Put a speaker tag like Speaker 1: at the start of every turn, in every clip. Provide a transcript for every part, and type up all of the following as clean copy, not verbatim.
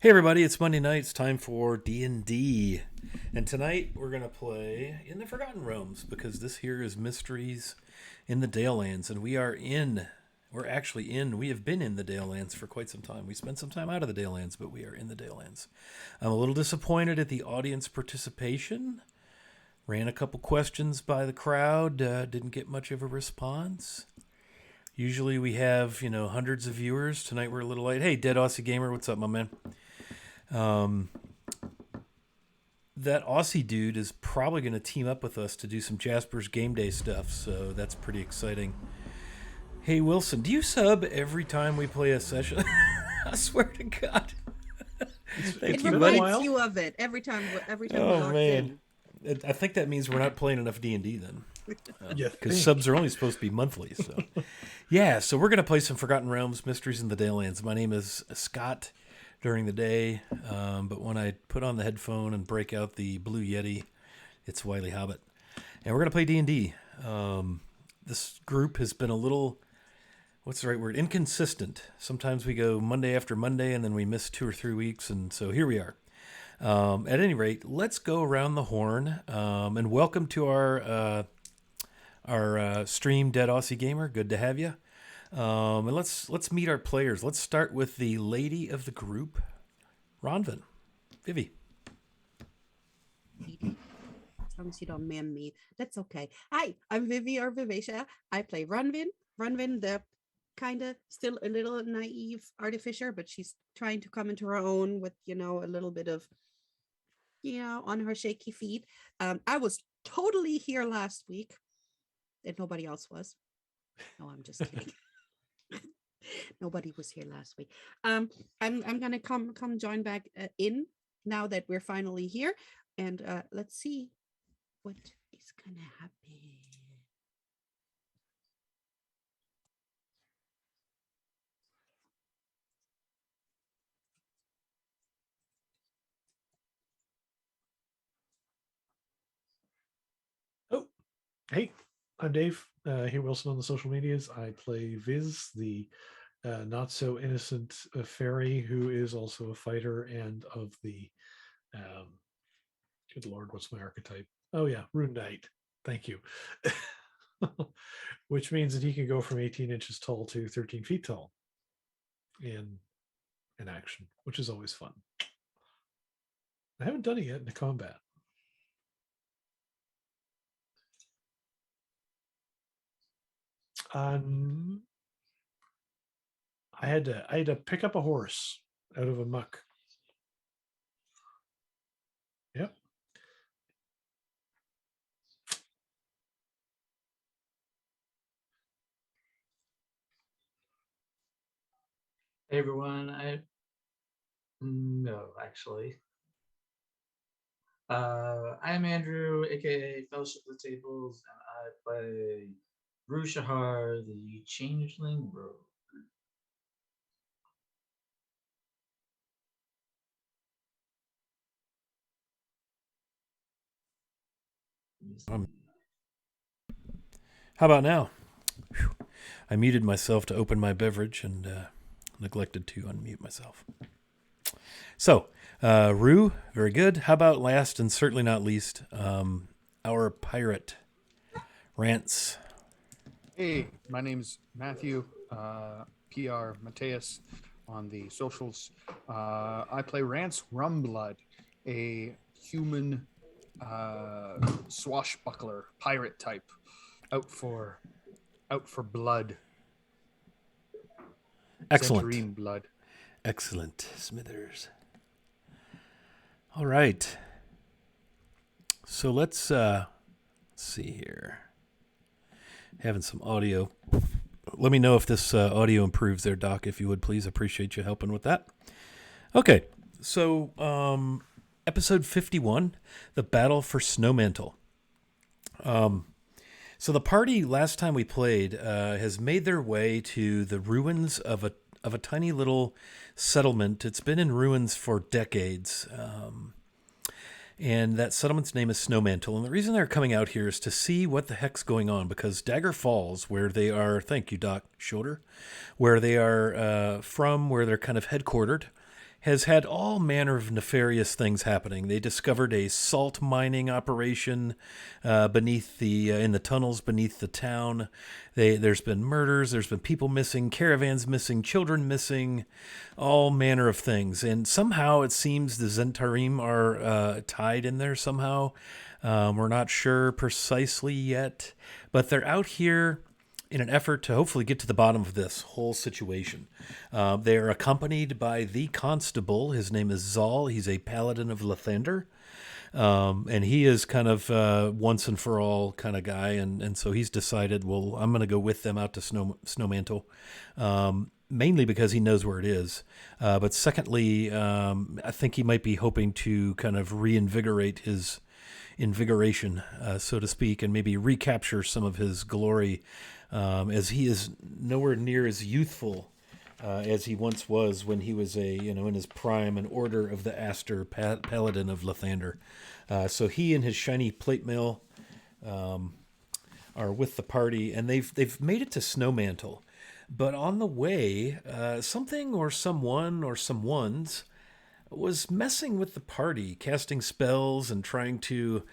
Speaker 1: Hey everybody, it's Monday night. It's time for D&D. And tonight we're going to play in the Forgotten Realms because this here is Mysteries in the Dalelands and we have been in the Dalelands for quite some time. We spent some time out of the Dalelands, but we are in the Dalelands. I'm a little disappointed at the audience participation. Ran a couple questions by the crowd, didn't get much of a response. Usually we have, hundreds of viewers. Tonight we're a little late. Hey, Dead Aussie Gamer, what's up, my man? That Aussie dude is probably going to team up with us to do some Jasper's Game Day stuff, so that's pretty exciting. Hey, Wilson, do you sub every time we play a session? I swear to God.
Speaker 2: It
Speaker 1: Thank you, buddy.
Speaker 2: reminds you of it every time he
Speaker 1: Oh,
Speaker 2: logs
Speaker 1: man. I think that means we're not playing enough D&D then.
Speaker 3: Yeah,
Speaker 1: Because subs are only supposed to be monthly. So, yeah, so we're going to play some Forgotten Realms, Mysteries in the Dalelands. My name is Scott during the day, but when I put on the headphone and break out the Blue Yeti, it's Wiley Hobbit. And we're going to play D&D. This group has been a little, what's the right word, inconsistent. Sometimes we go Monday after Monday, and then we miss 2 or 3 weeks, and so here we are. At any rate, let's go around the horn, and welcome to our stream, Dead Aussie Gamer. Good to have you. And let's meet our players. Let's start with the lady of the group, Ronvin. Vivi.
Speaker 2: As long as you don't man me, that's okay. Hi, I'm Vivi or Vivacia. I play Runvin. Runvin, the kind of still a little naive artificer, but she's trying to come into her own with, a little bit of, on her shaky feet. I was totally here last week, and nobody else was. No, I'm just kidding. Nobody was here last week. I'm gonna come join back in now that we're finally here, and let's see what is gonna happen.
Speaker 3: Oh, hey, I'm Dave. Here, Wilson on the social medias. I play Viz, the not so innocent fairy who is also a fighter and of the. Good Lord, what's my archetype? Oh yeah, Rune Knight. Thank you. Which means that he can go from 18 inches tall to 13 feet tall in action, which is always fun. I haven't done it yet in the combat. I had to pick up a horse out of a muck. Yep.
Speaker 4: Hey everyone, no, actually. I'm Andrew, aka Fellowship of the Tables, and I play Rushahar, the Changeling Rogue.
Speaker 1: How about now? Whew. I muted myself to open my beverage and neglected to unmute myself. So, Rue, very good. How about last and certainly not least, our pirate, Rance.
Speaker 5: Hey, my name's Matthew, PR Mateus on the socials. I play Rance Rumblood, a human swashbuckler pirate type, out for blood.
Speaker 1: Excellent.
Speaker 5: Centurine blood.
Speaker 1: Excellent, Smithers. All right. So let's see here. Having some audio. Let me know if this audio improves there, Doc, if you would, please. Appreciate you helping with that. Okay, so episode 51, The Battle for Snowmantle. So the party last time we played has made their way to the ruins of a tiny little settlement. It's been in ruins for decades. And that settlement's name is Snowmantle. And the reason they're coming out here is to see what the heck's going on, because Dagger Falls, where they are, thank you, Doc Shoulder, where they are from, where they're kind of headquartered, has had all manner of nefarious things happening. They discovered a salt mining operation beneath the in the tunnels beneath the town. There's been murders. There's been people missing, caravans missing, children missing, all manner of things. And somehow it seems the Zentarim are tied in there somehow. We're not sure precisely yet, but they're out here in an effort to hopefully get to the bottom of this whole situation. They are accompanied by the constable. His name is Zal. He's a paladin of Lathander. And he is kind of once and for all kind of guy. And so he's decided, well, I'm going to go with them out to Snowmantle, mainly because he knows where it is. But secondly, I think he might be hoping to kind of reinvigorate his invigoration, so to speak, and maybe recapture some of his glory, as he is nowhere near as youthful as he once was when he was in his prime, an Order of the Aster Paladin of Lathander. So he and his shiny plate mail are with the party, and they've made it to Snowmantle. But on the way, something or someone or someones was messing with the party, casting spells and trying to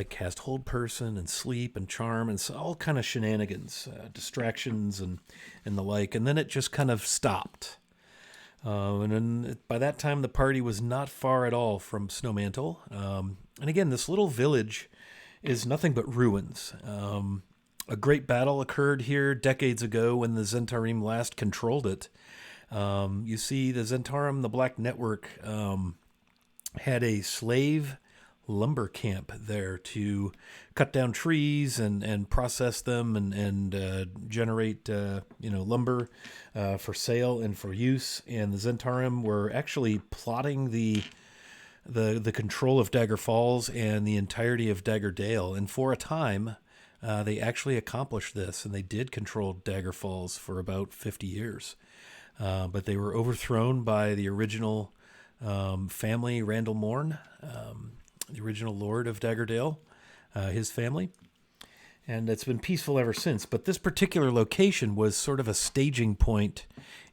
Speaker 1: cast hold person and sleep and charm and so all kind of shenanigans, distractions and the like. And then it just kind of stopped. And then by that time, the party was not far at all from Snowmantle. And again, this little village is nothing but ruins. A great battle occurred here decades ago when the Zentarim last controlled it. You see, the Zentarim, the Black Network, had a slave lumber camp there to cut down trees and process them and generate lumber for sale and for use. And the Zentarim were actually plotting the control of Dagger Falls and the entirety of Dagger Dale. And for a time, they actually accomplished this, and they did control Dagger Falls for about 50 years. But they were overthrown by the original family, Randall Morn, the original Lord of Daggerdale, his family. And it's been peaceful ever since. But this particular location was sort of a staging point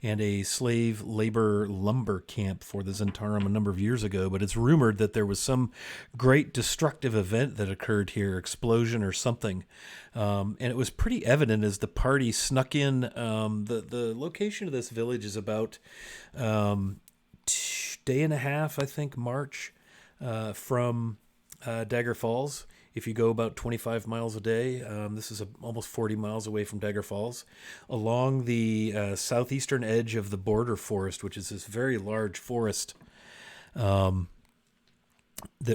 Speaker 1: and a slave labor lumber camp for the Zentarim a number of years ago. But it's rumored that there was some great destructive event that occurred here, explosion or something. And it was pretty evident as the party snuck in. The location of this village is about day and a half, I think, march from Dagger Falls. If you go about 25 miles a day, this is almost 40 miles away from Dagger Falls, along the southeastern edge of the border forest, which is this very large forest that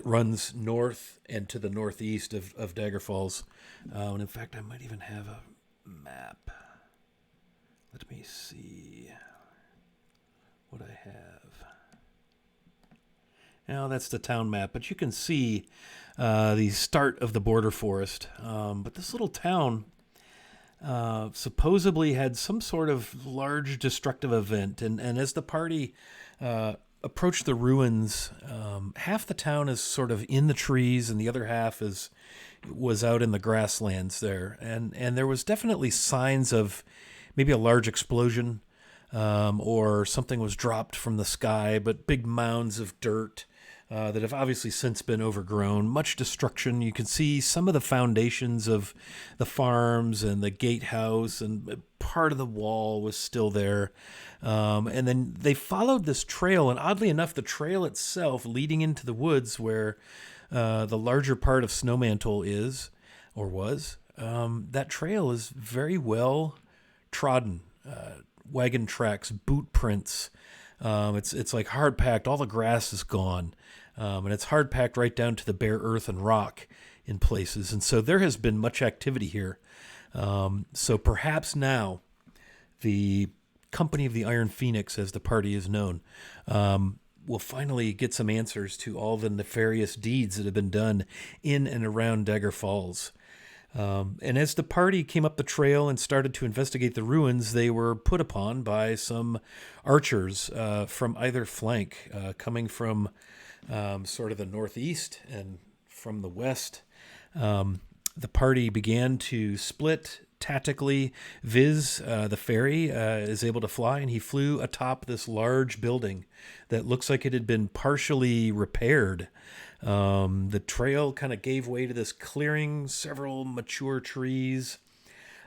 Speaker 1: runs north and to the northeast of Dagger Falls. And in fact, I might even have a map. Let me see what I have. Now, that's the town map, but you can see the start of the border forest. But this little town supposedly had some sort of large destructive event. And as the party approached the ruins, half the town is sort of in the trees and the other half was out in the grasslands there. And there was definitely signs of maybe a large explosion or something was dropped from the sky, but big mounds of dirt that have obviously since been overgrown. Much destruction. You can see some of the foundations of the farms and the gatehouse, and part of the wall was still there. And then they followed this trail, and oddly enough, the trail itself leading into the woods where the larger part of Snowmantle is, or was, that trail is very well trodden. Wagon tracks, boot prints. It's like hard packed. All the grass is gone. And it's hard packed right down to the bare earth and rock in places. And so there has been much activity here. So perhaps now the Company of the Iron Phoenix, as the party is known, will finally get some answers to all the nefarious deeds that have been done in and around Dagger Falls. And as the party came up the trail and started to investigate the ruins, they were put upon by some archers from either flank, coming from sort of the northeast and from the west. The party began to split, tactically. Viz, the fairy, is able to fly, and he flew atop this large building that looks like it had been partially repaired. The trail kind of gave way to this clearing, several mature trees.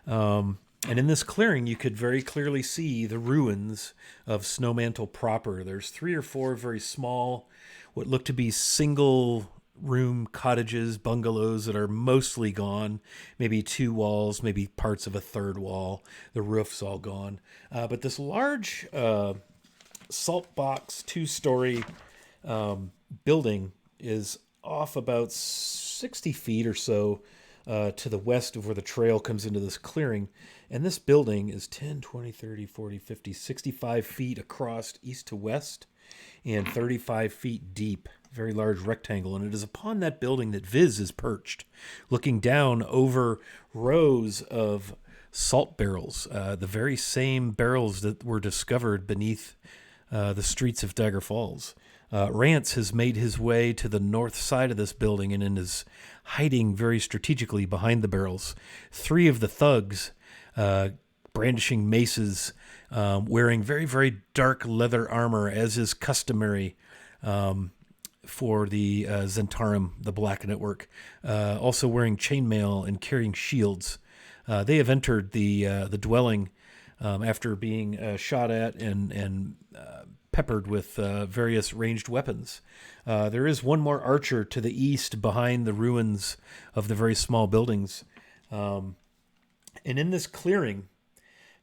Speaker 1: And in this clearing, you could very clearly see the ruins of Snowmantle proper. There's 3 or 4 very small, what look to be single room cottages, bungalows that are mostly gone. Maybe 2 walls, maybe parts of a 3rd wall. The roof's all gone. But this large salt box 2-story building is off about 60 feet or so to the west of where the trail comes into this clearing. And this building is 10, 20, 30, 40, 50, 65 feet across east to west and 35 feet deep. Very large rectangle. And it is upon that building that Viz is perched, looking down over rows of salt barrels, the very same barrels that were discovered beneath the streets of Dagger Falls. Rance has made his way to the north side of this building and is hiding very strategically behind the barrels. 3 of the thugs, brandishing maces, wearing very, very dark leather armor, as is customary for the Zentarum, the Black Network, also wearing chainmail and carrying shields. They have entered the dwelling after being shot at and peppered with various ranged weapons. There is one more archer to the east behind the ruins of the very small buildings. And in this clearing,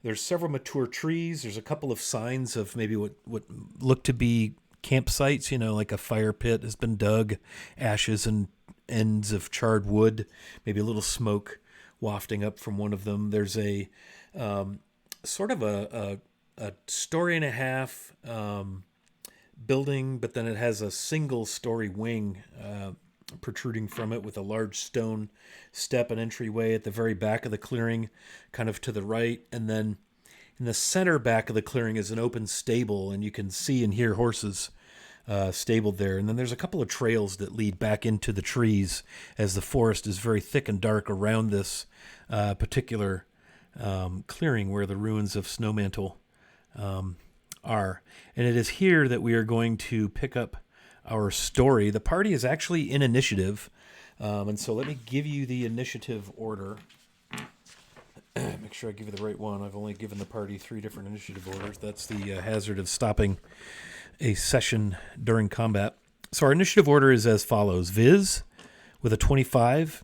Speaker 1: there's several mature trees. There's a couple of signs of maybe what look to be campsites, like a fire pit has been dug, ashes and ends of charred wood, maybe a little smoke wafting up from one of them. There's a sort of a story and a half building, but then it has a single story wing protruding from it with a large stone step and entryway at the very back of the clearing, kind of to the right. And then in the center back of the clearing is an open stable, and you can see and hear horses stabled there. And then there's a couple of trails that lead back into the trees, as the forest is very thick and dark around this particular clearing where the ruins of Snowmantle are. And it is here that we are going to pick up our story. The party is actually in initiative, and so let me give you the initiative order. Make sure I give you the right one. I've only given the party 3 different initiative orders. That's the hazard of stopping a session during combat. So our initiative order is as follows: Viz with a 25,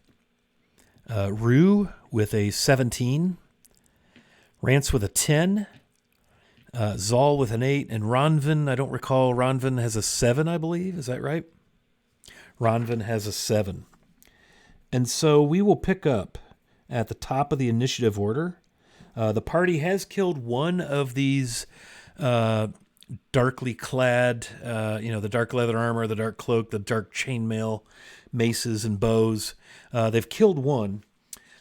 Speaker 1: Rue with a 17, Rance with a 10, Zal with an 8, and Ronvin, I don't recall, Ronvin has a 7, I believe. Is that right? Ronvin has a 7. And so we will pick up at the top of the initiative order. The party has killed one of these darkly clad, the dark leather armor, the dark cloak, the dark chainmail, maces and bows. They've killed one.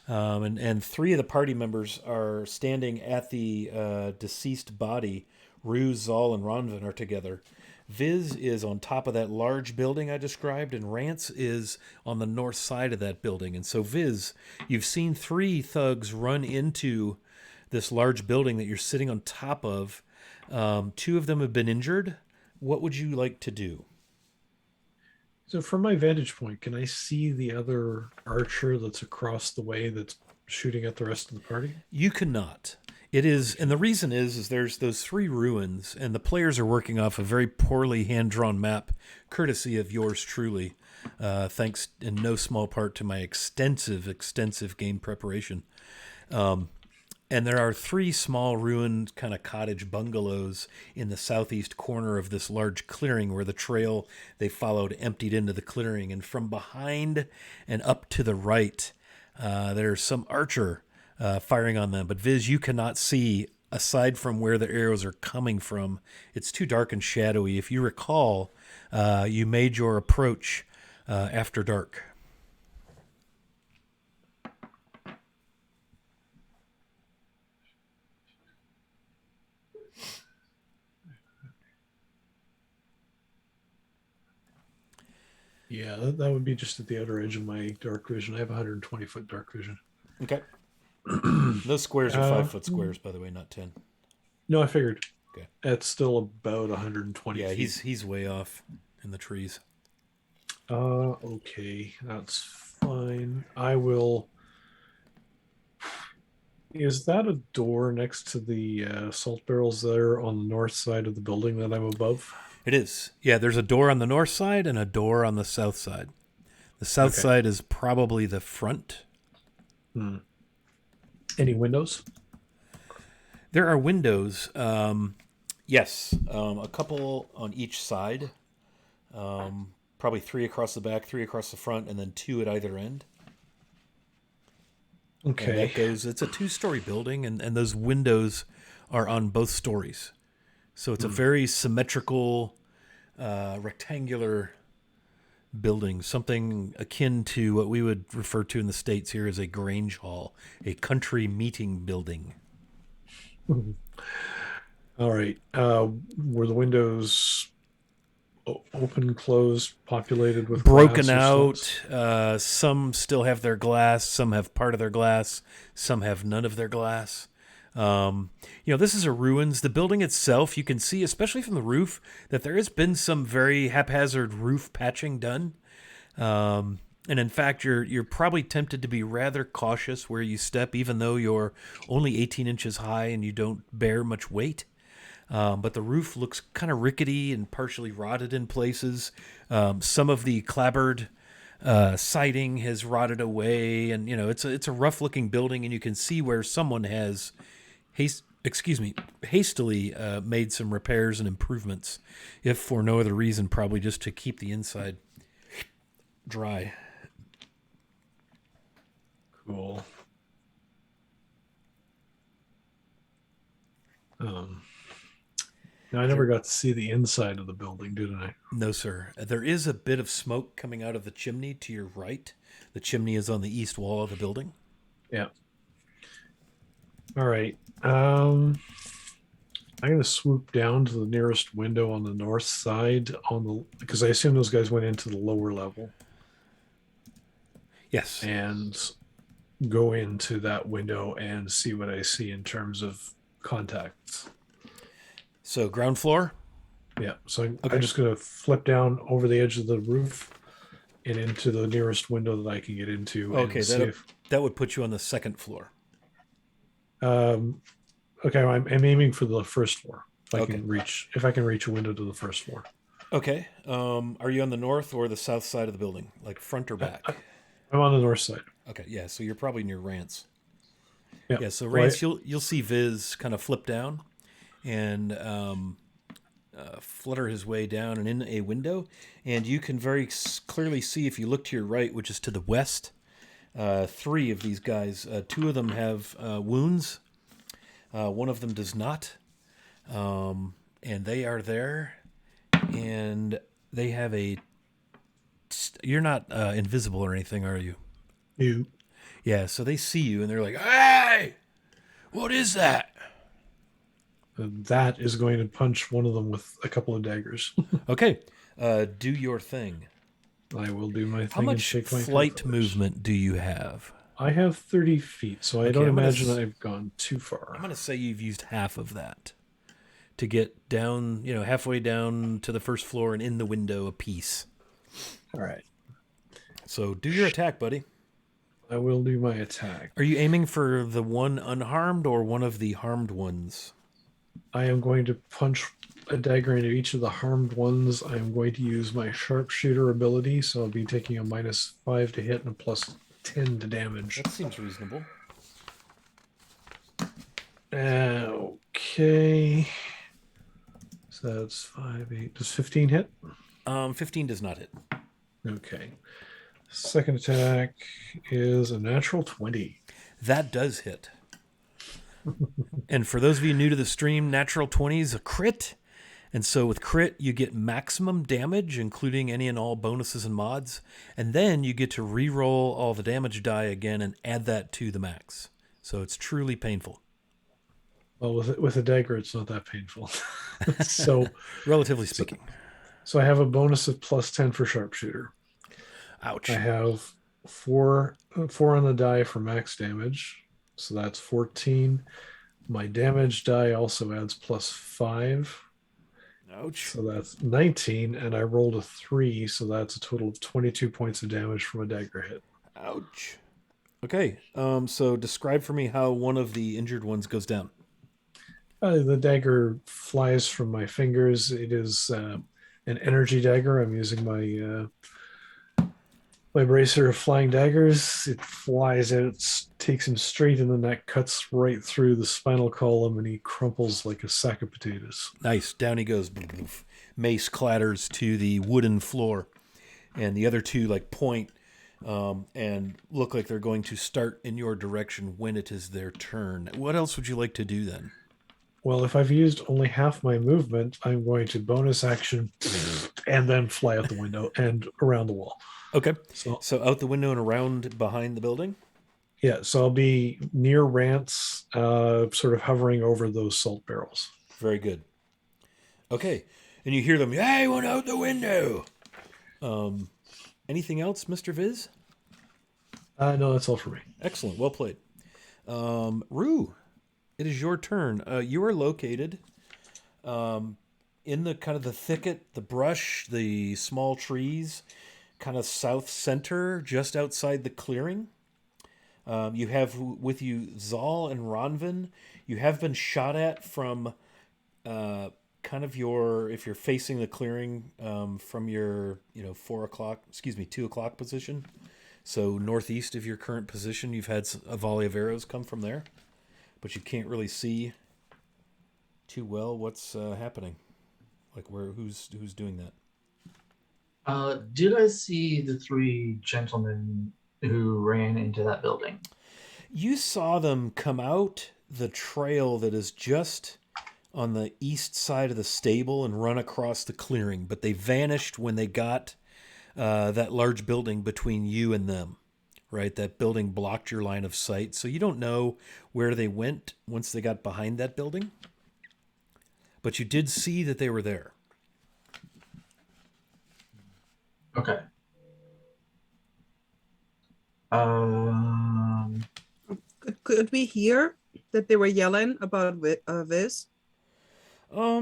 Speaker 1: And 3 of the party members are standing at the deceased body. Rue, Zal, and Ronvin are together. Viz is on top of that large building I described, and Rance is on the north side of that building. And so, Viz, you've seen 3 thugs run into this large building that you're sitting on top of. 2 of them have been injured. What would you like to do?
Speaker 3: So from my vantage point, can I see the other archer that's across the way that's shooting at the rest of the party?
Speaker 1: You cannot. It is, and the reason is there's those 3 ruins, and the players are working off a very poorly hand-drawn map, courtesy of yours truly, thanks in no small part to my extensive game preparation. And there are 3 small ruined kind of cottage bungalows in the southeast corner of this large clearing where the trail they followed emptied into the clearing. And from behind and up to the right, there's some archer firing on them. But Viz, you cannot see, aside from where the arrows are coming from. It's too dark and shadowy. If you recall, you made your approach after dark.
Speaker 3: Yeah, that would be just at the outer edge of my dark vision. I have 120-foot dark vision.
Speaker 1: Okay. Those squares are 5-foot
Speaker 3: Uh,
Speaker 1: squares, by the way, not 10.
Speaker 3: No, I figured.
Speaker 1: Okay.
Speaker 3: It's still about 120
Speaker 1: Yeah,
Speaker 3: feet.
Speaker 1: he's way off in the trees.
Speaker 3: Okay, that's fine. I will. Is that a door next to the salt barrels there on the north side of the building that I'm above?
Speaker 1: It is. Yeah, there's a door on the north side and a door on the south side. The south
Speaker 3: Okay.
Speaker 1: side is probably the front.
Speaker 3: Hmm. Any windows?
Speaker 1: There are windows. Yes, a couple on each side. Probably 3 across the back, 3 across the front, and then 2 at either end. And
Speaker 3: Okay.
Speaker 1: that goes. It's a 2-story building, and those windows are on both stories. So it's a very symmetrical, rectangular building, something akin to what we would refer to in the States here as a Grange Hall, a country meeting building.
Speaker 3: All right. Were the windows open, closed, populated with
Speaker 1: Broken
Speaker 3: glass or
Speaker 1: out.
Speaker 3: slats?
Speaker 1: Some still have their glass. Some have part of their glass. Some have none of their glass. This is a ruins. The building itself, you can see, especially from the roof, that there has been some very haphazard roof patching done. And in fact, you're probably tempted to be rather cautious where you step, even though you're only 18 inches high and you don't bear much weight. But the roof looks kind of rickety and partially rotted in places. Some of the clapboard siding has rotted away, and it's a rough looking building, and you can see where someone has hastily made some repairs and improvements, if for no other reason, probably just to keep the inside dry.
Speaker 3: Cool. Now, I never got to see the inside of the building, did I?
Speaker 1: No, sir. There is a bit of smoke coming out of the chimney to your right. The chimney is on the east wall of the building.
Speaker 3: Yeah. All right. I'm going to swoop down to the nearest window on the north side because I assume those guys went into the lower level,
Speaker 1: Yes.
Speaker 3: and go into that window and see what I see in terms of contacts.
Speaker 1: So ground floor?
Speaker 3: Yeah. So
Speaker 1: Okay.
Speaker 3: I'm just going to flip down over the edge of the roof and into the nearest window that I can get into.
Speaker 1: Okay,
Speaker 3: and see if,
Speaker 1: that would put you on the second floor.
Speaker 3: okay, I'm aiming for the first floor. If
Speaker 1: Okay.
Speaker 3: I can reach a window to the first floor.
Speaker 1: Okay. Are you on the north or the south side of the building? Like front or back?
Speaker 3: I'm on the north side.
Speaker 1: Okay, yeah, so you're probably near Rance.
Speaker 3: Yeah.
Speaker 1: Yeah, so Rance, you'll see Viz kind of flip down and flutter his way down and in a window, and you can very clearly see, if you look to your right, which is to the west, 3 of these guys. 2 of them have wounds. One of them does not, and they are there, and they have a. You're not invisible or anything, are you?
Speaker 3: You.
Speaker 1: Yeah, so they see you and they're like, "Hey, what is that?"
Speaker 3: That is going to punch one of them with a couple of daggers.
Speaker 1: Okay, do your thing.
Speaker 3: I will do my thing.
Speaker 1: How
Speaker 3: and
Speaker 1: much
Speaker 3: shake my
Speaker 1: flight
Speaker 3: feathers.
Speaker 1: movement do you have?
Speaker 3: I have 30 feet, so I
Speaker 1: Okay,
Speaker 3: don't
Speaker 1: I'm gonna
Speaker 3: imagine
Speaker 1: s-
Speaker 3: I've gone too far.
Speaker 1: I'm going to say you've used half of that to get down, halfway down to the first floor and in the window a piece.
Speaker 3: All right.
Speaker 1: So do your attack, buddy.
Speaker 3: I will do my attack.
Speaker 1: Are you aiming for the one unharmed or one of the harmed ones?
Speaker 3: I am going to punch a dagger into each of the harmed ones. I am going to use my sharpshooter ability, so I'll be taking a -5 to hit and a +10 to damage.
Speaker 1: That seems reasonable.
Speaker 3: Okay. So that's 5, 8. Does 15 hit?
Speaker 1: 15 does not hit.
Speaker 3: Okay. Second attack is a natural 20.
Speaker 1: That does hit. And for those of you new to the stream, natural 20 is a crit. And so with crit, you get maximum damage, including any and all bonuses and mods. And then you get to re-roll all the damage die again and add that to the max. So it's truly painful.
Speaker 3: Well, with a dagger, it's not that painful. so
Speaker 1: Relatively speaking.
Speaker 3: so I have a bonus of +10 for sharpshooter.
Speaker 1: Ouch.
Speaker 3: I have four on the die for max damage. so that's 14. My damage die also adds +5.
Speaker 1: Ouch.
Speaker 3: So that's 19, and I rolled a 3, so that's a total of 22 points of damage from a dagger hit.
Speaker 1: Ouch. Okay. So describe for me how one of the injured ones goes down.
Speaker 3: The dagger flies from my fingers. It is an energy dagger. I'm using my bracer of flying daggers. It flies out, takes him straight in the neck, cuts right through the spinal column, and he crumples like a sack of potatoes.
Speaker 1: Nice. Down he goes. Mace clatters to the wooden floor, and the other two like point and look like they're going to start in your direction when it is their turn. What else would you like to do then?
Speaker 3: Well, if I've used only half my movement, I'm going to bonus action and then fly out the window and around the wall.
Speaker 1: Okay.
Speaker 3: So
Speaker 1: out the window and around behind the building?
Speaker 3: yeah, so I'll be near Rance, sort of hovering over those salt barrels.
Speaker 1: Very good. Okay. And you hear them, hey, one out the window. Anything else, Mr. Viz?
Speaker 3: No, that's all for me.
Speaker 1: Excellent. Well played. Rue, it is your turn. You are located in the kind of the thicket, the brush, the small trees, kind of south center, just outside the clearing. You have with you Zal and Ronvin. You have been shot at from kind of if you're facing the clearing from your 2 o'clock position. So northeast of your current position, you've had a volley of arrows come from there, but you can't really see too well what's happening, like who's doing that.
Speaker 4: Did I see the 3 gentlemen who ran into that building?
Speaker 1: You saw them come out the trail that is just on the east side of the stable and run across the clearing, but they vanished when they got that large building between you and them, right? That building blocked your line of sight, so you don't know where they went once they got behind that building, but you did see that they were there.
Speaker 4: Okay.
Speaker 2: Could we hear that they were yelling about Viz?
Speaker 1: Well,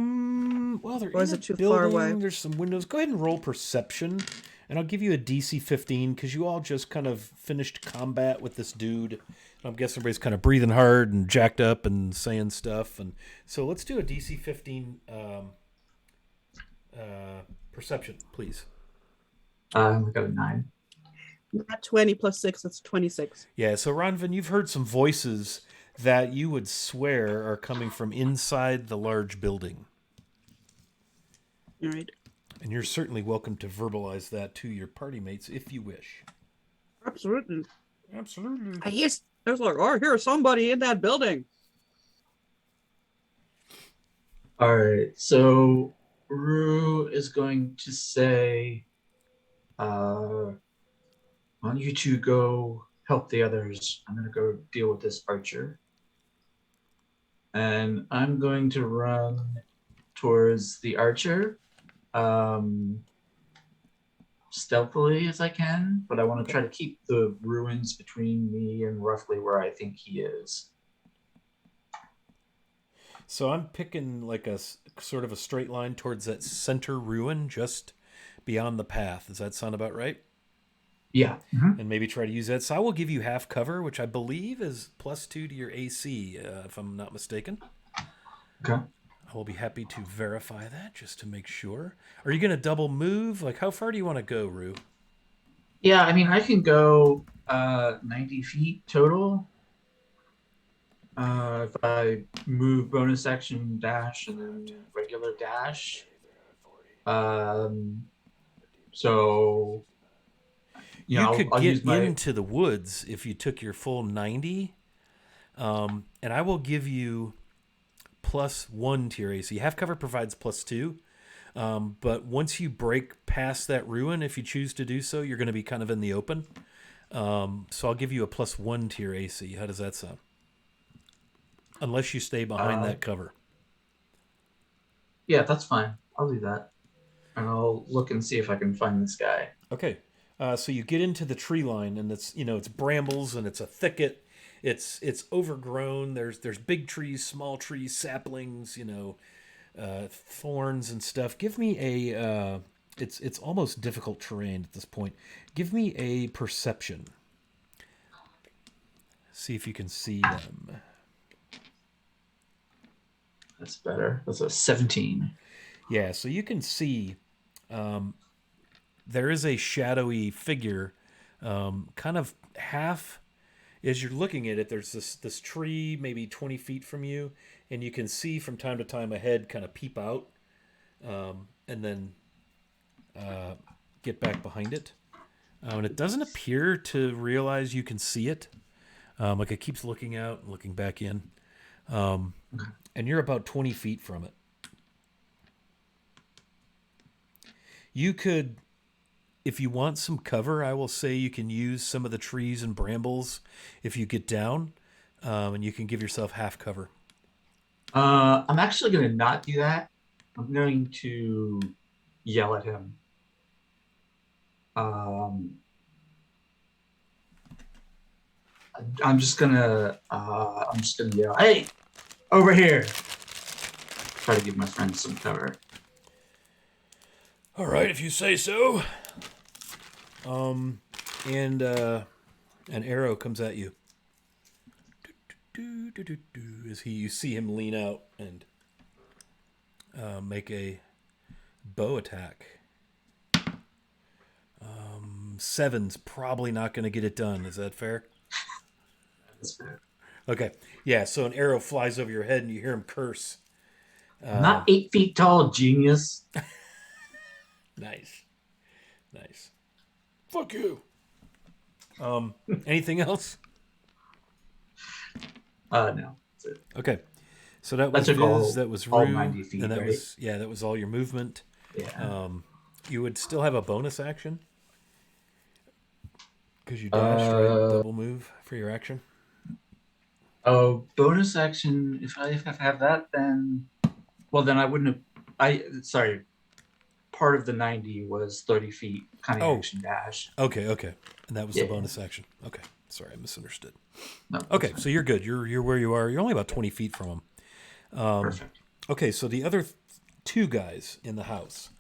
Speaker 1: they're
Speaker 2: Or is
Speaker 1: in a
Speaker 2: it too
Speaker 1: building.
Speaker 2: far away?
Speaker 1: There's some windows. Go ahead and roll perception, and I'll give you a DC 15 because you all just kind of finished combat with this dude. I'm guessing everybody's kind of breathing hard and jacked up and saying stuff, and so let's do a DC 15 perception, please.
Speaker 4: I got a 9.
Speaker 2: Not 20 plus 6, that's 26.
Speaker 1: Yeah, so Ronvin, you've heard some voices that you would swear are coming from inside the large building.
Speaker 2: All right.
Speaker 1: And you're certainly welcome to verbalize that to your party mates if you wish.
Speaker 2: Absolutely.
Speaker 1: Absolutely.
Speaker 2: I was like, oh, I hear somebody in that building.
Speaker 4: All right, so Rue is going to say, why don't you two go help the others? I'm going to go deal with this archer. And I'm going to run towards the archer stealthily as I can, but I want to try to keep the ruins between me and roughly where I think he is.
Speaker 1: So I'm picking like a sort of a straight line towards that center ruin just beyond the path. Does that sound about right?
Speaker 4: Yeah. Mm-hmm.
Speaker 1: And maybe try to use that. So I will give you half cover, which I believe is +2 to your AC, if I'm not mistaken.
Speaker 4: Okay.
Speaker 1: I will be happy to verify that just to make sure. Are you going to double move? Like, how far do you want to go, Rue?
Speaker 4: Yeah, I mean, I can go 90 feet total. If I move bonus action dash and then regular dash. So,
Speaker 1: You could
Speaker 4: I'll use
Speaker 1: get into the woods if you took your full 90. And I will give you +1 to your AC. Half cover provides +2. But once you break past that ruin, if you choose to do so, you're going to be kind of in the open. So I'll give you a +1 to your AC. How does that sound? Unless you stay behind that cover.
Speaker 4: Yeah, that's fine. I'll do that. And I'll look and see if I can find this guy.
Speaker 1: Okay. So you get into the tree line, and it's brambles and it's a thicket, It's overgrown. There's big trees, small trees, saplings, thorns and stuff. Give me a it's almost difficult terrain at this point. Give me a perception. See if you can see them.
Speaker 4: That's better. That's a 17.
Speaker 1: Yeah, so you can see there is a shadowy figure, kind of half. As you're looking at it, there's this tree maybe 20 feet from you, and you can see from time to time a head kind of peep out, and then get back behind it. And it doesn't appear to realize you can see it. Like it keeps looking out and looking back in. And you're about 20 feet from it. You could, if you want some cover, I will say you can use some of the trees and brambles if you get down, and you can give yourself half cover.
Speaker 4: I'm actually going to not do that. I'm going to yell at him. I'm just gonna yell, "Hey, over here!" Try to give my friend some cover.
Speaker 1: All right, if you say so. And an arrow comes at you. As you see him lean out and make a bow attack. 7's probably not going to get it done. Is that fair?
Speaker 4: That's fair.
Speaker 1: Okay. Yeah, so an arrow flies over your head and you hear him curse.
Speaker 4: I'm not 8 feet tall, genius.
Speaker 1: Nice. Fuck you. Anything else?
Speaker 4: No. That's it.
Speaker 1: Okay. So that was
Speaker 4: took
Speaker 1: Viz, that was
Speaker 4: all
Speaker 1: Rue,
Speaker 4: 90 feet,
Speaker 1: and that
Speaker 4: right?
Speaker 1: was that was all your movement.
Speaker 4: Yeah.
Speaker 1: You would still have a bonus action because you dashed, right? Double move for your action.
Speaker 4: Oh, bonus action. If I have that, then I wouldn't have. Sorry. Part of the 90 was 30 feet kind of action dash.
Speaker 1: Okay, and that was the bonus action. Okay, sorry, I misunderstood.
Speaker 4: No,
Speaker 1: okay, so you're good. You're where you are. You're only about 20 feet from him.
Speaker 4: Perfect.
Speaker 1: Okay, so the other two guys in the house.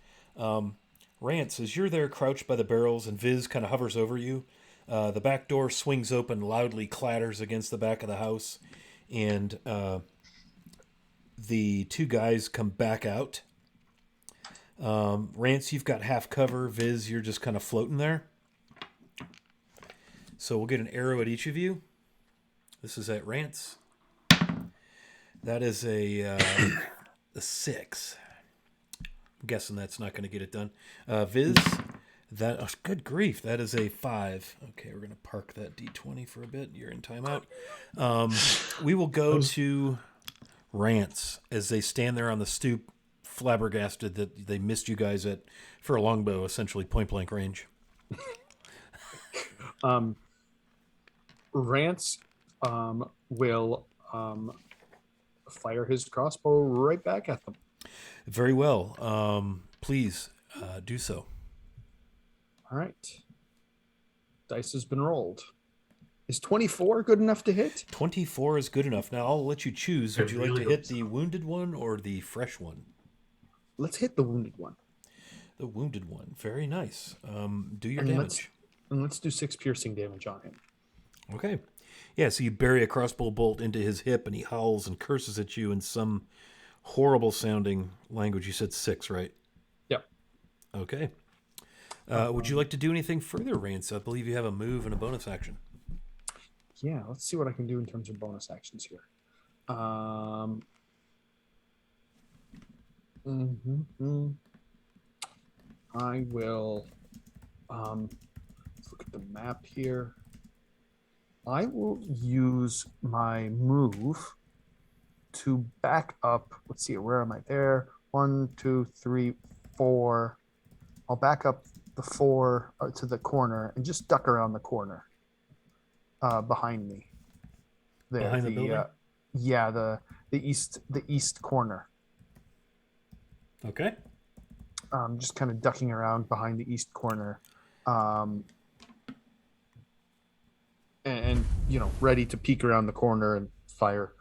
Speaker 1: Rance, as you're there crouched by the barrels and Viz kind of hovers over you, the back door swings open, loudly clatters against the back of the house, and the two guys come back out. Rance, you've got half cover. Viz, you're just kind of floating there. So we'll get an arrow at each of you. This is at Rance. That is a 6. I'm guessing that's not going to get it done. Viz, good grief, that is a 5. Okay, we're going to park that D20 for a bit. You're in timeout. We will go to Rance as they stand there on the stoop, flabbergasted that they missed you guys for a longbow, essentially point blank range.
Speaker 5: Rance will fire his crossbow right back at them.
Speaker 1: Very well. Please do so.
Speaker 5: All right. Dice has been rolled. Is 24 good enough to hit?
Speaker 1: 24 is good enough. Now I'll let you choose. Would you like to hit the wounded one or the fresh one?
Speaker 5: Let's hit the wounded one.
Speaker 1: The wounded one. Very nice. Do your damage.
Speaker 5: Let's do 6 piercing damage on him.
Speaker 1: Okay. Yeah, so you bury a crossbow bolt into his hip and he howls and curses at you in some horrible sounding language. You said 6, right?
Speaker 5: Yep.
Speaker 1: Okay. Would you like to do anything further, Rance? I believe you have a move and a bonus action.
Speaker 5: Yeah, let's see what I can do in terms of bonus actions here. I will let's look at the map here. I will use my move to back up. Let's see, where am I there? 1, 2, 3, 4. I'll back up the 4 to the corner and just duck around the corner behind me. There,
Speaker 1: behind the building?
Speaker 5: Yeah, the east corner.
Speaker 1: Okay.
Speaker 5: Just kind of ducking around behind the east corner. And ready to peek around the corner and fire,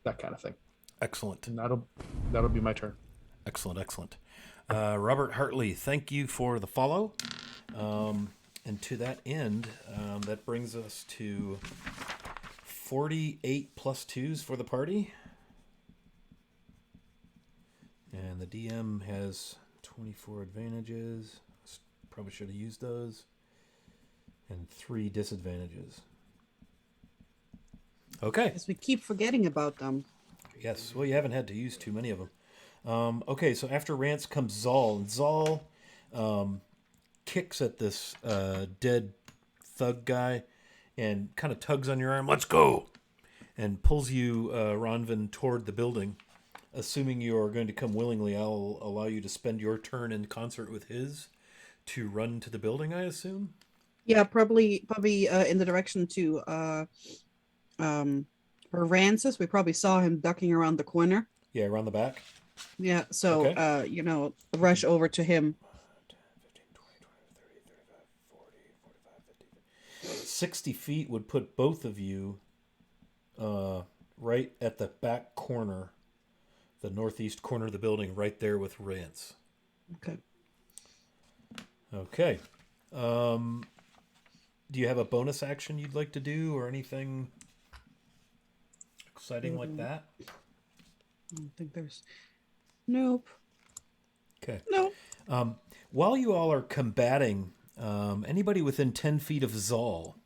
Speaker 5: that kind of thing.
Speaker 1: Excellent.
Speaker 5: And that'll be my turn.
Speaker 1: Excellent, excellent. Robert Hartley, thank you for the follow. And to that end, that brings us to 48 plus 2s for the party. And the DM has 24 advantages. Probably should have used those. And 3 disadvantages. Okay.
Speaker 2: Because we keep forgetting about them.
Speaker 1: Yes. Well, you haven't had to use too many of them. Okay, so after Rance comes Zal. And Zal kicks at this dead thug guy and kind of tugs on your arm. Let's go! And pulls you, Ronvin, toward the building. Assuming you are going to come willingly, I'll allow you to spend your turn in concert with his to run to the building, I assume?
Speaker 2: Yeah, probably in the direction to for Rancis. We probably saw him ducking around the corner.
Speaker 1: Yeah, around the back.
Speaker 2: Yeah, so
Speaker 1: Okay.
Speaker 2: rush over to him.
Speaker 1: 60 feet would put both of you right at the back corner, the northeast corner of the building, right there with Rance.
Speaker 2: Okay.
Speaker 1: Okay. Do you have a bonus action you'd like to do or anything exciting like that?
Speaker 2: I don't think there's. Nope.
Speaker 1: Okay.
Speaker 2: No.
Speaker 1: While you all are combating, anybody within 10 feet of Zal,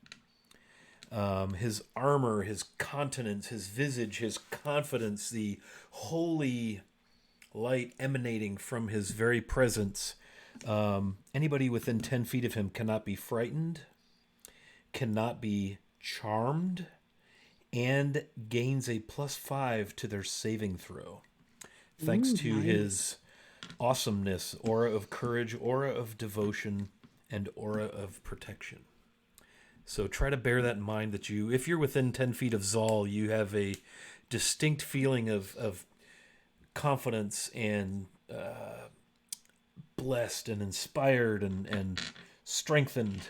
Speaker 1: his armor, his countenance, his visage, his confidence, the holy light emanating from his very presence, anybody within 10 feet of him cannot be frightened, cannot be charmed, and gains a +5 to their saving throw. Thanks to
Speaker 2: nice.
Speaker 1: his awesomeness, aura of courage, aura of devotion, and aura of protection. So try to bear that in mind that if you're within 10 feet of Zal, you have a distinct feeling of confidence and blessed and inspired and strengthened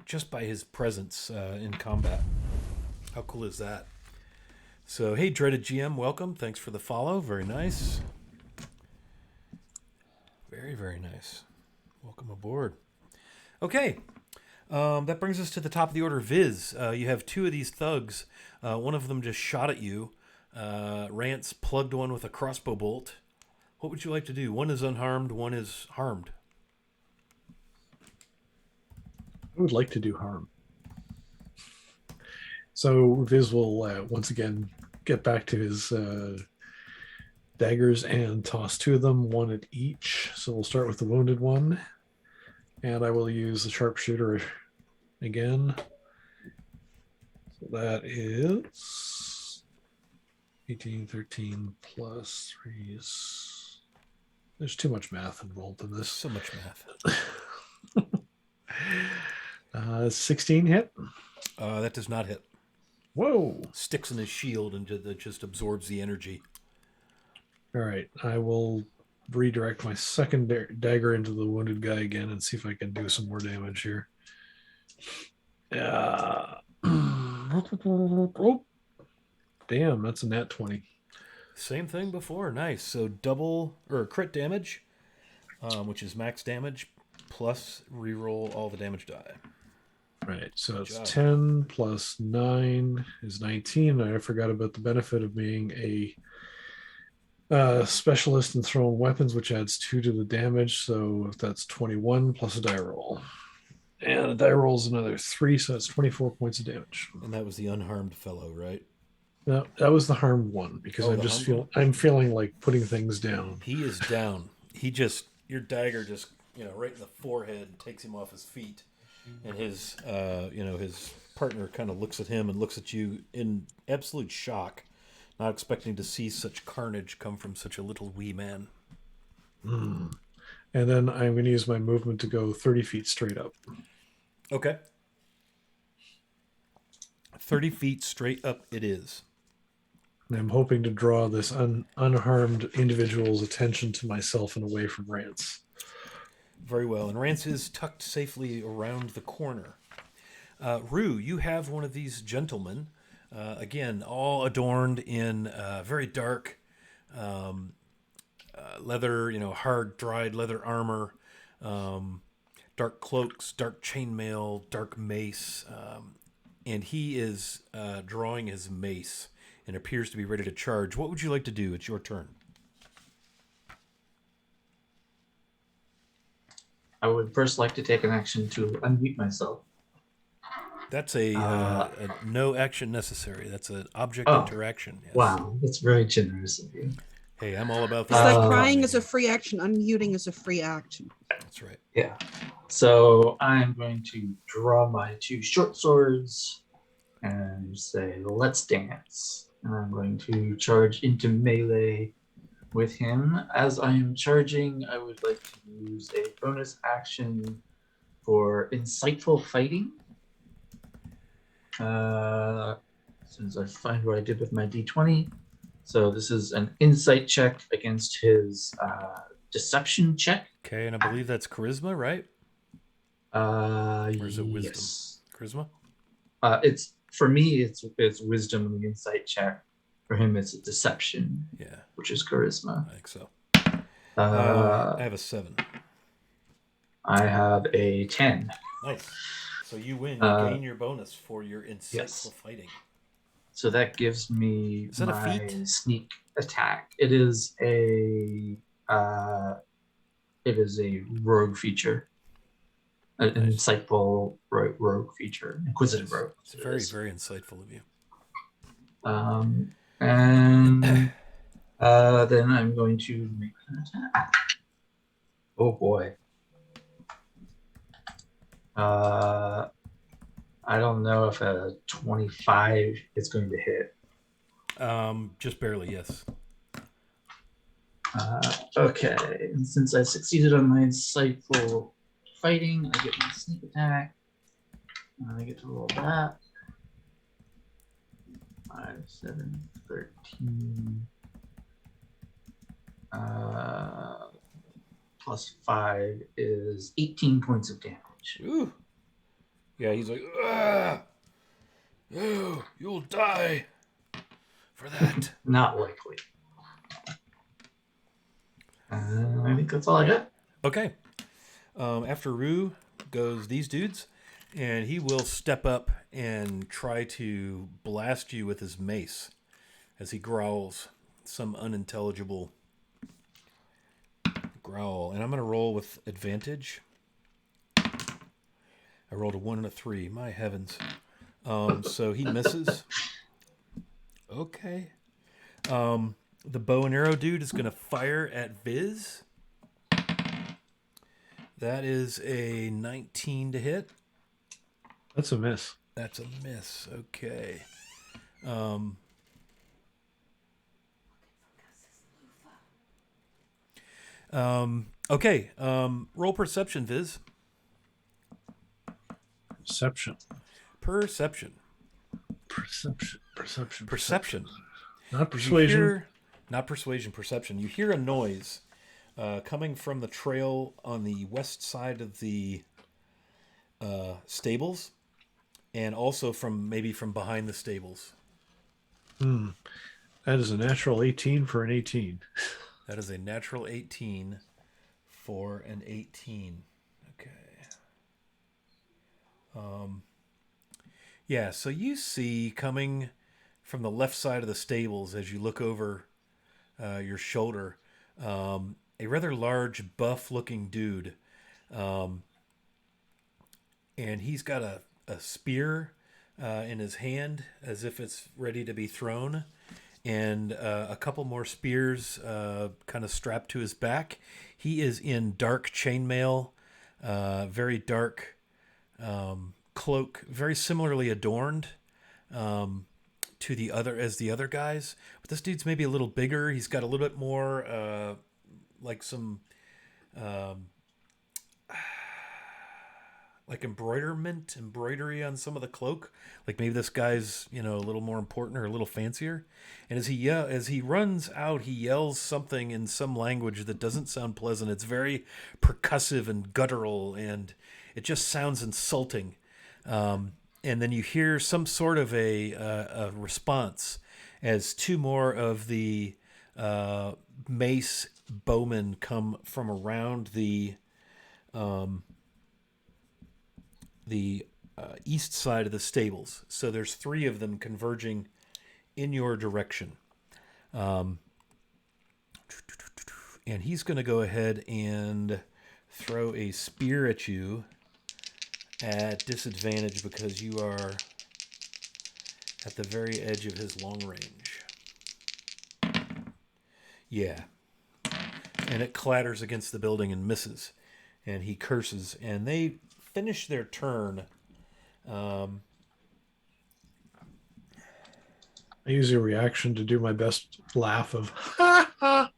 Speaker 1: just by his presence in combat. How cool is that? So, hey, Dreaded GM, welcome. Thanks for the follow. Very nice. Very, very nice. Welcome aboard. Okay. That brings us to the top of the order. Viz, you have 2 of these thugs. One of them just shot at you. Rance plugged one with a crossbow bolt. What would you like to do? One is unharmed, one is harmed.
Speaker 3: I would like to do harm. So Viz will once again get back to his daggers and toss 2 of them, 1 at each. So we'll start with the wounded one. And I will use the sharpshooter again. So that is 18, 13 plus 3 is... There's too much math involved in this.
Speaker 1: So much math.
Speaker 3: 16 hit.
Speaker 1: That does not hit.
Speaker 3: Whoa.
Speaker 1: Sticks in his shield and that just absorbs the energy.
Speaker 3: All right. I will redirect my second dagger into the wounded guy again and see if I can do some more damage here. Oh, damn, that's a nat 20.
Speaker 1: Same thing before. Nice. So double or crit damage, which is max damage, plus reroll all the damage die.
Speaker 3: Right. So
Speaker 1: Good
Speaker 3: it's
Speaker 1: job.
Speaker 3: 10 plus 9 is 19. I forgot about the benefit of being a specialist in throwing weapons, which adds 2 to the damage. So that's 21 plus a die roll. And a die roll is another 3, so that's 24 points of damage.
Speaker 1: And that was the unharmed fellow, right?
Speaker 3: No, that was the harmed one because
Speaker 1: Oh,
Speaker 3: I
Speaker 1: the
Speaker 3: just
Speaker 1: harmed
Speaker 3: I'm feeling like putting things down.
Speaker 1: He is down. Your dagger just, right in the forehead takes him off his feet. And his, his partner kind of looks at him and looks at you in absolute shock, not expecting to see such carnage come from such a little wee man.
Speaker 3: And then I'm going to use my movement to go 30 feet straight up.
Speaker 1: Okay. 30 feet straight up it is.
Speaker 3: And I'm hoping to draw this unharmed individual's attention to myself and away from Rance.
Speaker 1: Very well. And Rance is tucked safely around the corner. Rue, you have one of these gentlemen, again, all adorned in very dark leather, hard dried leather armor, dark cloaks, dark chainmail, dark mace, and he is drawing his mace and appears to be ready to charge. What would you like to do? It's your turn.
Speaker 4: I would first like to take an action to unmute myself.
Speaker 1: That's a no action necessary. That's an object
Speaker 4: Oh.
Speaker 1: interaction. Yes.
Speaker 4: Wow, that's very generous of you.
Speaker 1: Hey, I'm all about
Speaker 2: It's
Speaker 1: that.
Speaker 2: like crying is a free action, unmuting is a free action.
Speaker 1: That's right.
Speaker 4: Yeah. So I'm going to draw my 2 short swords and say, let's dance. And I'm going to charge into melee with him. As I am charging, I would like to use a bonus action for insightful fighting. As soon as I find what I did with my d20. So this is an insight check against his deception check.
Speaker 1: Okay, and I believe that's charisma, right?
Speaker 4: Or
Speaker 1: is it wisdom?
Speaker 4: Yes.
Speaker 1: Charisma?
Speaker 4: It's for me. It's wisdom and the insight check. For him, it's a deception.
Speaker 1: Yeah,
Speaker 4: which is charisma.
Speaker 1: I think so.
Speaker 4: I
Speaker 1: I have a 7.
Speaker 4: I have a 10.
Speaker 1: Nice. So you win. You gain your bonus for your insightful fighting.
Speaker 4: So that gives me
Speaker 1: Is that a
Speaker 4: my
Speaker 1: feat?
Speaker 4: sneak attack. It is a rogue feature. An
Speaker 1: Nice.
Speaker 4: insightful rogue feature. Inquisitive rogue.
Speaker 1: It's very, very insightful of you.
Speaker 4: And then I'm going to make an attack. Oh boy. I don't know if a 25 is going to hit.
Speaker 1: Just barely, yes.
Speaker 4: Okay, and since I succeeded on my insightful fighting, I get my sneak attack. I get to roll that. 5, 7, 13. Plus 5 is 18 points of damage.
Speaker 1: Ooh. Yeah, he's like, ah! Oh, you'll die for that.
Speaker 4: Not likely. I think that's all I got.
Speaker 1: Okay. After Rue goes these dudes, and he will step up and try to blast you with his mace as he growls some unintelligible growl. And I'm going to roll with advantage. I rolled a 1 and a 3. My heavens. So he misses. Okay. The bow and arrow dude is going to fire at Viz. That is a 19 to hit.
Speaker 3: That's a miss.
Speaker 1: That's a miss. Okay. Okay. Roll perception, Viz.
Speaker 3: Perception.
Speaker 1: Perception.
Speaker 3: Perception. Not persuasion.
Speaker 1: Not persuasion, perception. You hear a noise coming from the trail on the west side of the stables, and also from behind the stables.
Speaker 3: That is a natural 18 for an 18.
Speaker 1: That is a natural 18 for an 18. Okay. Yeah, so you see coming from the left side of the stables as you look over your shoulder, a rather large, buff-looking dude. And he's got a spear in his hand as if it's ready to be thrown, and a couple more spears kind of strapped to his back. He is in dark chainmail, very dark cloak, very similarly adorned to the other guys. But this dude's maybe a little bigger. He's got a little bit more like some like embroidery on some of the cloak. Like maybe this guy's, a little more important or a little fancier. And as he runs out, he yells something in some language that doesn't sound pleasant. It's very percussive and guttural, and it just sounds insulting. and then you hear some sort of a response as two more of the mace bowmen come from around the east side of the stables. So there's three of them converging in your direction. And he's going to go ahead and throw a spear at you at disadvantage because you are at the very edge of his long range. Yeah. And it clatters against the building and misses. And he curses. And they finish their turn.
Speaker 3: I use your reaction to do my best laugh of ha ha.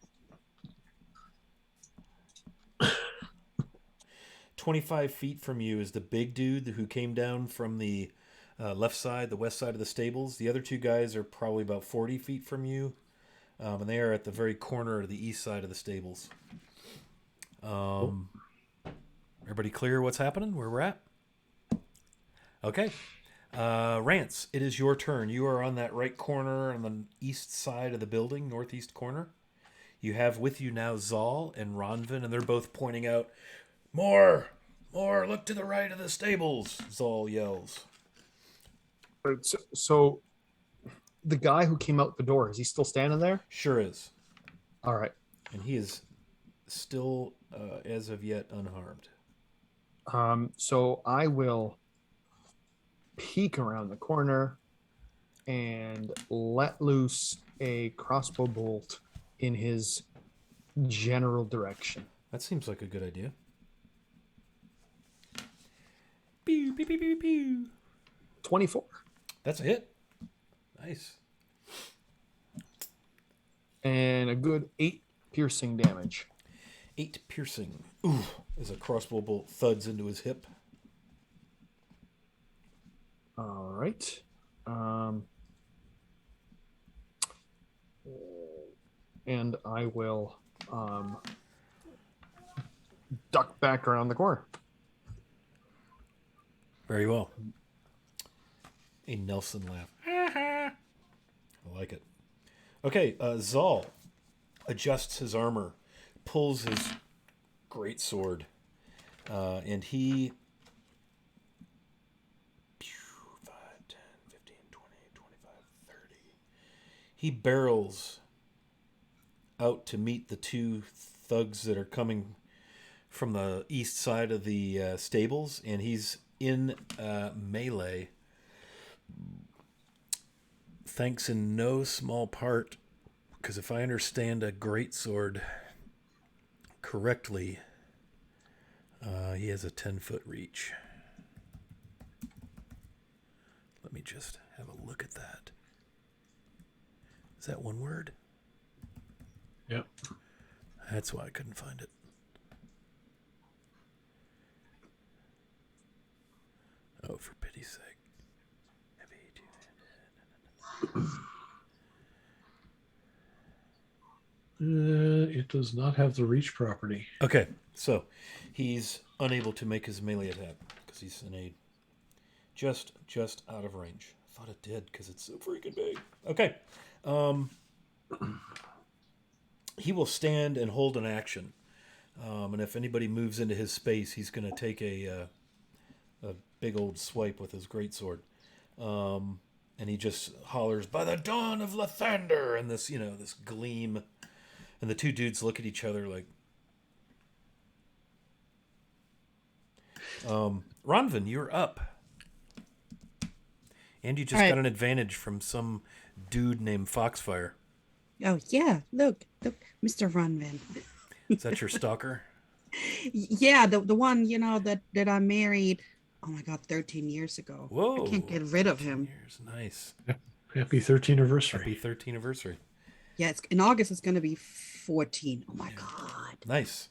Speaker 1: 25 feet from you is the big dude who came down from the left side, the west side of the stables. The other two guys are probably about 40 feet from you. And they are at the very corner of the east side of the stables. Everybody clear what's happening, where we're at? Okay. Rance, it is your turn. You are on that right corner on the east side of the building, northeast corner. You have with you now Zal and Ronvin, and they're both pointing out, More! Look to the right of the stables, Zal yells.
Speaker 5: Right, so the guy who came out the door, is he still standing there?
Speaker 1: Sure is.
Speaker 5: All right.
Speaker 1: And he is still, as of yet, unharmed.
Speaker 5: So I will peek around the corner and let loose a crossbow bolt in his general direction.
Speaker 1: That seems like a good idea. Pew, pew, pew, pew, pew.
Speaker 5: 24.
Speaker 1: That's a hit. Nice.
Speaker 5: And a good 8 piercing damage.
Speaker 1: 8 piercing. Ooh, as a crossbow bolt thuds into his hip.
Speaker 5: All right. And I will duck back around the corner.
Speaker 1: Very well. A Nelson laugh. I like it. Okay, Zal adjusts his armor, pulls his great sword, and he 5, 10, 15, 20, 25, 30. He barrels out to meet the two thugs that are coming from the east side of the stables, and he's in melee. Thanks in no small part, because if I understand a greatsword correctly, he has a 10-foot reach. Let me just have a look at that. Is that one word?
Speaker 3: Yep.
Speaker 1: That's why I couldn't find it. Oh, for pity's sake.
Speaker 3: It does not have the reach property.
Speaker 1: Okay, so he's unable to make his melee attack because he's in a just out of range. I thought it did because it's so freaking big. Okay, he will stand and hold an action, and if anybody moves into his space, he's going to take a big old swipe with his greatsword. And he just hollers, "By the dawn of Lathander!" And this, this gleam. And the two dudes look at each other like... Ronvin, you're up. And you just
Speaker 2: All right.
Speaker 1: got an advantage from some dude named Foxfire.
Speaker 2: Oh yeah, look, Mr. Runvin.
Speaker 1: Is that your stalker?
Speaker 2: Yeah, the one that I married. Oh my God, 13 years ago.
Speaker 1: Whoa.
Speaker 2: I can't get rid of him.
Speaker 1: Years. Nice.
Speaker 3: Happy 13th anniversary.
Speaker 1: Happy 13th anniversary.
Speaker 2: Yeah, in August it's gonna be 14. Oh my God.
Speaker 1: Nice.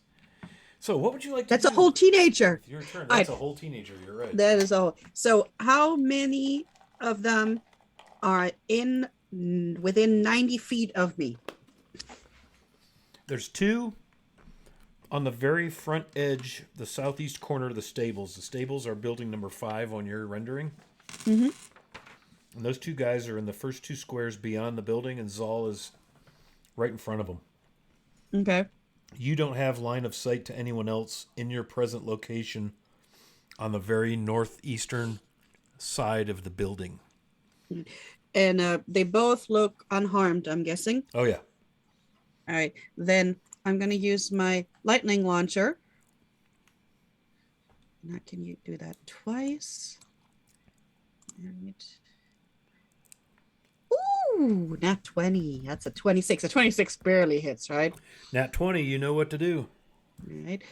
Speaker 1: So what would you like to
Speaker 2: That's
Speaker 1: do?
Speaker 2: a whole teenager.
Speaker 1: Your turn.
Speaker 2: All
Speaker 1: That's
Speaker 2: right.
Speaker 1: a whole teenager. You're right.
Speaker 2: That is all. So how many of them are within 90 feet of me?
Speaker 1: There's two on the very front edge, the southeast corner of the stables. The stables are building number 5 on your rendering.
Speaker 2: Mm-hmm.
Speaker 1: And those two guys are in the first two squares beyond the building, and Zal is right in front of them.
Speaker 2: Okay.
Speaker 1: You don't have line of sight to anyone else in your present location on the very northeastern side of the building.
Speaker 2: And they both look unharmed, I'm guessing.
Speaker 1: Oh, yeah.
Speaker 2: All right. Then I'm going to use my lightning launcher. Now, can you do that twice? All right. Ooh, not 20. That's a 26. A 26 barely hits, right?
Speaker 1: Nat 20, you know what to do.
Speaker 2: All right.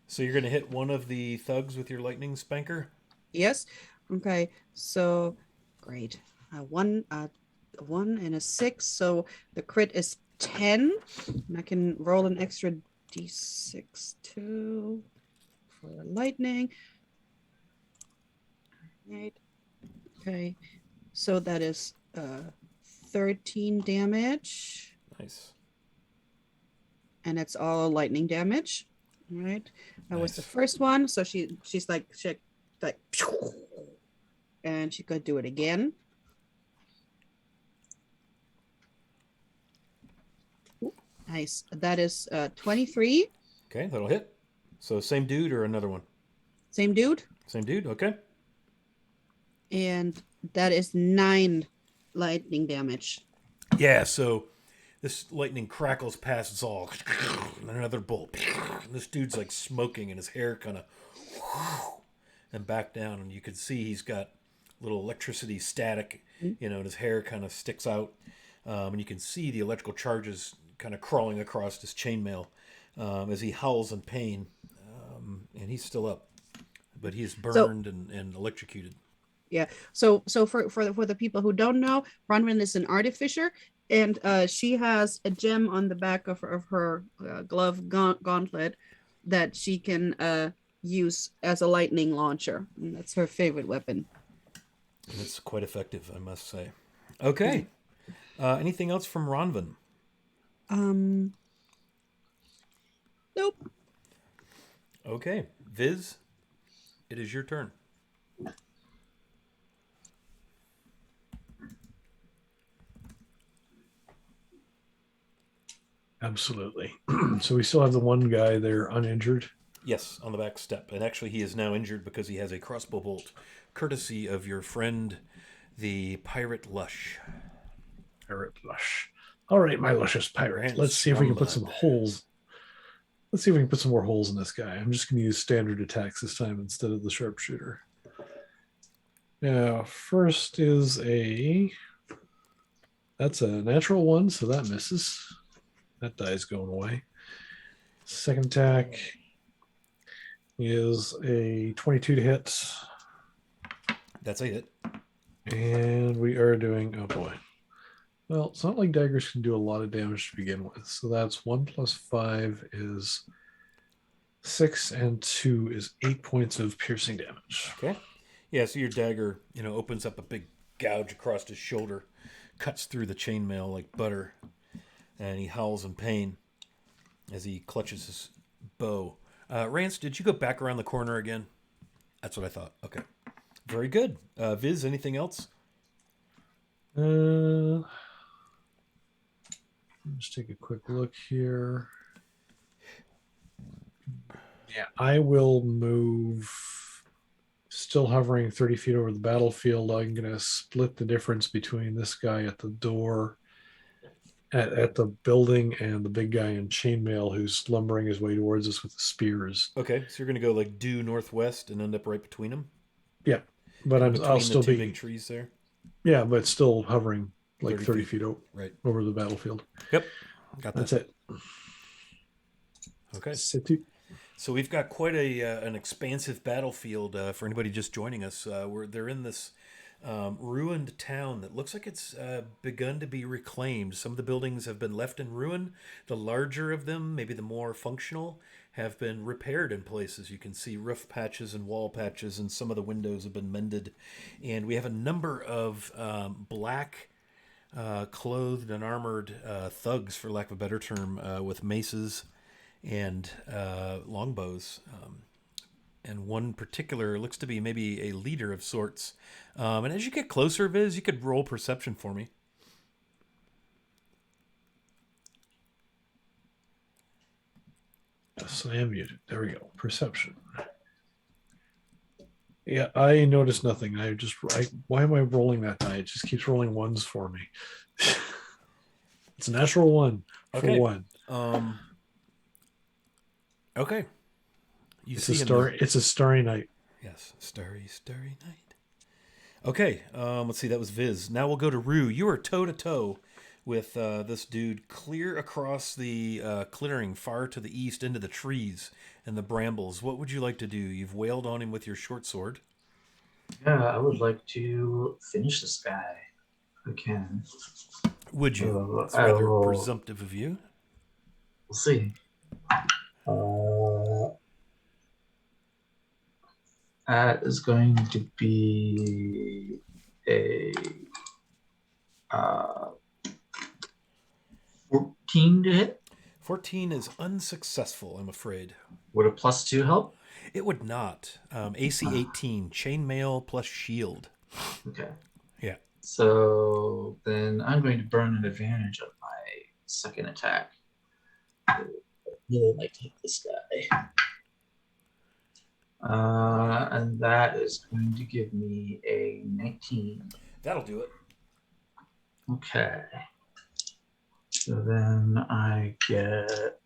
Speaker 1: So you're going to hit one of the thugs with your lightning spanker?
Speaker 2: Yes. Okay. So great. A one and a 6. So the crit is 10. And I can roll an extra d6 too for lightning. Right. Okay. So that is 13 damage.
Speaker 1: Nice.
Speaker 2: And it's all lightning damage. All right. That was the
Speaker 1: Nice.
Speaker 2: first one. So she's like and she could do it again. Ooh, nice. That is 23.
Speaker 1: Okay, that'll hit. So same dude or another one?
Speaker 2: Same dude.
Speaker 1: Same dude, okay.
Speaker 2: And that is 9 lightning damage.
Speaker 1: Yeah, so this lightning crackles past Zal. And another bolt. And this dude's like smoking and his hair kind of and back down. And you can see he's got little electricity static, you know, and his hair kind of sticks out. And you can see the electrical charges kind of crawling across his chainmail as he howls in pain. And he's still up, but he's burned and electrocuted.
Speaker 2: Yeah. So for the people who don't know, Bronwyn is an artificer, and she has a gem on the back of her glove gauntlet that she can use as a lightning launcher. And that's her favorite weapon.
Speaker 1: And it's quite effective, I must say. Okay. Anything else from Ronvin?
Speaker 2: Nope.
Speaker 1: Okay. Viz, it is your turn.
Speaker 3: Absolutely. So we still have the one guy there uninjured.
Speaker 1: Yes, on the back step. And actually, he is now injured because he has a crossbow bolt, courtesy of your friend, the Pirate Lush.
Speaker 3: Pirate Lush. All right, my luscious pirate.
Speaker 1: Grant
Speaker 3: Let's see if we can put some
Speaker 1: Slumblood.
Speaker 3: holes. Let's see if we can put some more holes in this guy. I'm just going to use standard attacks this time instead of the sharpshooter. Now, first is that's a natural 1, so that misses. That die's going away. Second attack is a 22 to hit.
Speaker 1: That's a hit.
Speaker 3: And we are doing, oh boy. Well, it's not like daggers can do a lot of damage to begin with. So that's 1 plus 5 is 6, and 2 is 8 points of piercing damage.
Speaker 1: Okay. Yeah, so your dagger, you know, opens up a big gouge across his shoulder, cuts through the chainmail like butter, and he howls in pain as he clutches his bow. Rance, did you go back around the corner again? That's what I thought. Okay. Very good. Viz, anything else?
Speaker 3: Let's take a quick look here. Yeah, I will move, still hovering 30 feet over the battlefield. I'm going to split the difference between this guy at the door, at the building, and the big guy in chainmail who's lumbering his way towards us with the spears.
Speaker 1: Okay, so you're going to go like due northwest and end up right between them?
Speaker 3: Yeah, but
Speaker 1: And
Speaker 3: I'll still
Speaker 1: the two
Speaker 3: be,
Speaker 1: big trees there?
Speaker 3: yeah, but still hovering like
Speaker 1: 30
Speaker 3: 30
Speaker 1: feet.
Speaker 3: feet
Speaker 1: Right.
Speaker 3: over the battlefield.
Speaker 1: Yep. Got that.
Speaker 3: That's it.
Speaker 1: Okay.
Speaker 3: City.
Speaker 1: So we've got quite an expansive battlefield for anybody just joining us. They're in this ruined town that looks like it's begun to be reclaimed. Some of the buildings have been left in ruin. The larger of them, maybe the more functional, have been repaired in places. You can see roof patches and wall patches, and some of the windows have been mended. And we have a number of black clothed and armored thugs, for lack of a better term, with maces and longbows and one particular looks to be maybe a leader of sorts. And as you get closer, Viz, you could roll perception for me.
Speaker 3: Yes, I am muted. There we go. Perception. Yeah, I noticed nothing. Why am I rolling that die? It just keeps rolling ones for me. It's a natural one for
Speaker 1: Okay.
Speaker 3: one.
Speaker 1: Okay. You
Speaker 3: It's
Speaker 1: see
Speaker 3: a
Speaker 1: him
Speaker 3: star. It's a starry night.
Speaker 1: Yes, starry, starry night. Okay, let's see. That was Viz. Now we'll go to Rue. You are toe to toe with this dude, clear across the clearing, far to the east, into the trees and the brambles. What would you like to do? You've wailed on him with your short sword.
Speaker 4: Yeah, I would like to finish this guy if I can.
Speaker 1: Would you?
Speaker 4: So
Speaker 1: It's
Speaker 4: I
Speaker 1: rather
Speaker 4: will-
Speaker 1: presumptive of you.
Speaker 4: We'll see. That is going to be a 14 to hit.
Speaker 1: 14 is unsuccessful, I'm afraid.
Speaker 4: Would a +2 help?
Speaker 1: It would not. AC 18, chainmail plus shield.
Speaker 4: Okay.
Speaker 1: Yeah.
Speaker 4: So then I'm going to burn an advantage of my second attack. I really like to hit this guy. And that is going to give me a 19.
Speaker 1: That'll do it.
Speaker 4: Okay. So then I get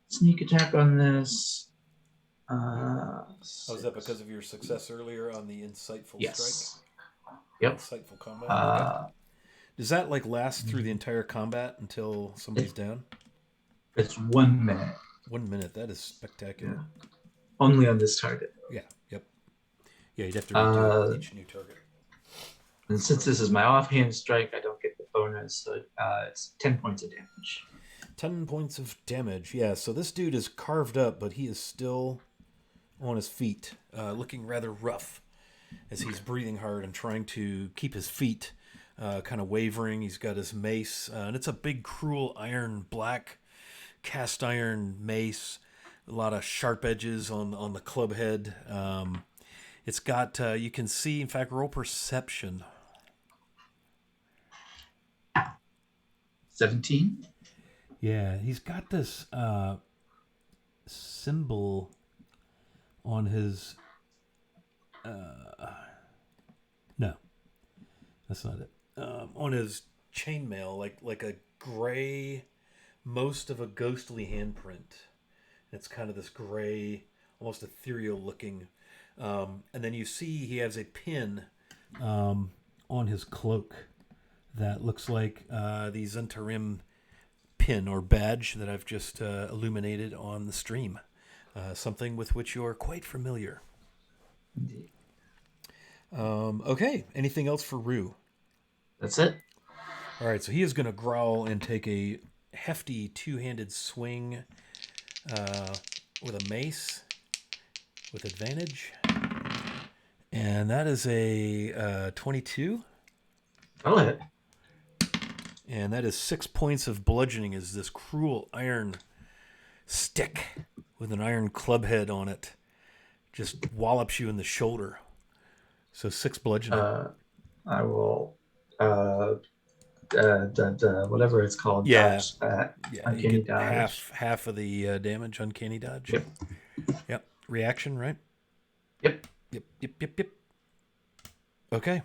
Speaker 4: sneak attack on this.
Speaker 1: Oh, is that because of your success earlier on the insightful
Speaker 4: Yes.
Speaker 1: strike?
Speaker 4: Yep.
Speaker 1: Insightful combat. Okay. Does that last through the
Speaker 4: Mm-hmm.
Speaker 1: entire combat until somebody's down?
Speaker 4: It's 1 minute.
Speaker 1: 1 minute. That is spectacular.
Speaker 4: Yeah. Only on this target.
Speaker 1: Yeah. Yep. Yeah, you'd have to redo each new target.
Speaker 4: And since this is my offhand strike, I don't get the bonus. So it's 10 points of damage.
Speaker 1: 10 points of damage. Yeah, so this dude is carved up, but he is still on his feet, looking rather rough as he's breathing hard and trying to keep his feet kind of wavering. He's got his mace, and it's a big, cruel black cast iron mace. A lot of sharp edges on the club head. It's got, you can see, in fact, roll perception.
Speaker 4: 17?
Speaker 1: Yeah, he's got this symbol on his... no, that's not it. On his chainmail, like a gray, most of a ghostly handprint. It's kind of this gray, almost ethereal looking. And then you see he has a pin on his cloak that looks like the Zentarim pin or badge that I've just illuminated on the stream. Something with which you're quite familiar.
Speaker 4: Indeed.
Speaker 1: Okay, anything else for Rue?
Speaker 4: That's it.
Speaker 1: All right, so he is going to growl and take a hefty two-handed swing with a mace with advantage. And that is a 22.
Speaker 4: That'll hit.
Speaker 1: And that is 6 points of bludgeoning as this cruel iron stick with an iron club head on it just wallops you in the shoulder. So 6 bludgeoning.
Speaker 4: I will, whatever it's called.
Speaker 1: Yeah.
Speaker 4: Dodge that.
Speaker 1: Yeah, you
Speaker 4: Uncanny
Speaker 1: get
Speaker 4: dodge.
Speaker 1: half of the damage, uncanny dodge.
Speaker 4: Yep.
Speaker 1: Yep. Reaction, right?
Speaker 4: Yep.
Speaker 1: Yep. Okay.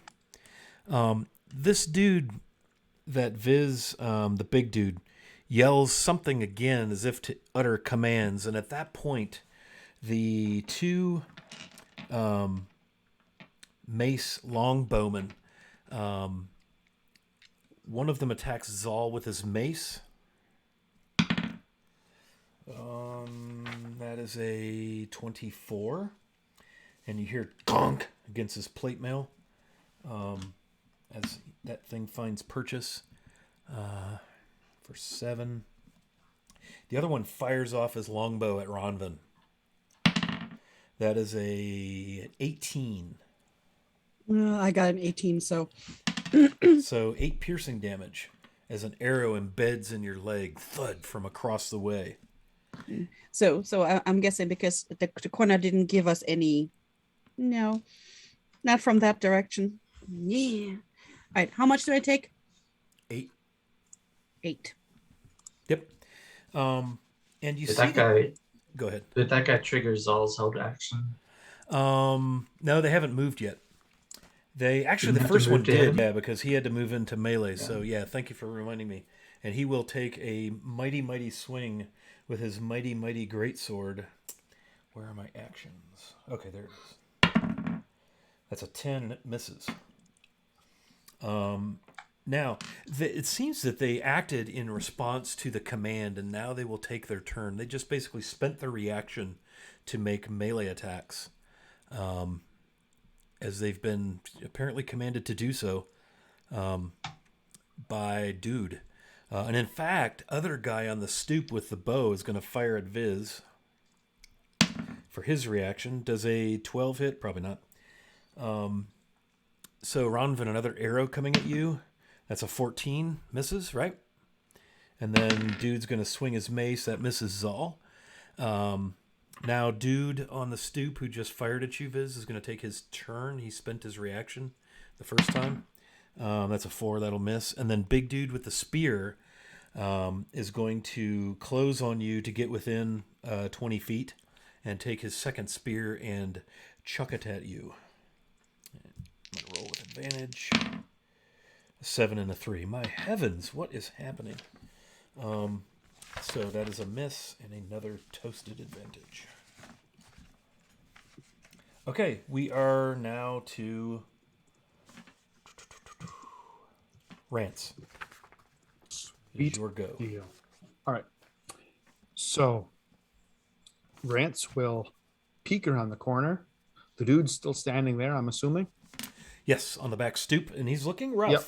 Speaker 1: This dude that Viz, the big dude, yells something again as if to utter commands, and at that point, the two mace longbowmen, one of them attacks Zal with his mace. That is a 24. And you hear gonk against his plate mail as that thing finds purchase for 7. The other one fires off his longbow at Ronvin. That is a 18.
Speaker 2: I got an 18, so
Speaker 1: So 8 piercing damage as an arrow embeds in your leg, thud, from across the way.
Speaker 2: So I'm guessing because the corner didn't give us any. No, not from that direction. Yeah. All right. How much do I take?
Speaker 1: 8.
Speaker 2: 8.
Speaker 1: Yep. And you
Speaker 4: Did
Speaker 1: see
Speaker 4: that
Speaker 1: that.
Speaker 4: guy?
Speaker 1: Go ahead.
Speaker 4: Did that guy trigger Zal's held action?
Speaker 1: No, they haven't moved yet. They actually,
Speaker 4: Didn't
Speaker 1: the
Speaker 4: have to
Speaker 1: first
Speaker 4: move
Speaker 1: one
Speaker 4: to hit
Speaker 1: did,
Speaker 4: him?
Speaker 1: yeah, because he had to move into melee.
Speaker 4: Yeah.
Speaker 1: So yeah, thank you for reminding me. And he will take a mighty, mighty swing with his mighty, mighty greatsword. Where are my actions? Okay, there it is. That's a 10, and it misses. Now, it seems that they acted in response to the command, and now they will take their turn. They just basically spent their reaction to make melee attacks, as they've been apparently commanded to do so by Dude. And in fact, other guy on the stoop with the bow is going to fire at Viz for his reaction. Does a 12 hit? Probably not. So Ronvin, another arrow coming at you. That's a 14. Misses, right? And then Dude's going to swing his mace. That misses Zal. Now Dude on the stoop who just fired at you, Viz, is going to take his turn. He spent his reaction the first time. That's a 4. That'll miss. And then Big Dude with the spear is going to close on you to get within 20 feet and take his second spear and chuck it at you. I'm going to roll with advantage. A 7 and a 3. My heavens, what is happening? So that is a miss and another toasted advantage. Okay, we are now to Rants. It's your go.
Speaker 5: Deal. All right. So Rance will peek around the corner. The dude's still standing there, I'm assuming.
Speaker 1: Yes, on the back stoop, and he's looking rough.
Speaker 5: Yep.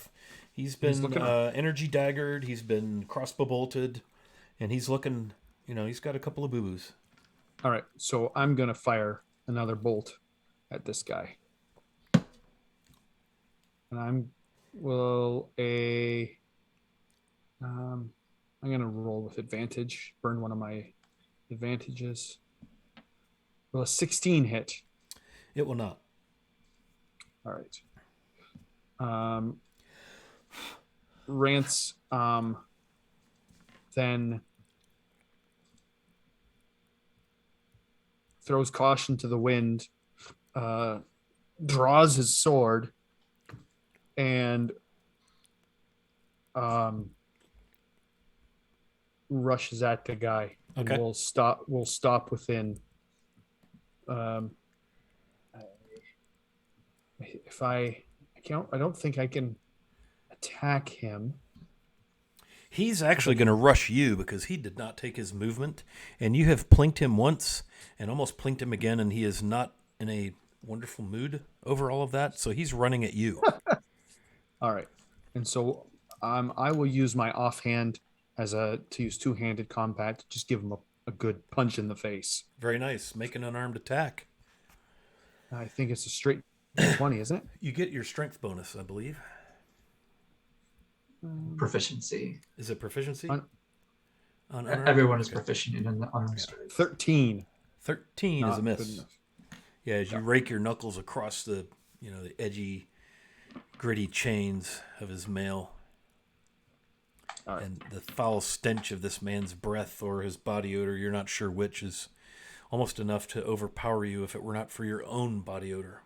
Speaker 1: He's been
Speaker 5: looking
Speaker 1: energy daggered. He's been crossbow bolted, and he's looking. He's got a couple of boo boos.
Speaker 5: All right. So I'm going to fire another bolt at this guy. And I'm going to roll with advantage, burn one of my advantages. Will a 16 hit?
Speaker 1: It will not.
Speaker 5: All right. Rance then throws caution to the wind, draws his sword, and rushes at the guy.
Speaker 1: Okay.
Speaker 5: And we'll stop within. If I can't, I don't think I can attack him.
Speaker 1: He's actually going to rush you because he did not take his movement, and you have plinked him once and almost plinked him again, and he is not in a wonderful mood over all of that, so he's running at you.
Speaker 5: All right, and so I will use my offhand to use two-handed combat to just give him a good punch in the face.
Speaker 1: Very nice. Make an unarmed attack.
Speaker 5: I think it's a straight 20, isn't it?
Speaker 1: You get your strength bonus, I believe.
Speaker 4: Proficiency.
Speaker 1: Is it proficiency?
Speaker 5: Un-
Speaker 1: On unarmed?
Speaker 4: Everyone is
Speaker 1: Okay.
Speaker 4: proficient in an unarmed strike.
Speaker 5: 13.
Speaker 1: 13 is
Speaker 5: Not
Speaker 1: a
Speaker 5: good
Speaker 1: miss.
Speaker 5: enough.
Speaker 1: Yeah, as you rake your knuckles across the edgy, gritty chains of his mail.
Speaker 5: All right.
Speaker 1: And the foul stench of this man's breath or his body odor, you're not sure which, is almost enough to overpower you if it were not for your own body odor.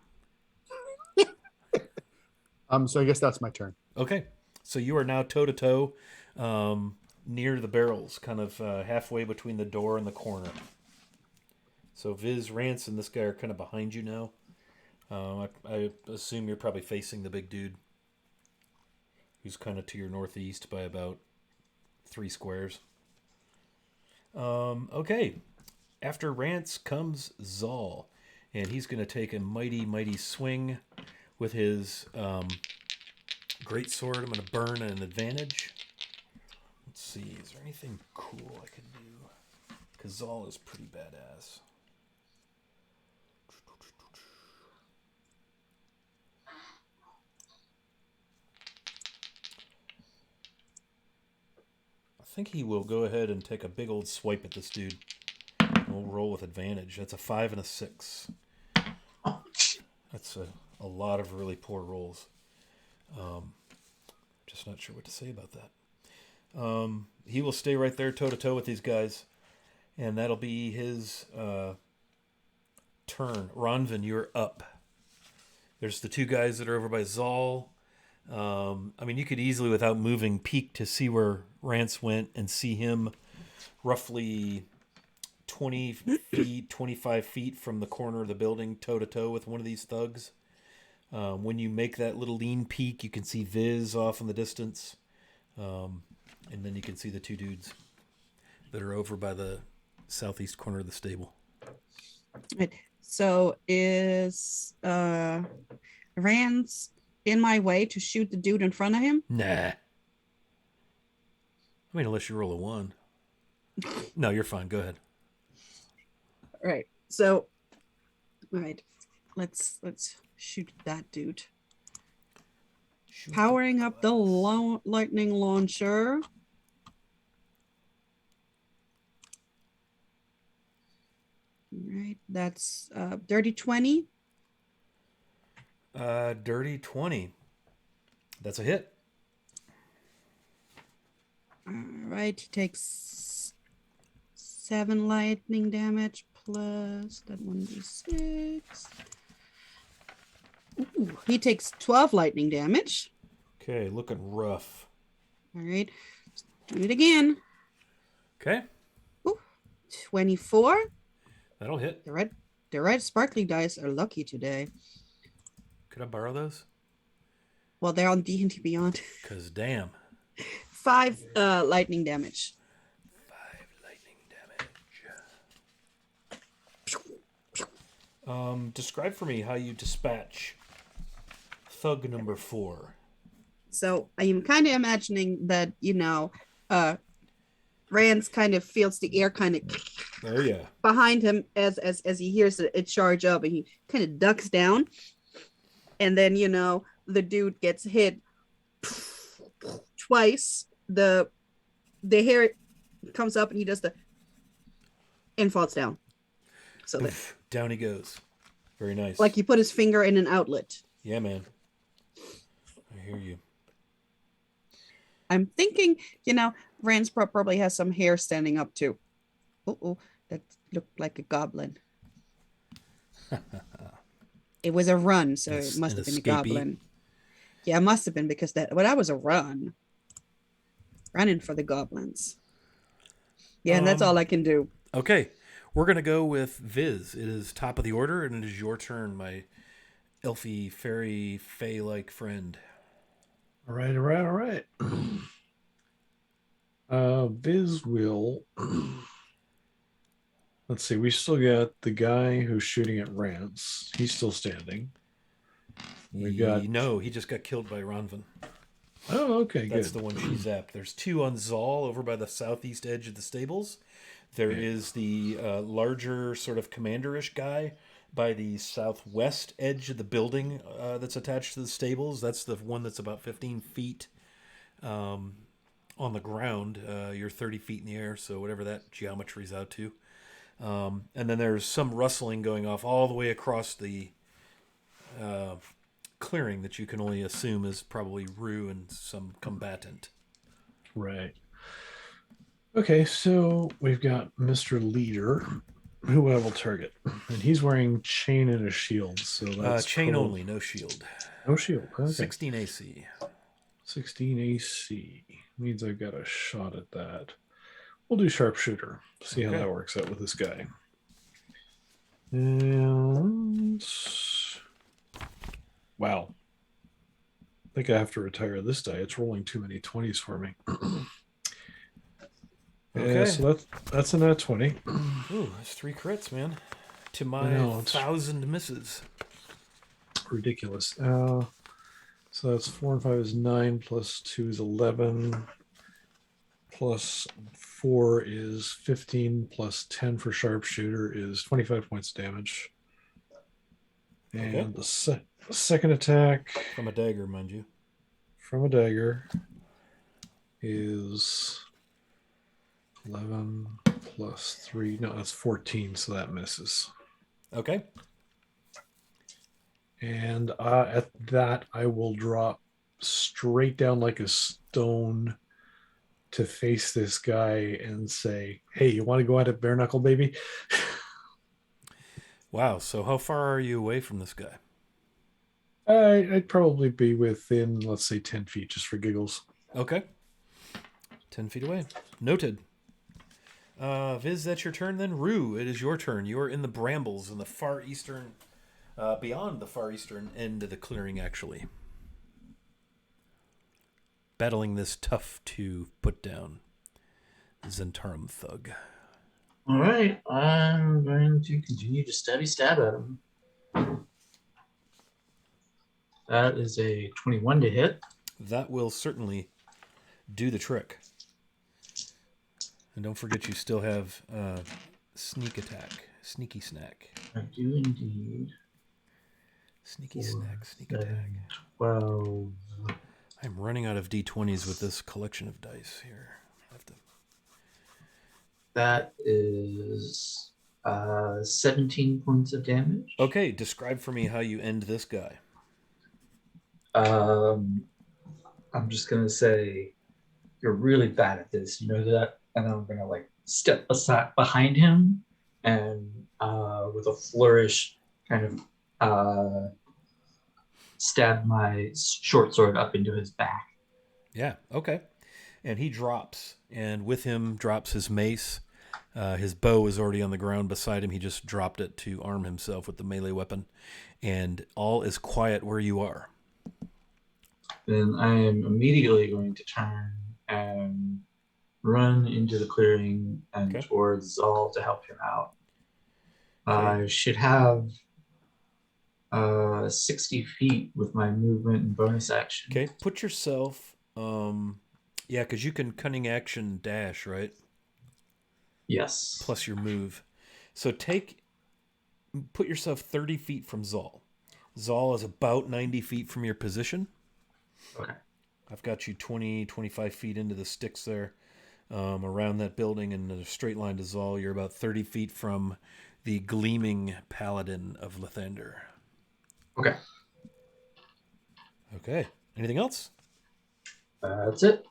Speaker 5: So I guess that's my turn.
Speaker 1: Okay, so you are now toe-to-toe near the barrels, kind of halfway between the door and the corner. So Viz, Rance, and this guy are kind of behind you now. I assume you're probably facing the big dude who's kind of to your northeast by about 3 squares. Okay. After Rance comes Zal, and he's going to take a mighty, mighty swing with his greatsword. I'm going to burn an advantage. Let's see. Is there anything cool I could do? Because Zal is pretty badass. I think he will go ahead and take a big old swipe at this dude. we'll roll with advantage. That's a 5 and a 6.
Speaker 4: Oh,
Speaker 1: That's a lot of really poor rolls. Just not sure what to say about that. He will stay right there toe to toe with these guys, and that'll be his turn. Ronvin, you're up. There's the two guys that are over by Zal. I mean, you could easily, without moving, peek to see where Rance went and see him roughly 20 feet, 25 feet from the corner of the building, toe to toe with one of these thugs. When you make that little lean peek, you can see Viz off in the distance. And then you can see the two dudes that are over by the southeast corner of the stable.
Speaker 2: Right. So is Rance in my way to shoot the dude in front of him?
Speaker 1: Nah. I mean, unless you roll a 1. No, you're fine. Go ahead.
Speaker 2: Right. So, all right. Let's shoot that dude. Powering up the lightning launcher. Right. That's dirty 20.
Speaker 1: Dirty 20. That's a hit.
Speaker 2: All right. He takes 7 lightning damage plus that 1d6. Ooh, he takes 12 lightning damage.
Speaker 1: Okay, looking rough.
Speaker 2: All right. Let's do it again.
Speaker 1: Okay,
Speaker 2: Ooh, 24.
Speaker 1: that'll hit.
Speaker 2: The red sparkly dice are lucky today.
Speaker 1: Could I borrow those?
Speaker 2: Well, they're on D&D Beyond.
Speaker 1: Because damn.
Speaker 2: 5 lightning damage.
Speaker 1: 5 lightning damage. Describe for me how you dispatch thug number 4.
Speaker 2: So I am kind of imagining that, Rance kind of feels the air kind of
Speaker 1: Oh yeah.
Speaker 2: behind him as he hears it charge up, and he kind of ducks down. And then, the dude gets hit twice. The hair comes up and he does and falls down. So that,
Speaker 1: Down he goes. Very nice.
Speaker 2: like he put his finger in an outlet.
Speaker 1: Yeah, man. I hear you.
Speaker 2: I'm thinking, Rance probably has some hair standing up too. Oh, that looked like a goblin. It was a run, so it must have been a
Speaker 1: escapee?
Speaker 2: goblin. Yeah, it must have been because that was a run. Running for the goblins. Yeah, that's all I can do.
Speaker 1: Okay, we're going to go with Viz. It is top of the order, and it is your turn, my elfy, fairy, fey-like friend.
Speaker 3: All right. Viz will. Let's see. We still got the guy who's shooting at Rance. He's still standing. We got.
Speaker 1: No, he just got killed by Ronvin.
Speaker 3: Oh, okay,
Speaker 1: That's
Speaker 3: good.
Speaker 1: the one she zapped. There's 2 on Zal over by the southeast edge of the stables. There is the larger sort of commanderish guy by the southwest edge of the building that's attached to the stables. That's the one that's about 15 feet on the ground. You're 30 feet in the air, so whatever that geometry's out to. And then there's some rustling going off all the way across the clearing that you can only assume is probably Rue and some combatant.
Speaker 3: Right. Okay, so we've got Mr. Leader, who I will target, and he's wearing chain and a shield. So that's
Speaker 1: Chain only, no shield.
Speaker 3: No shield. Okay.
Speaker 1: 16 AC.
Speaker 3: 16 AC means I've got a shot at that. We'll do sharpshooter. See how that works out with this guy. And wow. I think I have to retire this die. It's rolling too many 20s for me.
Speaker 1: Okay.
Speaker 3: So that's a nat 20.
Speaker 1: Ooh, that's 3 crits, man. To my
Speaker 3: I know, it's
Speaker 1: 1,000 misses.
Speaker 3: ridiculous. So that's 4 and 5 is 9, plus 2 is 11, plus 4 is 15, plus 10 for sharpshooter is 25 points of damage. And the second attack
Speaker 1: From a dagger, mind you.
Speaker 3: from a dagger is 11 plus 3. No, that's 14, so that misses.
Speaker 1: Okay.
Speaker 3: And at that, I will drop straight down like a stone to face this guy and say, "Hey, you want to go at it bare knuckle, baby?"
Speaker 1: Wow. So how far are you away from this guy?
Speaker 3: I'd probably be within, let's say, 10 feet just for giggles.
Speaker 1: Okay. 10 feet away. Noted. Viz, that's your turn then. Rue, it is your turn. You are in the brambles in the far eastern, beyond the far eastern end of the clearing, actually. Battling this tough to put down Zentarum thug.
Speaker 4: All right, I'm going to continue to stab at him. That is a 21 to hit.
Speaker 1: That will certainly do the trick. And don't forget you still have sneak attack. Sneaky snack.
Speaker 4: I do indeed.
Speaker 1: Sneaky snack. Sneak
Speaker 4: 7,
Speaker 1: attack.
Speaker 4: 12.
Speaker 1: I'm running out of d20s with this collection of dice here. I have to...
Speaker 4: That is 17 points of damage.
Speaker 1: Okay, describe for me how you end this guy.
Speaker 4: I'm just gonna say you're really bad at this. You know that, and then I'm gonna like step aside behind him and with a flourish, kind of stab my short sword up into his back.
Speaker 1: Yeah, okay. And he drops, and with him drops his mace. His bow is already on the ground beside him. He just dropped it to arm himself with the melee weapon. And all is quiet where you are.
Speaker 4: Then I am immediately going to turn and run into the clearing and
Speaker 1: Okay.
Speaker 4: towards Zal to help him out.
Speaker 1: Okay.
Speaker 4: I should have 60 feet with my movement and bonus action.
Speaker 1: Okay, put yourself... yeah, because you can cunning action dash, right?
Speaker 4: Yes.
Speaker 1: Plus your move. So put yourself 30 feet from Zal. Zal is about 90 feet from your position.
Speaker 4: Okay.
Speaker 1: I've got you 20, 25 feet into the sticks there, around that building, and in a straight line to Zal. You're about 30 feet from the gleaming paladin of Lathander.
Speaker 4: Okay.
Speaker 1: Okay. Anything else?
Speaker 4: That's it.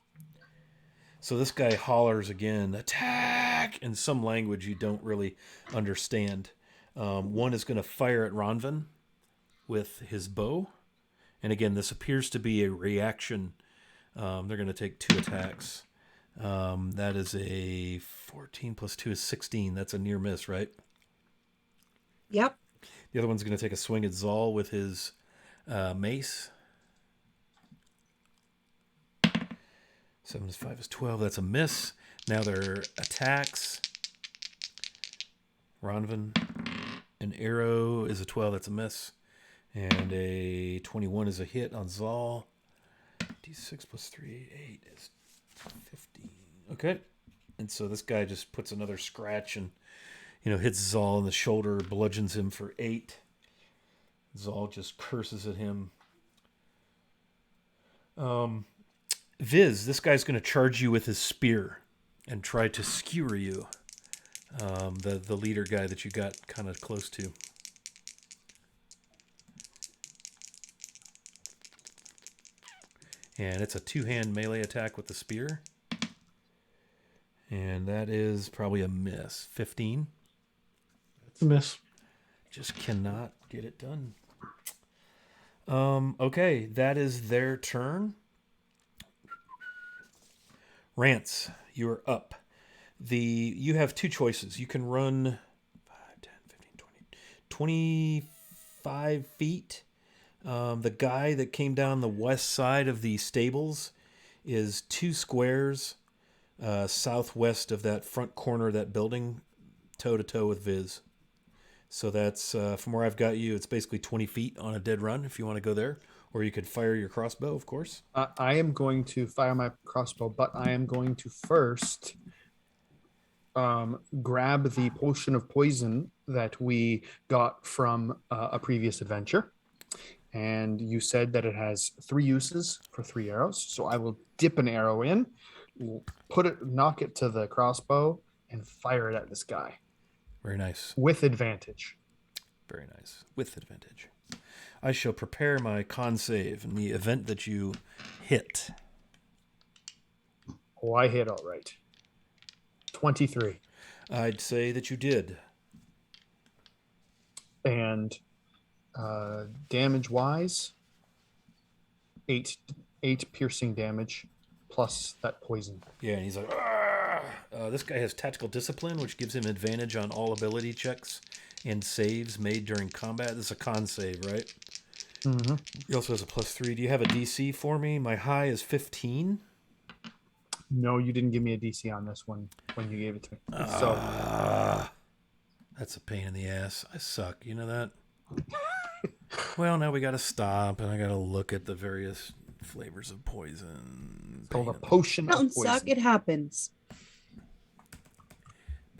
Speaker 1: So this guy hollers again, attack, in some language you don't really understand. One is going to fire at Ronvin with his bow. And again, this appears to be a reaction. They're going to take 2 attacks. That is a 14 plus 2 is 16. That's a near miss, right?
Speaker 2: Yep.
Speaker 1: The other one's going to take a swing at Zal with his mace. 7 is 5 is 12. That's a miss. Now their attacks. Ronvin, an arrow is a 12. That's a miss. And a 21 is a hit on Zal. D6 plus 3, 8 is 15. Okay. And so this guy just puts another scratch and, hits Zal in the shoulder, bludgeons him for 8. Zal just curses at him. Viz, this guy's going to charge you with his spear and try to skewer you. The leader guy that you got kind of close to. And it's a 2-hand melee attack with the spear. And that is probably a miss. 15.
Speaker 3: That's a miss.
Speaker 1: Just cannot get it done. Okay, that is their turn. Rance, you're up. You have 2 choices. You can run 5, 10, 15, 20, 25 feet. The guy that came down the west side of the stables is 2 squares southwest of that front corner of that building, toe-to-toe with Viz. So that's, from where I've got you, it's basically 20 feet on a dead run if you want to go there. Or you could fire your crossbow, of course.
Speaker 5: I am going to fire my crossbow, but I am going to first grab the potion of poison that we got from a previous adventure. And you said that it has 3 uses for 3 arrows. So I will dip an arrow in, knock it to the crossbow, and fire it at this guy
Speaker 1: Very nice.
Speaker 5: with advantage.
Speaker 1: Very nice. With advantage. I shall prepare my con save in the event that you hit.
Speaker 5: Oh, I hit all right. 23.
Speaker 1: I'd say that you did.
Speaker 5: And damage wise, eight piercing damage plus that poison.
Speaker 1: Yeah, and he's like, "Argh!" This guy has tactical discipline, which gives him advantage on all ability checks and saves made during combat. This is a con save, right?
Speaker 5: Mm-hmm.
Speaker 1: He also has a +3. Do you have a DC for me? My high is 15.
Speaker 5: No, you didn't give me a DC on this one when you gave it to me. So
Speaker 1: That's a pain in the ass. I suck. You know that? Well, now we got to stop, and I got to look at the various flavors of poison.
Speaker 5: called a
Speaker 1: Pain in the-
Speaker 5: potion
Speaker 2: Don't
Speaker 5: of poison.
Speaker 2: suck. It happens.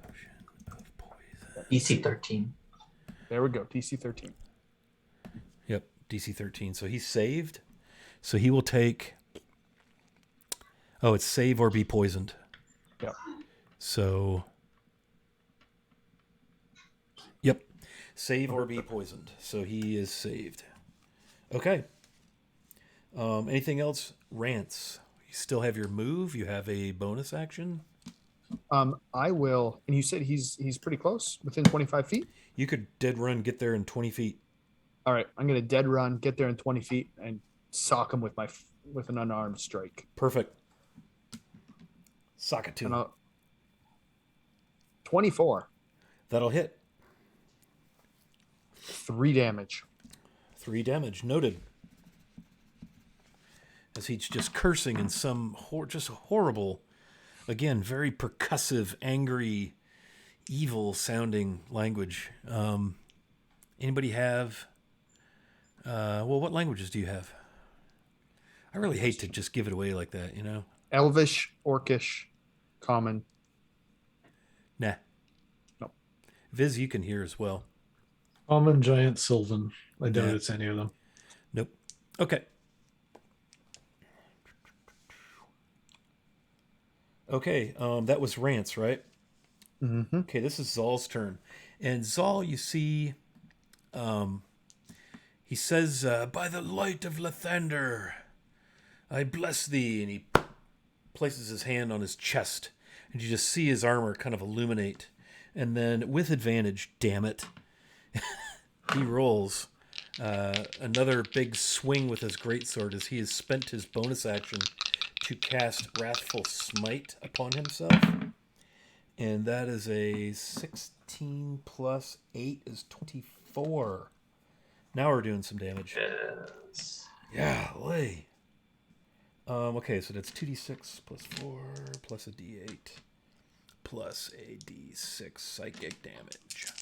Speaker 1: Potion of poison.
Speaker 4: DC 13.
Speaker 5: There we go. DC 13.
Speaker 1: Yep, DC 13. So he's saved. So he will take... Oh, it's save or be poisoned.
Speaker 5: Yep.
Speaker 1: So... Yep. Save or be poisoned. So he is saved. Okay. Anything else? Rants. You still have your move. You have a bonus action.
Speaker 5: I will. And you said he's pretty close, within 25 feet.
Speaker 1: You could dead run, get there in 20 feet.
Speaker 5: All right, I'm gonna dead run, get there in 20 feet, and sock him with with an unarmed strike.
Speaker 1: Perfect. Sock it to
Speaker 5: And
Speaker 1: him.
Speaker 5: 24,
Speaker 1: That'll hit.
Speaker 5: 3 damage.
Speaker 1: 3 damage. Noted. As he's just cursing in some just horrible, again, very percussive, angry, evil-sounding language. Anybody have... well, what languages do you have? I really hate to just give it away like that, you know?
Speaker 5: Elvish, Orcish, Common.
Speaker 1: Nah.
Speaker 5: Nope.
Speaker 1: Viz, you can hear as well.
Speaker 3: Common, Giant, Sylvan. I doubt
Speaker 1: Yeah.
Speaker 3: it's any of them.
Speaker 1: Nope. Okay. Okay, that was Rance, right?
Speaker 5: Mm-hmm.
Speaker 1: Okay, this is Zal's turn. And Zal, you see, he says, by the light of Lathander, I bless thee. And he places his hand on his chest. And you just see his armor kind of illuminate. And then, with advantage, damn it, he rolls another big swing with his greatsword as he has spent his bonus action to cast Wrathful Smite upon himself. And that is a 16 plus 8 is 24. Now we're doing some damage.
Speaker 4: Yes.
Speaker 1: Yeah, lay. Okay, so that's 2d6 plus 4 plus a d8 plus a d6 psychic damage.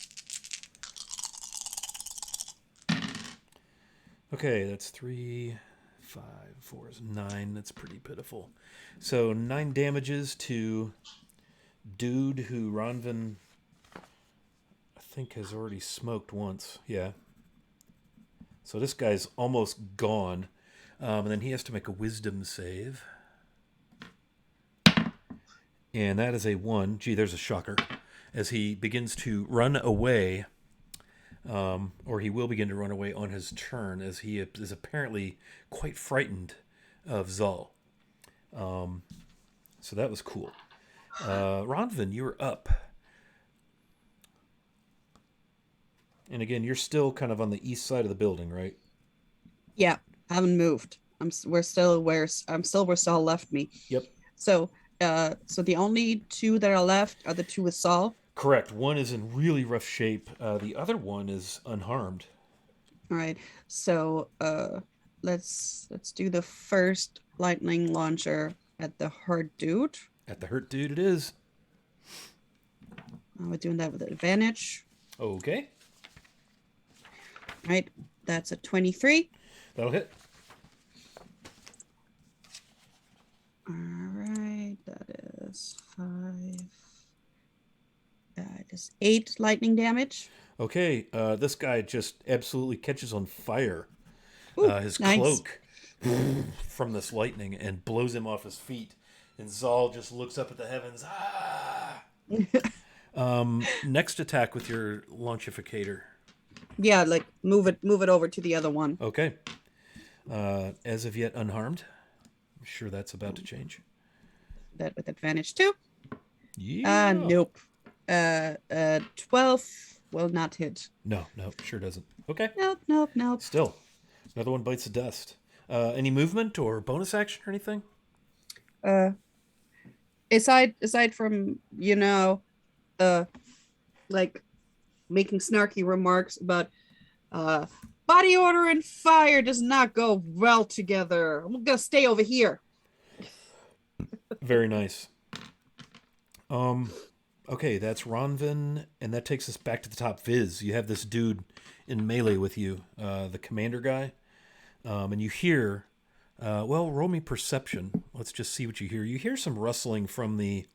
Speaker 1: Okay, that's 3, 5, 4 is 9. That's pretty pitiful. So 9 damages to dude who Ronvin, I think, has already smoked once. Yeah. So this guy's almost gone. And then he has to make a wisdom save. And that is a 1. Gee, there's a shocker. As he begins to run away, or he will begin to run away on his turn, as he is apparently quite frightened of Zal. So that was cool. Ronvin, you're up. And again, you're still kind of on the east side of the building, right?
Speaker 2: Yeah, haven't moved. We're still where Saul left me.
Speaker 1: Yep.
Speaker 2: So the only 2 that are left are the 2 with Saul.
Speaker 1: Correct. One is in really rough shape. The other one is unharmed.
Speaker 2: All right. So let's do the first lightning launcher at the hurt dude.
Speaker 1: At the hurt dude, it is.
Speaker 2: We're doing that with advantage.
Speaker 1: Okay.
Speaker 2: All right. That's a 23.
Speaker 1: That'll hit.
Speaker 2: All right. That is 5. That is 8 lightning damage.
Speaker 1: Okay. This guy just absolutely catches on fire.
Speaker 2: Ooh,
Speaker 1: His
Speaker 2: nice.
Speaker 1: cloak from this lightning and blows him off his feet. And Zal just looks up at the heavens. Ah! Next attack with your launchificator.
Speaker 2: Yeah, like move it over to the other one.
Speaker 1: Okay. As of yet unharmed. I'm sure that's about to change.
Speaker 2: That with advantage too.
Speaker 1: Yeah.
Speaker 2: Nope. 12 will not hit.
Speaker 1: No, sure doesn't. Okay.
Speaker 2: Nope.
Speaker 1: Still, another one bites the dust. Any movement or bonus action or anything?
Speaker 2: Aside from, like making snarky remarks about body order and fire does not go well together. I'm gonna stay over here.
Speaker 1: Very nice. Okay, that's Ronvin, and that takes us back to the top. Viz, you have this dude in melee with you, the commander guy, and you hear. Roll me perception. Let's just see what you hear. You hear some rustling from the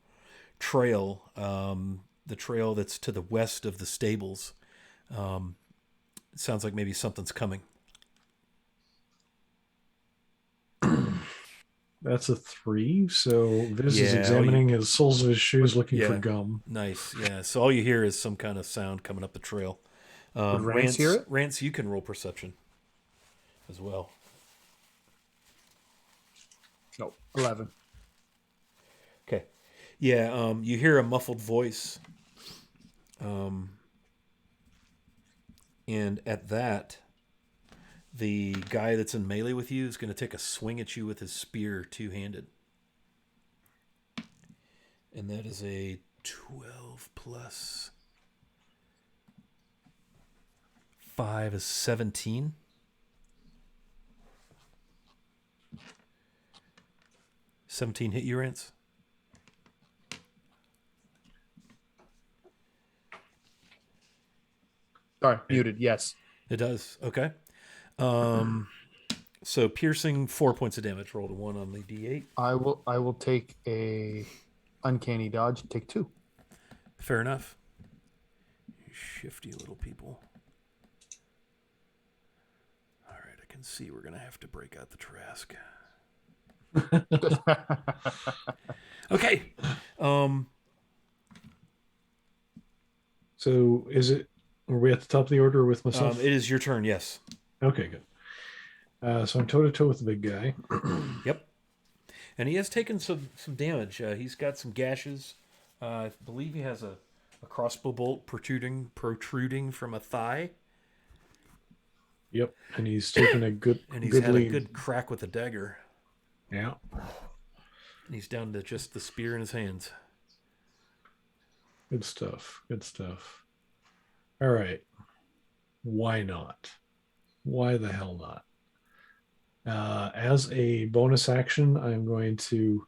Speaker 1: trail, the trail that's to the west of the stables. It sounds like maybe something's coming.
Speaker 3: That's a 3. So Viz is
Speaker 1: Yeah,
Speaker 3: examining his soles of his shoes, looking for
Speaker 1: yeah.
Speaker 3: gum.
Speaker 1: Nice, yeah. So all you hear is some kind of sound coming up the trail.
Speaker 5: Would Rance hear it?
Speaker 1: Rance, you can roll perception as well.
Speaker 5: No, 11.
Speaker 1: Okay. Yeah, you hear a muffled voice. And at that, the guy that's in melee with you is going to take a swing at you with his spear two-handed. And that is a 12 plus 5 is 17. Hit you, Rance?
Speaker 5: Sorry, muted. Yes.
Speaker 1: It does. Okay. So piercing 4 points of damage. Roll a 1 on the D8.
Speaker 5: I will take a uncanny dodge and take 2.
Speaker 1: Fair enough. You shifty little people. All right, I can see we're gonna have to break out the Trask. Okay.
Speaker 3: So are we at the top of the order with myself?
Speaker 1: It is your turn. Yes.
Speaker 3: Okay, good. So I'm toe to toe with the big guy.
Speaker 1: Yep. And he has taken some damage. He's got some gashes. I believe he has a crossbow bolt protruding from a thigh.
Speaker 3: Yep, and he's taken a good
Speaker 1: And he's
Speaker 3: good
Speaker 1: had
Speaker 3: lead.
Speaker 1: a good crack with a dagger.
Speaker 3: Yeah.
Speaker 1: And he's down to just the spear in his hands.
Speaker 3: Good stuff. All right. Why not? Why the hell not? As a bonus action, I'm going to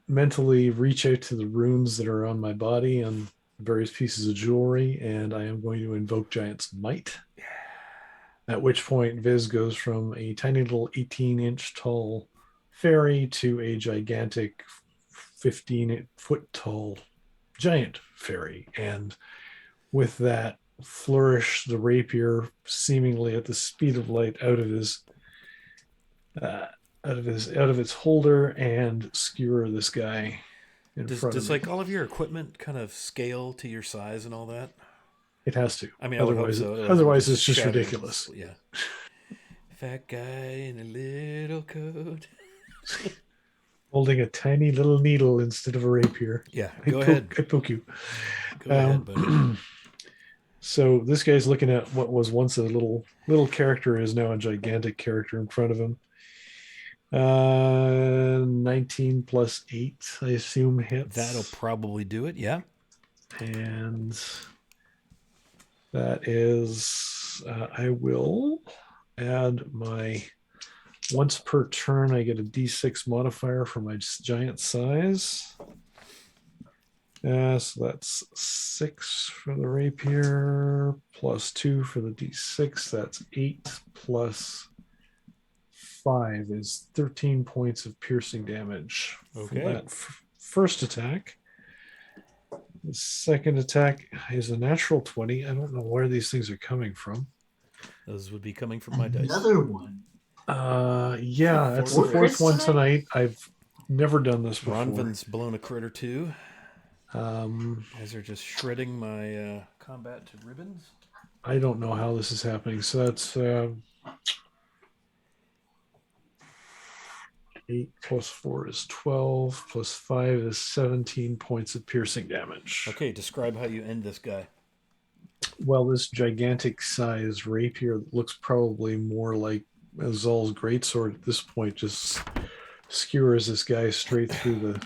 Speaker 3: mentally reach out to the runes that are on my body and various pieces of jewelry, and I am going to invoke Giant's Might. At which point, Viz goes from a tiny little 18-inch tall fairy to a gigantic 15-foot tall giant fairy. And with that, flourish the rapier seemingly at the speed of light out of its holder and skewer this guy in front of
Speaker 1: Does
Speaker 3: me.
Speaker 1: like all of your equipment kind of scale to your size and all that?
Speaker 3: It has to.
Speaker 1: I mean, I would hope
Speaker 3: otherwise,
Speaker 1: so.
Speaker 3: otherwise it's just
Speaker 1: shatter-
Speaker 3: ridiculous.
Speaker 1: Yeah. Fat guy in a little coat.
Speaker 3: Holding a tiny little needle instead of a rapier.
Speaker 1: Yeah,
Speaker 3: I
Speaker 1: go ahead.
Speaker 3: I poke you.
Speaker 1: Go ahead, buddy.
Speaker 3: So this guy's looking at what was once a little character is now a gigantic character in front of him. 19 plus 8, I assume, hits.
Speaker 1: That'll probably do it. Yeah.
Speaker 3: And that is, I will add my, once per turn, I get a d6 modifier for my giant size. So that's 6 for the rapier, plus 2 for the d6. That's 8 plus 5 is 13 points of piercing damage.
Speaker 1: Okay.
Speaker 3: For that first attack. The second attack is a natural 20. I don't know where these things are coming from.
Speaker 1: Those would be coming from my dice.
Speaker 4: Another one.
Speaker 3: Yeah, that's the
Speaker 4: Fourth
Speaker 3: fourth one
Speaker 4: tonight?
Speaker 3: tonight. I've never done this before.
Speaker 1: Ronvin's blown a crit or two. As they're just shredding my combat to ribbons.
Speaker 3: I don't know how this is happening. So that's 8 plus 4 is 12, plus 5 is 17 points of piercing damage.
Speaker 1: Okay, describe how you end this guy.
Speaker 3: Well, this gigantic size rapier looks probably more like Zol's greatsword at this point, just skewers this guy straight through the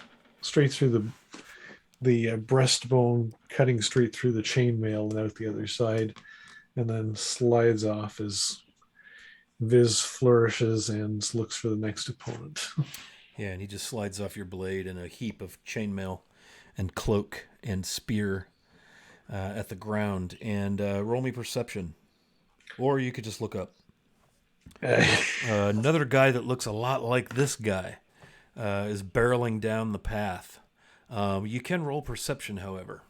Speaker 3: breastbone, cutting straight through the chainmail and out the other side, and then slides off as Viz flourishes and looks for the next opponent.
Speaker 1: Yeah, and he just slides off your blade in a heap of chainmail and cloak and spear at the ground. And roll me perception. Or you could just look up. Another guy that looks a lot like this guy is barreling down the path. You can roll perception, however.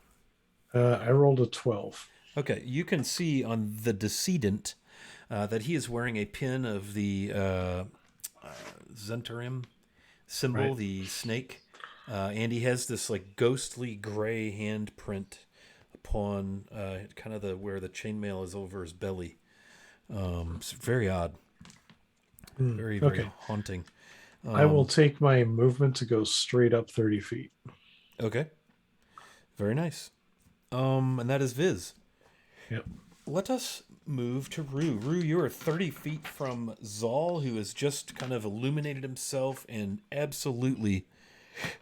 Speaker 3: I rolled a 12.
Speaker 1: Okay, you can see on the decedent that he is wearing a pin of the Zentarim symbol,
Speaker 3: Right.
Speaker 1: the snake, and he has this like ghostly gray handprint upon kind of where the chainmail is over his belly. It's very odd, very
Speaker 3: Okay.
Speaker 1: haunting.
Speaker 3: I will take my movement to go straight up 30 feet.
Speaker 1: Okay, very nice. And that is Viz.
Speaker 3: Yep.
Speaker 1: Let us move to Rue. Rue, you are 30 feet from Zal, who has just kind of illuminated himself and absolutely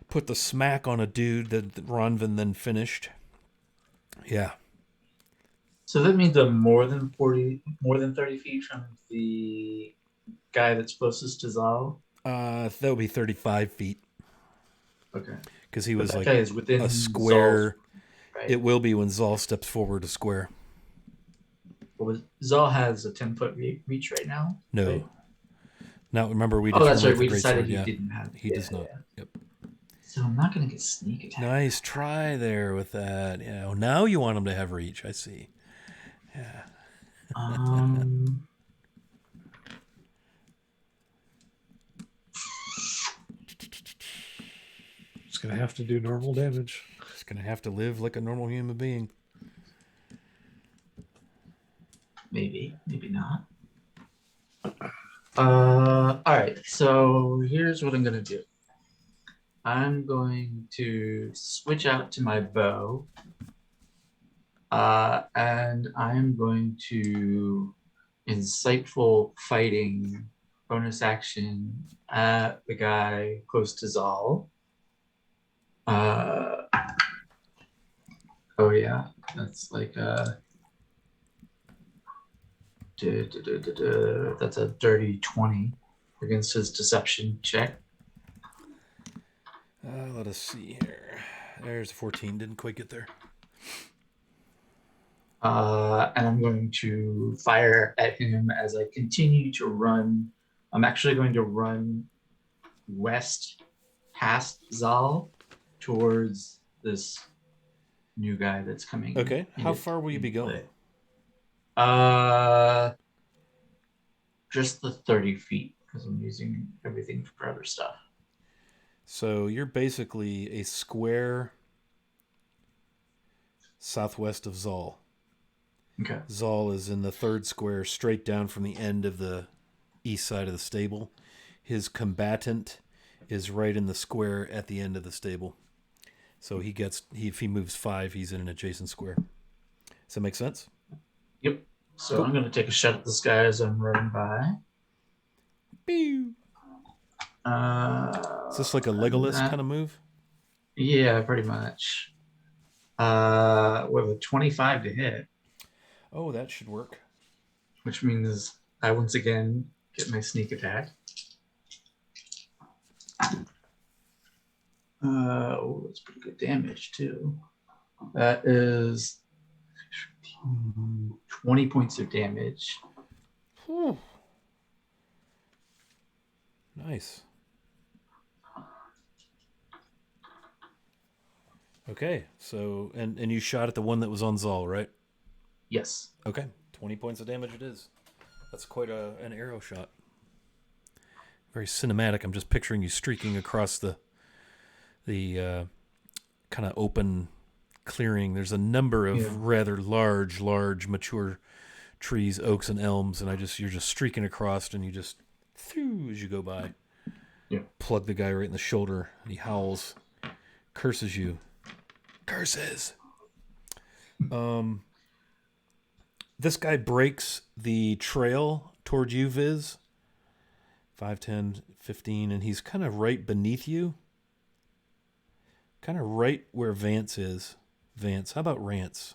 Speaker 1: put the smack on a dude that Ronvin then finished. Yeah.
Speaker 4: So that means I'm more than 30 feet from the guy that's closest to Zal.
Speaker 1: That would be 35 feet
Speaker 4: Okay.
Speaker 1: because he
Speaker 4: But
Speaker 1: was
Speaker 4: that
Speaker 1: like
Speaker 4: guy is within
Speaker 1: a square.
Speaker 4: Right?
Speaker 1: It will be when Zal steps forward a square.
Speaker 4: Well, Zal has a 10-foot reach right now.
Speaker 1: No.
Speaker 4: Right?
Speaker 1: Now, remember, we
Speaker 4: Oh, that's right.
Speaker 1: determined
Speaker 4: We
Speaker 1: for
Speaker 4: decided
Speaker 1: Greatsword,
Speaker 4: he
Speaker 1: yeah.
Speaker 4: didn't have.
Speaker 1: He does not. Yep.
Speaker 4: So I'm not going to get sneak attack.
Speaker 1: Nice try there with that. Yeah. Well, now you want him to have reach. I see. Yeah.
Speaker 3: It's going to have to do normal damage.
Speaker 1: Just going to have to live like a normal human being.
Speaker 4: Maybe not. All right. So here's what I'm going to do. I'm going to switch out to my bow. And I'm going to insightful fighting bonus action at the guy close to Zal. Oh yeah, that's like that's a dirty 20 against his deception check.
Speaker 1: Let us see here. There's 14. Didn't quite get there.
Speaker 4: And I'm going to fire at him as I continue to run. I'm actually going to run west past Zal towards this new guy that's coming.
Speaker 1: Okay. How far will you be going?
Speaker 4: Just the 30 feet because I'm using everything for other stuff.
Speaker 1: So you're basically a square southwest of Zal.
Speaker 4: Okay.
Speaker 1: Zal is in the third square, straight down from the end of the east side of the stable. His combatant is right in the square at the end of the stable. So if he moves 5, he's in an adjacent square. Does that make sense?
Speaker 4: Yep. So
Speaker 1: Cool.
Speaker 4: I'm going to take a shot at this guy as I'm running by.
Speaker 1: Pew. Is this like a Legolas kind of move?
Speaker 4: Yeah, pretty much. With a 25 to hit.
Speaker 1: Oh, that should work.
Speaker 4: Which means I once again get my sneak attack. That's pretty good damage too. That is 20 points of damage.
Speaker 1: Whew. Nice. Okay, so and you shot at the one that was on Zal, right?
Speaker 4: Yes.
Speaker 1: Okay, 20 points of damage it is. That's quite an arrow shot. Very cinematic. I'm just picturing you streaking across the kind of open clearing. There's a number of rather large mature trees, oaks and elms, and you're just streaking across, and you just as you go by, plug the guy right in the shoulder, and he howls, curses you, curses. This guy breaks the trail toward you, Viz. 5, 10, 15, and he's kind of right beneath you. Kind of right where Vance is. Vance, how about Rance?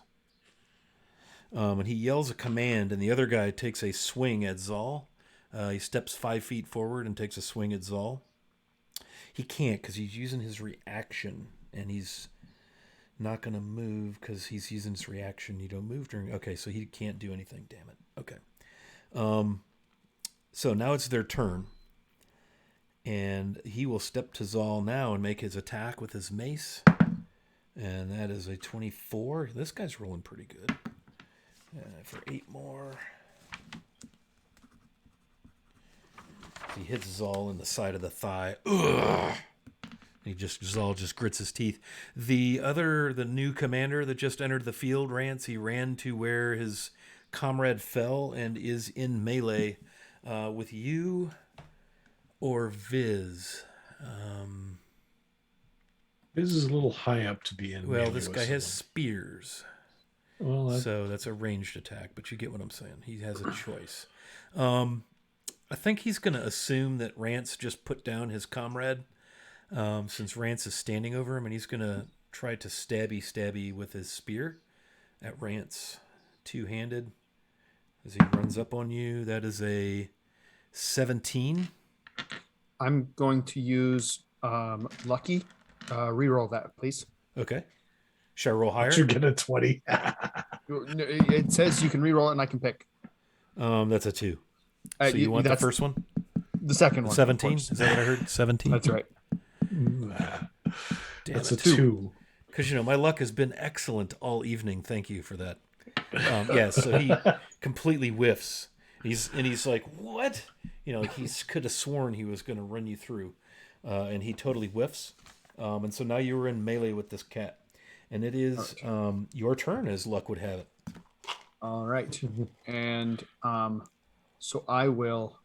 Speaker 1: And he yells a command, and the other guy takes a swing at Zal. He steps 5 feet forward and takes a swing at Zal. He can't because he's using his reaction, and he's not going to move because he's using his reaction. You don't move during... Okay, so he can't do anything, damn it. Okay. So now it's their turn. And he will step to Zal now and make his attack with his mace. And that is a 24. This guy's rolling pretty good. For 8 more. He hits Zal in the side of the thigh. Ugh! Zal just grits his teeth. The new commander that just entered the field, Rance, he ran to where his comrade fell and is in melee with you or Viz.
Speaker 3: Viz is a little high up to be in.
Speaker 1: Well, this guy has spears.
Speaker 3: Well,
Speaker 1: so that's a ranged attack, but you get what I'm saying. He has a choice. I think he's going to assume that Rance just put down his comrade. Since Rance is standing over him, and he's going to try to stabby with his spear at Rance, 2-handed, as he runs up on you. That is a 17.
Speaker 5: I'm going to use Lucky. Reroll that, please.
Speaker 1: Okay. Should I roll higher?
Speaker 3: You get a 20.
Speaker 5: It says you can reroll it, and I can pick.
Speaker 1: That's a 2. So you want the first one?
Speaker 5: The second one.
Speaker 1: 17? Is that what I heard? 17?
Speaker 5: That's right.
Speaker 3: That's a 2.
Speaker 1: Because, my luck has been excellent all evening. Thank you for that. So he completely whiffs. He's like, what? He could have sworn he was going to run you through. And he totally whiffs. And so now you're in melee with this cat. And it is your turn, as luck would have it.
Speaker 5: All right. And so I will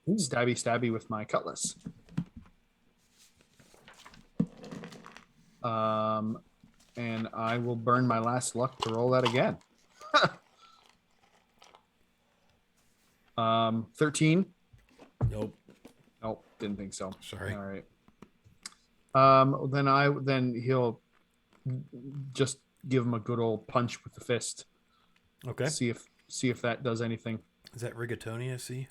Speaker 5: stabby with my cutlass. And I will burn my last luck to roll that again. 13.
Speaker 1: Nope,
Speaker 5: Didn't think so.
Speaker 1: sorry.
Speaker 5: All right. Then he'll just give him a good old punch with the fist.
Speaker 1: Okay.
Speaker 5: See if that does anything.
Speaker 1: Is that rigatoni? I see.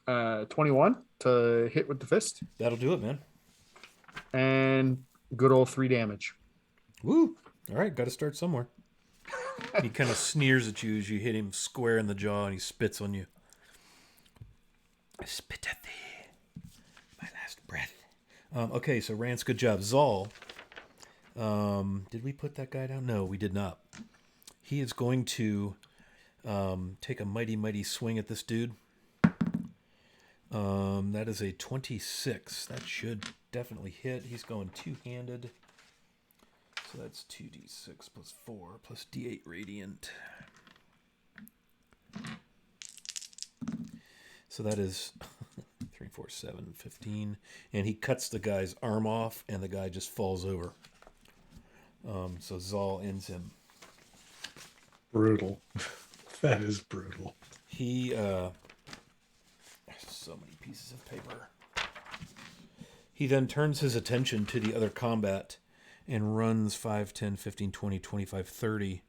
Speaker 5: 21 to hit with the fist,
Speaker 1: That'll do it, man.
Speaker 5: and good old 3 damage.
Speaker 1: Woo! All right, got to start somewhere. He kind of sneers at you as you hit him square in the jaw, and he spits on you. I spit at thee, my last breath. Okay, so Rance, good job. Zal, did we put that guy down? No, we did not. He is going to take a mighty swing at this dude. That is a 26. That should definitely hit. He's going 2-handed. So that's 2d6 plus 4 plus d8 radiant. So that is 3, 4, 7, 15. And he cuts the guy's arm off, and the guy just falls over. So Zal ends him.
Speaker 3: Brutal. That is brutal.
Speaker 1: He, so many pieces of paper. He then turns his attention to the other combat and runs 5, 10, 15, 20, 25, 30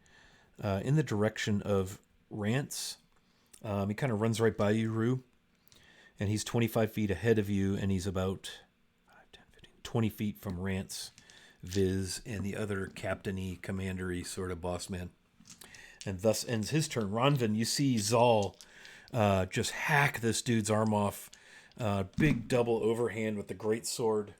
Speaker 1: in the direction of Rance. He kind of runs right by you, Rue. And he's 25 feet ahead of you, and he's about 5, 10, 15, 20 feet from Rance, Viz, and the other captain-y, commander-y sort of boss man. And thus ends his turn. Ronvin, you see Zal just hack this dude's arm off. Big double overhand with the great sword.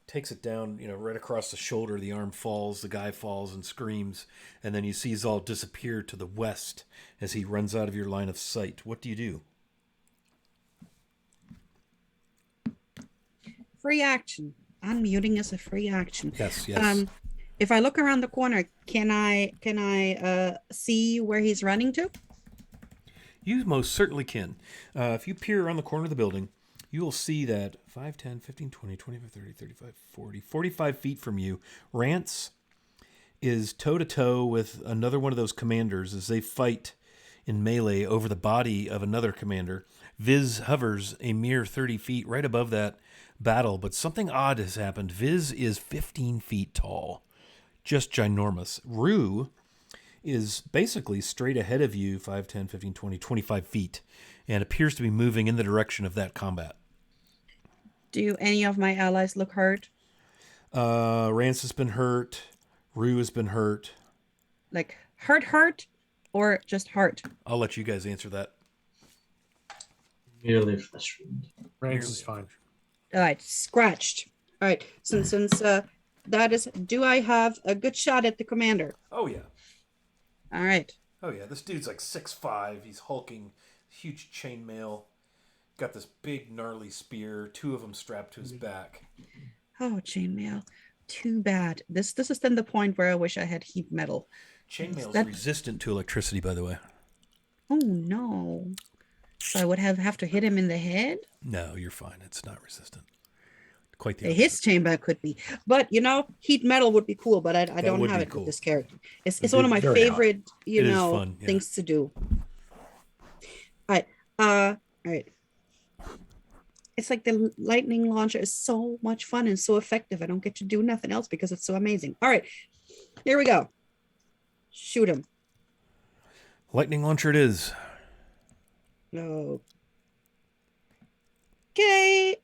Speaker 1: Takes it down, right across the shoulder. The arm falls, the guy falls and screams. And then you see Zal disappear to the west as he runs out of your line of sight. What do you do?
Speaker 2: free action. Unmuting is a free action.
Speaker 1: Yes, yes.
Speaker 2: If I look around the corner, can I see where he's running to?
Speaker 1: You most certainly can. If you peer around the corner of the building, you will see that 5, 10, 15, 20, 25, 30, 35, 40, 45 feet from you, Rance is toe-to-toe with another one of those commanders as they fight in melee over the body of another commander. Viz hovers a mere 30 feet right above that battle, but something odd has happened. Viz is 15 feet tall. Just ginormous. Rue is basically straight ahead of you 5, 10, 15, 20, 25 feet and appears to be moving in the direction of that combat.
Speaker 2: Do any of my allies look hurt?
Speaker 1: Rance has been hurt. Rue has been hurt.
Speaker 2: Like hurt, or just hurt?
Speaker 1: I'll let you guys answer that.
Speaker 4: Merely flesh wound.
Speaker 5: Rance is fine.
Speaker 2: All right, scratched. All right, since that is, do I have a good shot at the commander?
Speaker 1: Oh, yeah.
Speaker 2: All right.
Speaker 1: Oh, yeah. This dude's like 6'5". He's hulking, huge chainmail. Got this big, gnarly spear. 2 of them strapped to his back.
Speaker 2: Oh, chainmail. Too bad. This is then the point where I wish I had heat metal.
Speaker 1: Chainmail is
Speaker 2: That-
Speaker 1: resistant to electricity, by the way.
Speaker 2: Oh no. So I would have to hit him in the head?
Speaker 1: No, you're fine. It's not resistant. Quite the
Speaker 2: His chamber could be. But heat metal would be cool, but I don't
Speaker 1: would
Speaker 2: have
Speaker 1: be
Speaker 2: it
Speaker 1: cool.
Speaker 2: with this character. It's
Speaker 3: It'd
Speaker 2: one
Speaker 3: be
Speaker 2: of my
Speaker 3: very hot.
Speaker 2: favorite,
Speaker 1: It is fun, yeah.
Speaker 2: things to do. All right. It's like the lightning launcher is so much fun and so effective. I don't get to do nothing else because it's so amazing. All right, here we go. Shoot him.
Speaker 1: Lightning launcher it is.
Speaker 2: No. Okay.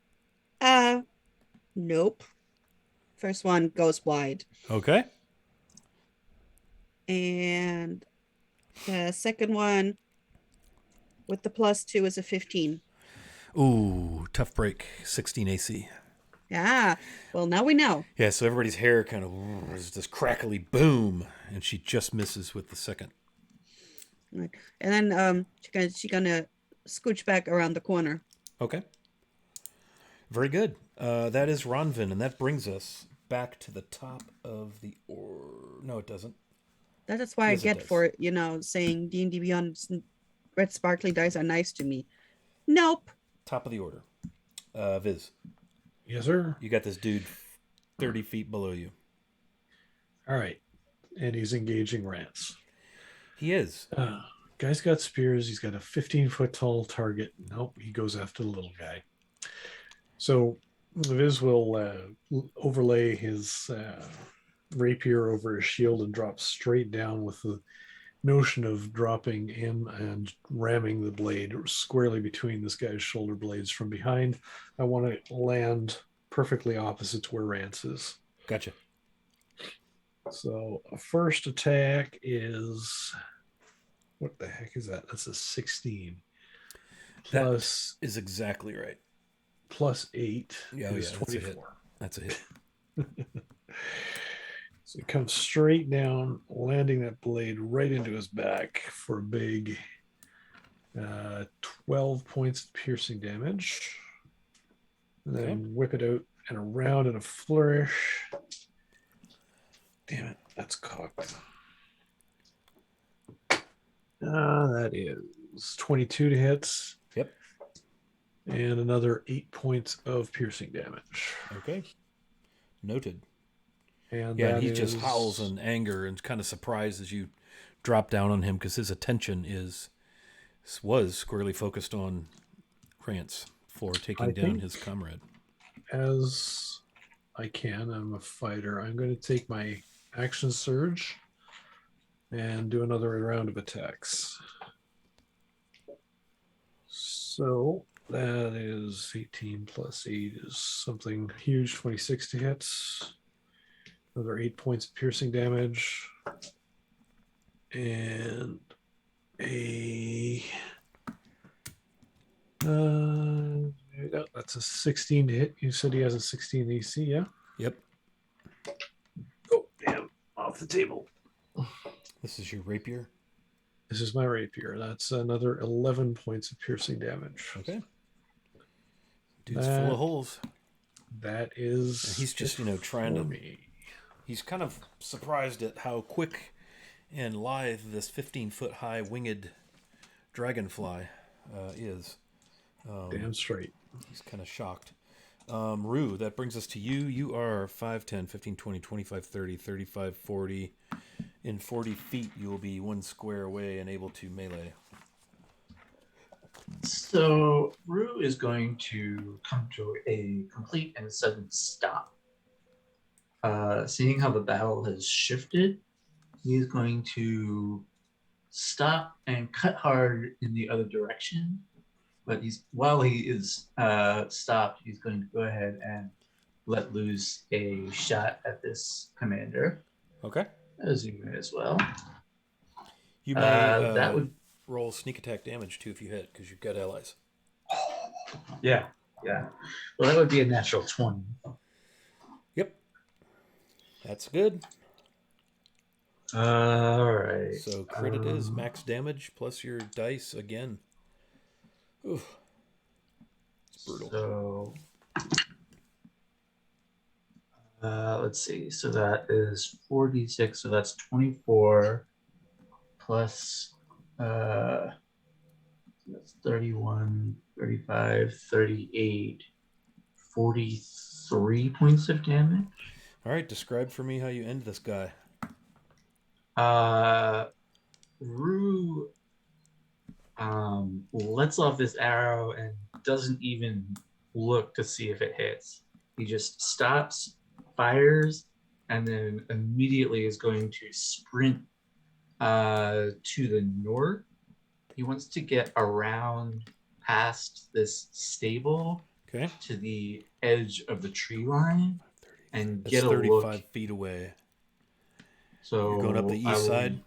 Speaker 2: Nope. First one goes wide.
Speaker 1: Okay.
Speaker 2: And the second one with the +2 is a 15.
Speaker 1: Ooh, tough break. 16 AC.
Speaker 2: Yeah. Well, now we know.
Speaker 1: Yeah, so everybody's hair kind of is this crackly boom, and she just misses with the second.
Speaker 2: Right. And then she's gonna scooch back around the corner.
Speaker 1: Okay. Very good. That is Ronvin, and that brings us back to the top of the No, it doesn't.
Speaker 2: That's why
Speaker 1: Yes, it
Speaker 2: I get
Speaker 1: does.
Speaker 2: for saying D&D Beyond red sparkly dice are nice to me. Nope.
Speaker 1: Top of the order. Viz,
Speaker 3: Yes, sir.
Speaker 1: you got this dude 30 feet below you.
Speaker 3: All right. And he's engaging Rance.
Speaker 1: He is.
Speaker 3: Guy's got spears. He's got a 15-foot tall target. Nope, he goes after the little guy. So Viz will overlay his rapier over his shield and drop straight down with the notion of dropping him and ramming the blade squarely between this guy's shoulder blades from behind. I want to land perfectly opposite to where Rance is.
Speaker 1: Gotcha.
Speaker 3: So a first attack is, what the heck is that? That's a 16.
Speaker 1: That
Speaker 3: Plus
Speaker 1: is exactly right.
Speaker 3: +8
Speaker 1: Yeah,
Speaker 3: is
Speaker 1: yeah, that's a hit.
Speaker 3: 24.
Speaker 1: That's a hit.
Speaker 3: So it comes straight down, landing that blade right into his back for a big 12 points of piercing damage. And then
Speaker 1: Okay.
Speaker 3: whip it out and around in a flourish. Damn it, that's cocked. That is 22 to hit.
Speaker 1: Yep.
Speaker 3: And another 8 points of piercing damage.
Speaker 1: Okay. Noted.
Speaker 3: And
Speaker 1: Yeah,
Speaker 3: that
Speaker 1: and he just
Speaker 3: is-
Speaker 1: howls in anger and kind of surprised as you drop down on him because his attention was squarely focused on Rance for taking
Speaker 3: I
Speaker 1: down
Speaker 3: think-
Speaker 1: his comrade.
Speaker 3: As I can, I'm a fighter. I'm going to take my action surge and do another round of attacks. So that is 18 plus 8 is something huge, 26 to hit. Another 8 points of piercing damage. And a yeah, that's a 16 to hit. You said he has a 16 AC, yeah?
Speaker 1: Yep.
Speaker 3: Oh, damn. Off the table.
Speaker 1: This is your rapier.
Speaker 3: This is my rapier. That's another 11 points of piercing damage.
Speaker 1: Okay. Dude's full
Speaker 3: That-
Speaker 1: of holes.
Speaker 3: That is.
Speaker 1: And he's just, trying
Speaker 3: for
Speaker 1: to.
Speaker 3: me.
Speaker 1: He's kind of surprised at how quick and lithe this 15-foot high winged dragonfly is.
Speaker 3: Damn straight.
Speaker 1: He's kind of shocked. Rue, that brings us to you. You are 5, 10, 15, 20, 25, 30, 35, 40. In 40 feet, you will be 1 square away and able to melee.
Speaker 4: So Rue is going to come to a complete and sudden stop. Seeing how the battle has shifted, he's going to stop and cut hard in the other direction. But while he is stopped, he's going to go ahead and let loose a shot at this commander.
Speaker 1: Okay.
Speaker 4: As you may as well.
Speaker 1: You may
Speaker 4: that would
Speaker 1: roll sneak attack damage too if you hit, because you've got allies.
Speaker 4: Yeah. Well, that would be a natural 20.
Speaker 1: Yep. That's good.
Speaker 4: All right.
Speaker 1: So crit it is, max damage plus your dice again. Oof. It's brutal.
Speaker 4: So let's see. So that is 4d6. So that's 24 plus that's 31, 35, 38, 43 points of damage.
Speaker 1: All right, describe for me how you end this guy.
Speaker 4: Rue lets off this arrow and doesn't even look to see if it hits. He just stops, fires, and then immediately is going to sprint to the north. He wants to get around past this stable to the edge of the tree line and get a
Speaker 1: 35
Speaker 4: look.
Speaker 1: feet away.
Speaker 4: So
Speaker 1: you're going up the east side,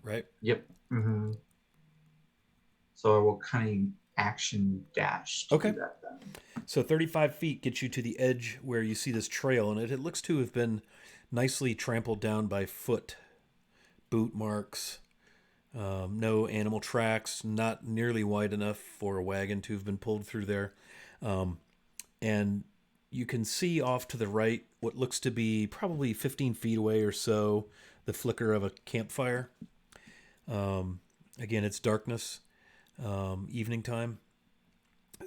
Speaker 1: right?
Speaker 4: Yep. Mm-hmm. So I will kind of action dash to do that then.
Speaker 1: So 35 feet gets you to the edge where you see this trail, and it looks to have been nicely trampled down by foot, boot marks, no animal tracks, not nearly wide enough for a wagon to have been pulled through there. And you can see off to the right what looks to be probably 15 feet away or so the flicker of a campfire. Again, it's darkness, evening time.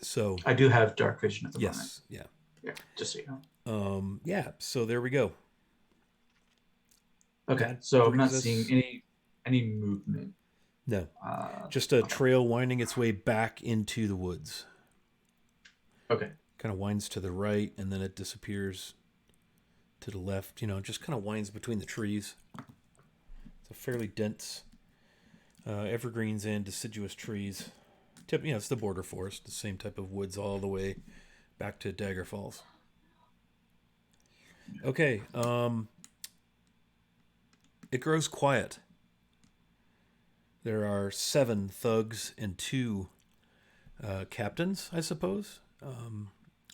Speaker 1: So
Speaker 4: I do have dark vision at the moment.
Speaker 1: Yes, yeah.
Speaker 4: Yeah, just so you know.
Speaker 1: Yeah, so there we go.
Speaker 4: Okay,
Speaker 1: That
Speaker 4: so I'm not
Speaker 1: brings us-
Speaker 4: seeing any movement.
Speaker 1: No, just a trail winding its way back into the woods.
Speaker 4: Okay.
Speaker 1: Kind of winds to the right, and then it disappears to the left. It just kind of winds between the trees. It's a fairly dense evergreens and deciduous trees. It's the border forest, the same type of woods all the way back to Dagger Falls. Okay, it grows quiet. There are 7 thugs and 2 captains, I suppose,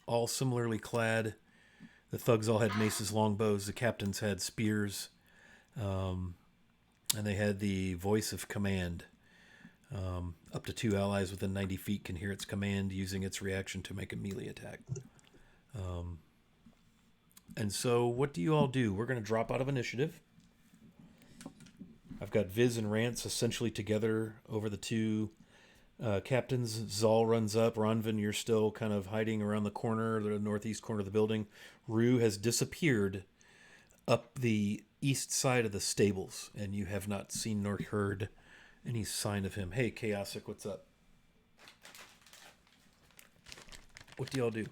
Speaker 1: all similarly clad. The thugs all had maces, longbows. The captains had spears, and they had the voice of command. Up to 2 allies within 90 feet can hear its command, using its reaction to make a melee attack. And so what do you all do? We're going to drop out of initiative. I've got Viz and Rance essentially together over the 2 captains. Zal runs up. Ronvin, you're still kind of hiding around the corner, the northeast corner of the building. Rue has disappeared up the east side of the stables, and you have not seen nor heard any sign of him. Hey, Chaosic, what's up? What do y'all do?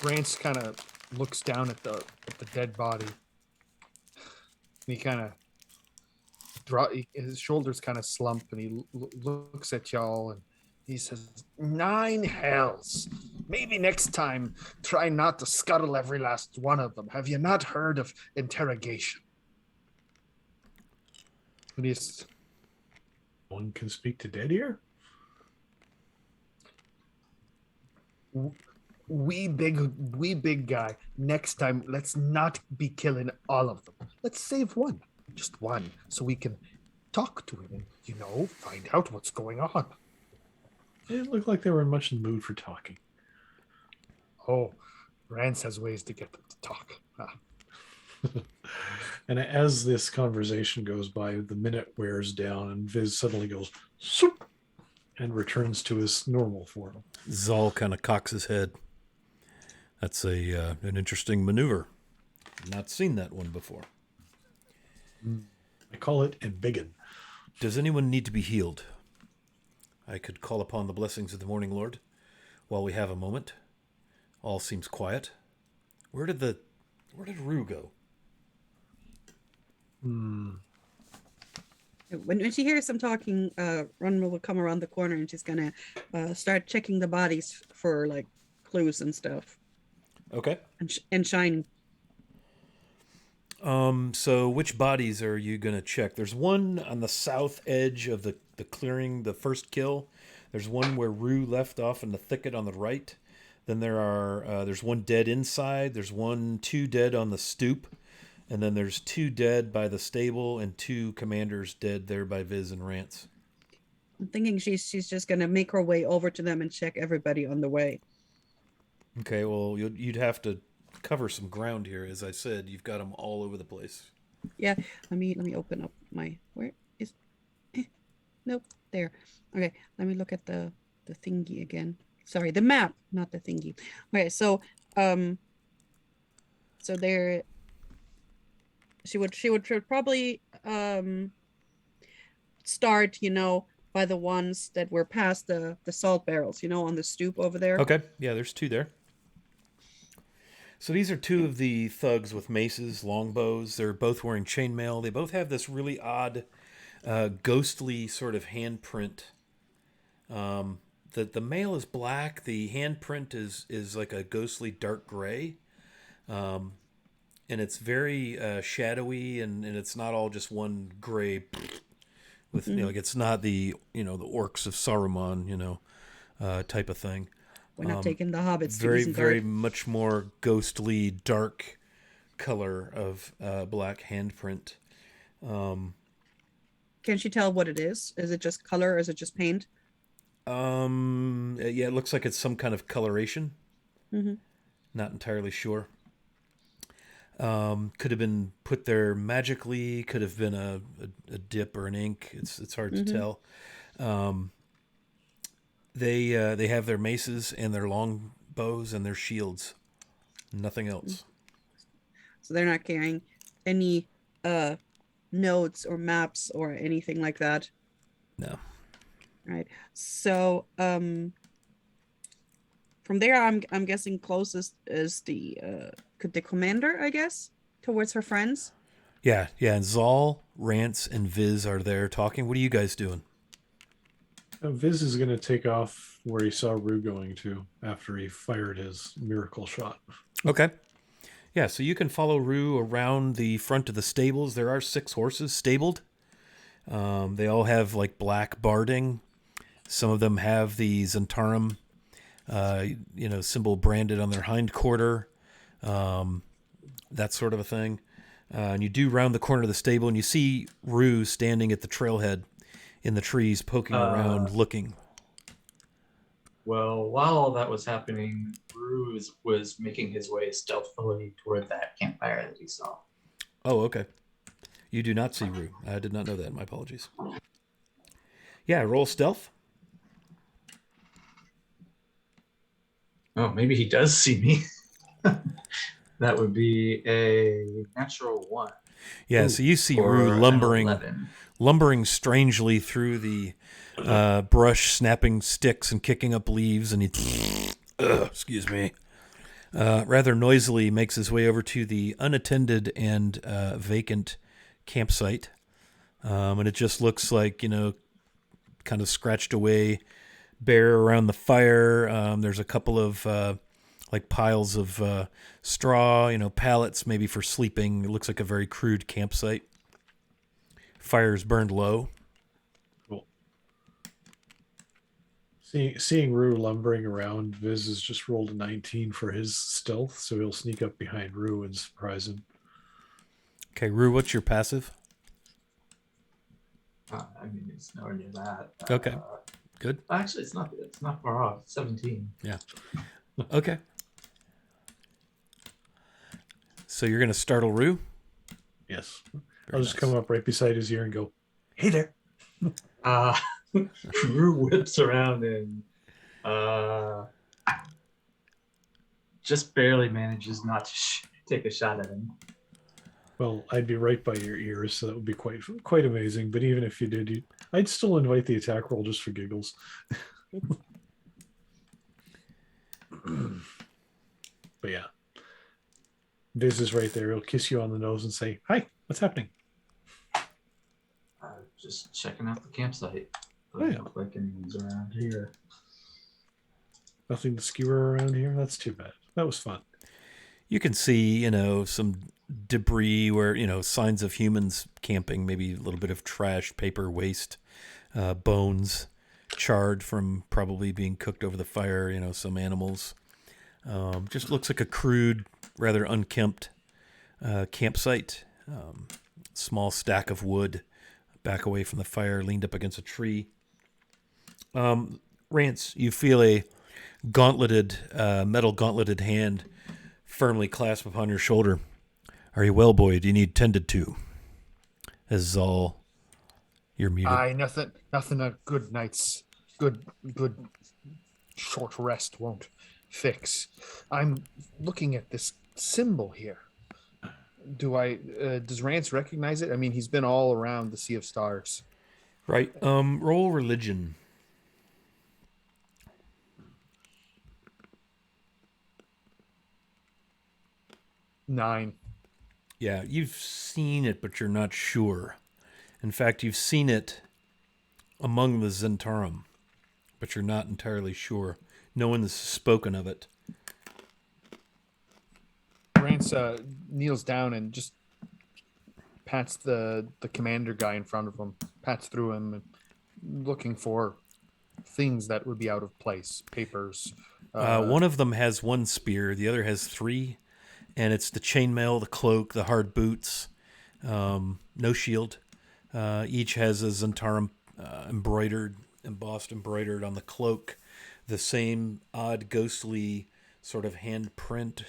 Speaker 5: Rance kind of looks down at the dead body. He kind of his shoulders kind of slump, and he looks at y'all and he says, 9 hells. Maybe next time try not to scuttle every last one of them. Have you not heard of interrogation? And he's,
Speaker 3: one can speak to dead here?
Speaker 5: we big guy. Next time, let's not be killing all of them. Let's save one. Just one, so we can talk to him and, find out what's going on.
Speaker 3: It looked like they were much in the mood for talking.
Speaker 5: Oh, Rance has ways to get them to talk.
Speaker 3: And as this conversation goes by, the minute wears down, and Viz suddenly goes "Soup," and returns to his normal form.
Speaker 1: Zal kind of cocks his head. That's an interesting maneuver. Not seen that one before.
Speaker 3: I call it embiggen.
Speaker 1: Does anyone need to be healed? I could call upon the blessings of the Morning Lord while we have a moment. All seems quiet. Where did Rue go?
Speaker 2: When she hears some talking, Ron will come around the corner and she's gonna start checking the bodies for like clues and stuff.
Speaker 1: Okay.
Speaker 2: And shine.
Speaker 1: So which bodies are you going to check? There's one on the south edge of the clearing, the first kill. There's one where Rue left off in the thicket on the right. Then there's one dead inside. There's two dead on the stoop. And then there's 2 dead by the stable and 2 commanders dead there by Viz and Rance.
Speaker 2: I'm thinking she's just gonna make her way over to them and check everybody on the way.
Speaker 1: Okay, well, you'd have to cover some ground here. As I said, you've got them all over the place.
Speaker 2: Yeah, let me open up my nope, there. Okay, let me look at the thingy again. Sorry, the map, not the thingy. Okay, so there she would probably start, by the ones that were past the salt barrels, on the stoop over there.
Speaker 1: Okay, yeah, there's 2 there. So these are 2 of the thugs with maces, longbows. They're both wearing chainmail. They both have this really odd, ghostly sort of handprint. The male is black. The handprint is like a ghostly dark gray. And it's very shadowy, and it's not all just one gray with, like it's not the orcs of Saruman, type of thing.
Speaker 2: We're not taking the hobbits.
Speaker 1: Very, very much more ghostly, dark color of black handprint.
Speaker 2: Can she tell what it is? Is it just color or is it just paint?
Speaker 1: Yeah, it looks like it's some kind of coloration.
Speaker 2: Mm-hmm.
Speaker 1: Not entirely sure. Could have been put there magically. Could have been a dip or an ink. It's hard to tell. They have their maces and their long bows and their shields. Nothing else.
Speaker 2: So they're not carrying any notes or maps or anything like that.
Speaker 1: No.
Speaker 2: Right. So from there, I'm guessing closest is the commander, I guess, towards her friends.
Speaker 1: Yeah. And Zal, Rance, and Viz are there talking. What are you guys doing?
Speaker 3: Viz is going to take off where he saw Rue going to after he fired his miracle shot.
Speaker 1: Okay. Yeah, so you can follow Rue around the front of the stables. There are 6 horses stabled. They all have like black barding. Some of them have the Zentarum, symbol branded on their hind quarter, that sort of a thing. And you do round the corner of the stable, and you see Rue standing at the trailhead in the trees, poking around, looking.
Speaker 4: Well, while all that was happening, Rue was making his way stealthily toward that campfire that he saw.
Speaker 1: Oh, okay. You do not see Rue. I did not know that. My apologies. Yeah, roll stealth.
Speaker 4: Oh, maybe he does see me. That would be a natural 1.
Speaker 1: Yeah, so you see
Speaker 4: Or
Speaker 1: Rue
Speaker 4: an
Speaker 1: lumbering
Speaker 4: 11.
Speaker 1: strangely through the brush, snapping sticks and kicking up leaves, and he, excuse me, rather noisily makes his way over to the unattended and vacant campsite. And it just looks like, kind of scratched away, bare around the fire. There's a couple of like piles of straw, pallets maybe for sleeping. It looks like a very crude campsite. Fire's burned low.
Speaker 3: Cool. Seeing Rue lumbering around, Viz has just rolled a 19 for his stealth, so he'll sneak up behind Rue and surprise him.
Speaker 1: Okay, Rue, what's your passive?
Speaker 4: It's nowhere near that.
Speaker 1: Okay, good.
Speaker 4: Actually, it's not far off. 17.
Speaker 1: Yeah. Okay. So you're going to startle Rue?
Speaker 3: Yes.
Speaker 1: Very
Speaker 3: I'll just
Speaker 1: nice.
Speaker 3: come up right beside his ear and go, "Hey there."
Speaker 4: Rue whips around and just barely manages not to take a shot at him.
Speaker 3: Well, I'd be right by your ears, so that would be quite amazing. But even if you did, I'd still invite the attack roll just for giggles. But yeah, Viz is right there. He'll kiss you on the nose and say, "Hi, what's happening?"
Speaker 4: Just checking out the campsite.
Speaker 3: Oh,
Speaker 4: Doesn't
Speaker 3: yeah.
Speaker 4: look like anyone's around here.
Speaker 3: Nothing to skewer around here. That's too bad. That was fun.
Speaker 1: You can see, some debris where, signs of humans camping, maybe a little bit of trash, paper, waste, bones, charred from probably being cooked over the fire, some animals. Just looks like a crude, rather unkempt campsite. Small stack of wood back away from the fire, leaned up against a tree. Rance, you feel a metal gauntleted hand firmly clasped upon your shoulder. Are you well, boy? Do you need tended to? As Zal, you're muted.
Speaker 5: Aye, nothing a good night's good short rest won't fix. I'm looking at this symbol here. Does Rance recognize it? I mean, he's been all around the Sea of Stars.
Speaker 1: Right. Roll religion.
Speaker 5: 9.
Speaker 1: Yeah, you've seen it, but you're not sure. In fact, you've seen it among the Zentarum, but you're not entirely sure. No one has spoken of it.
Speaker 5: Rance kneels down and just pats the commander guy in front of him, pats through him, looking for things that would be out of place, papers.
Speaker 1: One of them has 1 spear, the other has 3, and it's the chainmail, the cloak, the hard boots, no shield. Each has a Zentarum embossed, embroidered on the cloak, the same odd, ghostly sort of handprint,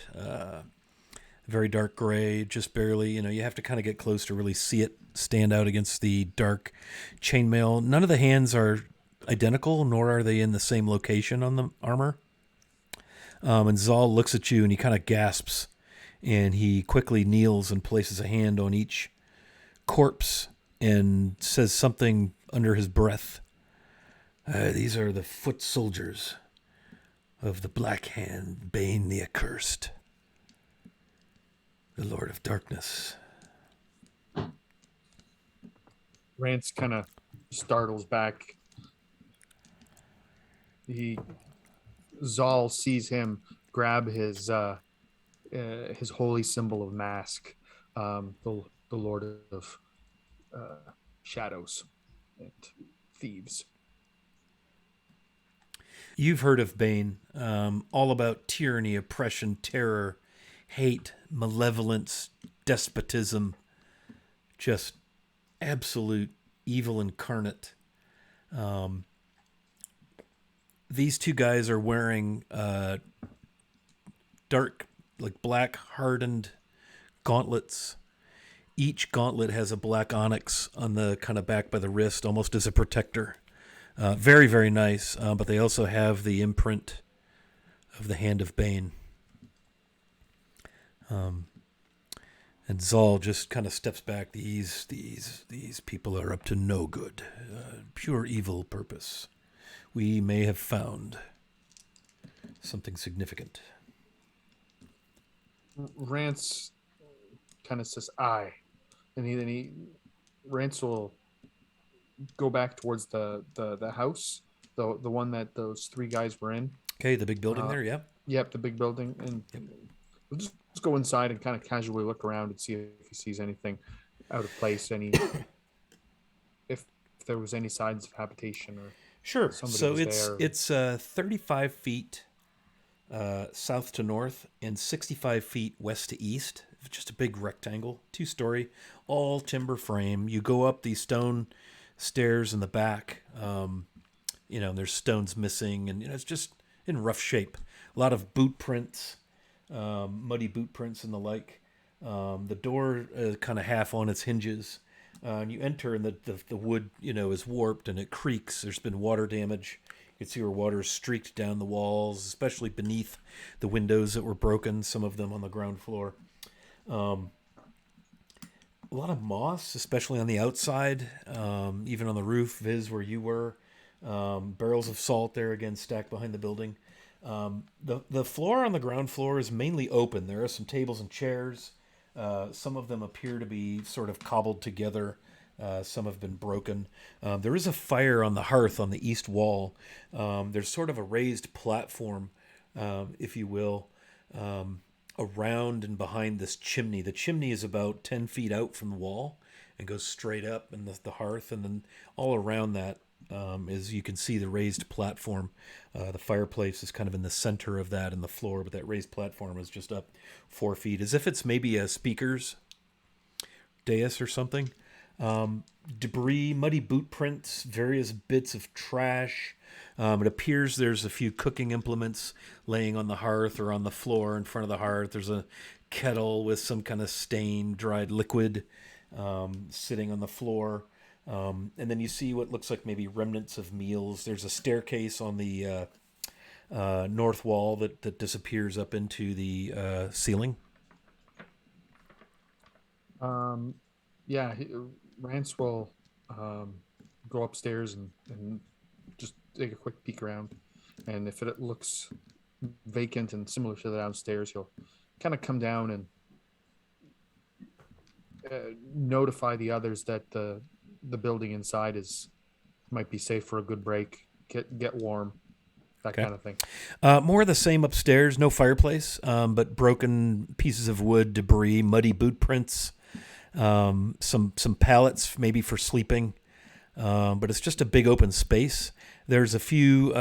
Speaker 1: very dark gray, just barely. You have to kind of get close to really see it stand out against the dark chainmail. None of the hands are identical, nor are they in the same location on the armor. And Zal looks at you and he kind of gasps, and he quickly kneels and places a hand on each corpse and says something under his breath. These are the foot soldiers of the Black Hand, Bane the Accursed, the Lord of Darkness.
Speaker 5: Rance kind of startles back. Zal sees him grab his holy symbol of mask, the Lord of Shadows and Thieves.
Speaker 1: You've heard of Bane, all about tyranny, oppression, terror, hate, malevolence, despotism, just absolute evil incarnate. These 2 guys are wearing dark, like black hardened gauntlets. Each gauntlet has a black onyx on the kind of back by the wrist, almost as a protector. Very, very nice, but they also have the imprint of the hand of Bane. And Zal just kind of steps back. These people are up to no good, pure evil purpose. We may have found something significant.
Speaker 5: Rance kind of says, "Aye," and Rance will go back towards the house, the one that those 3 guys were in.
Speaker 1: Okay, the big building there, yeah.
Speaker 5: Yep, the big building, and we'll just go inside and kind of casually look around and see if he sees anything out of place, if there was any signs of habitation or
Speaker 1: Sure.
Speaker 5: somebody
Speaker 1: So
Speaker 5: was
Speaker 1: it's
Speaker 5: there.
Speaker 1: 35 feet south to north and 65 feet west to east. Just a big rectangle, 2-story, all timber frame. You go up these stone stairs in the back. There's stones missing, and it's just in rough shape. A lot of boot prints, muddy boot prints and the like. The door kind of half on its hinges. And you enter, and the wood, is warped and it creaks. There's been water damage. You can see where water is streaked down the walls, especially beneath the windows that were broken, some of them on the ground floor. A lot of moss, especially on the outside, even on the roof, Viz, where you were. Barrels of salt there, again, stacked behind the building. The floor on the ground floor is mainly open. There are some tables and chairs. Some of them appear to be sort of cobbled together. Some have been broken. There is a fire on the hearth on the east wall. There's sort of a raised platform, if you will, around and behind this chimney. The chimney is about 10 feet out from the wall and goes straight up in the hearth. And then all around that is, you can see the raised platform. The fireplace is kind of in the center of that, in the floor, but that raised platform is just up 4 feet, as if it's maybe a speaker's dais or something. Debris, muddy boot prints, various bits of trash. It appears there's a few cooking implements laying on the hearth or on the floor in front of the hearth. There's a kettle with some kind of stained, dried liquid sitting on the floor. And then you see what looks like maybe remnants of meals. There's a staircase on the north wall that disappears up into the ceiling.
Speaker 5: Rance will go upstairs and just take a quick peek around. And if it looks vacant and similar to the downstairs, he'll kind of come down and notify the others that the building inside might be safe for a good break, get warm, that kind of thing.
Speaker 1: More of the same upstairs. No fireplace, but broken pieces of wood, debris, muddy boot prints, some pallets maybe for sleeping, but it's just a big open space. There's a few